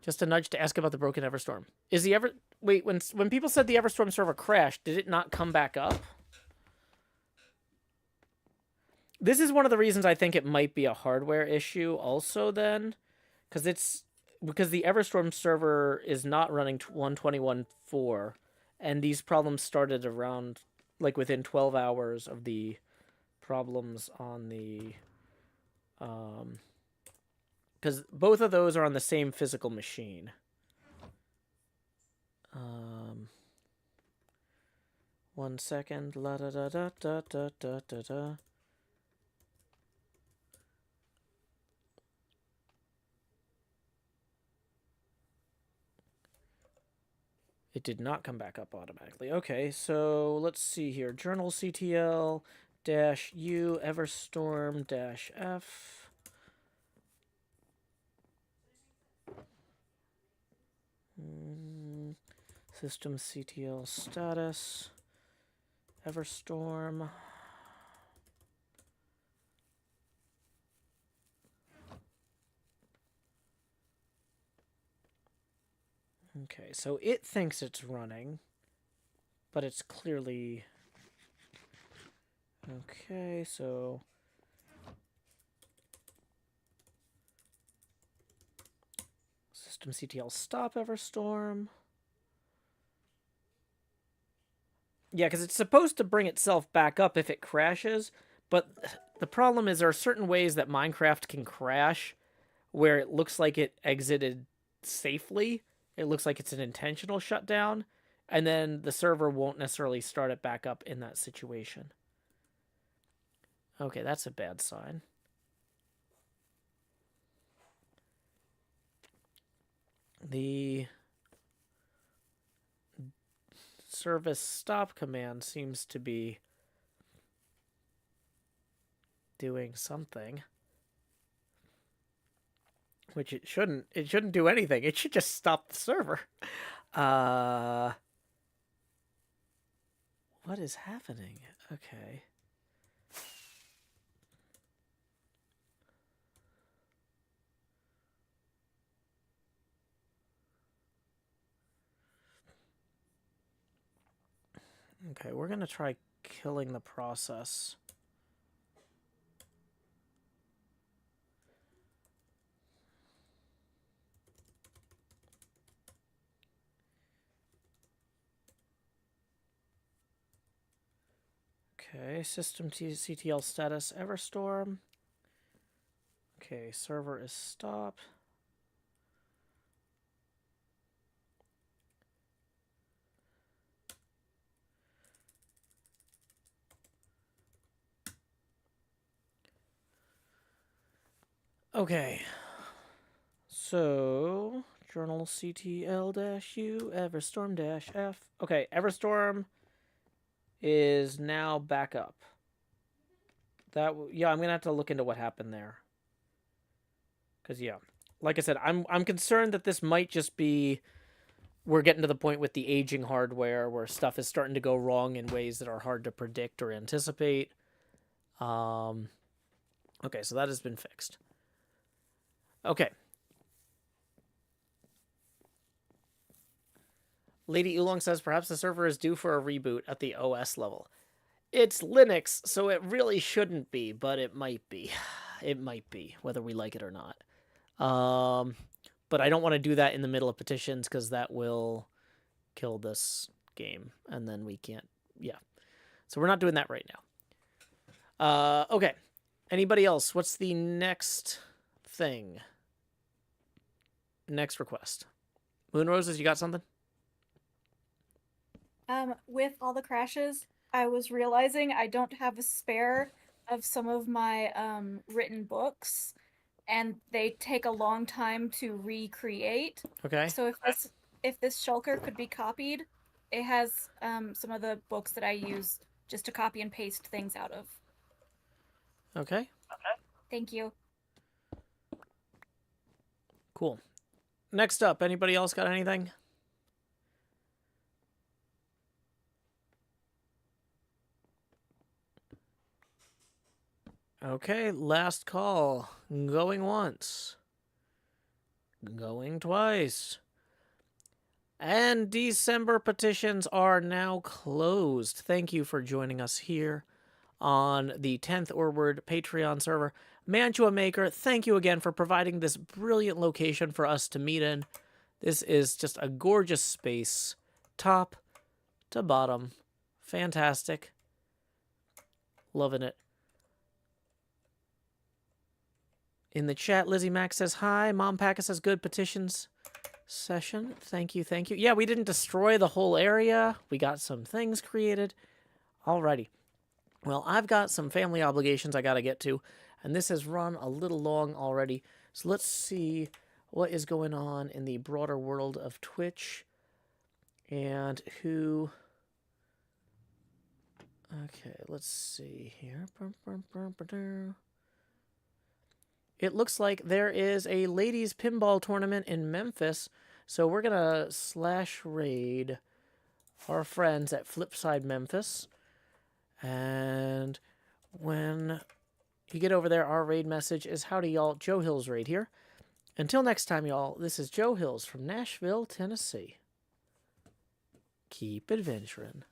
Just a nudge to ask about the broken Everstorm. Is the wait, when people said the Everstorm server crashed, did it not come back up? This is one of the reasons I think it might be a hardware issue also then, because the Everstorm server is not running 121.4, and these problems started around like within 12 hours of the problems on the because both of those are on the same physical machine. One second. La da da da da da da da da. It did not come back up automatically. Okay, so let's see here. Journal CTL -U Everstorm -F. System CTL status. Everstorm. Okay, so it thinks it's running, but it's clearly... Okay, so... System CTL stop Everstorm. Yeah, because it's supposed to bring itself back up if it crashes, but the problem is there are certain ways that Minecraft can crash where it looks like it exited safely. It looks like it's an intentional shutdown, and then the server won't necessarily start it back up in that situation. Okay, that's a bad sign. The service stop command seems to be doing something. Which it shouldn't. It shouldn't do anything. It should just stop the server. What is happening? Okay. Okay, we're gonna try killing the process. Okay, system CTL status Everstorm. Okay, server is stopped. Okay, so journal CTL-U Everstorm-F. Okay, Everstorm is now back up. Yeah, I'm gonna have to look into what happened there. Cause yeah, like I said, I'm concerned that this might just be we're getting to the point with the aging hardware where stuff is starting to go wrong in ways that are hard to predict or anticipate. Okay, so that has been fixed. Okay. Lady Oolong says perhaps the server is due for a reboot at the OS level. It's Linux, so it really shouldn't be, but it might be. It might be, whether we like it or not. But I don't want to do that in the middle of petitions because that will kill this game, and then we can't. Yeah. So we're not doing that right now. Okay. Anybody else? What's the next thing? Next request. Moonroses, you got something? With all the crashes, I was realizing I don't have a spare of some of my written books, and they take a long time to recreate. Okay. So if this shulker could be copied, It has some of the books that I use just to copy and paste things out of. Okay. Thank you. Cool. Next up, anybody else got anything? Okay, last call. Going once. Going twice. And December petitions are now closed. Thank you for joining us here on the 10th Orward Patreon server. Mantua Maker, thank you again for providing this brilliant location for us to meet in. This is just a gorgeous space, top to bottom. Fantastic. Loving it. In the chat, Lizzie Mack says, hi. Mom Packer says, good petitions session. Thank you, thank you. Yeah, we didn't destroy the whole area. We got some things created. Alrighty. Well, I've got some family obligations I got to get to, and this has run a little long already. So let's see what is going on in the broader world of Twitch and who... Okay, let's see here. It looks like there is a ladies pinball tournament in Memphis, so we're going to slash raid our friends at Flipside Memphis. And when you get over there, our raid message is, howdy y'all, Joe Hills raid here. Until next time, y'all, this is Joe Hills from Nashville, Tennessee. Keep adventuring.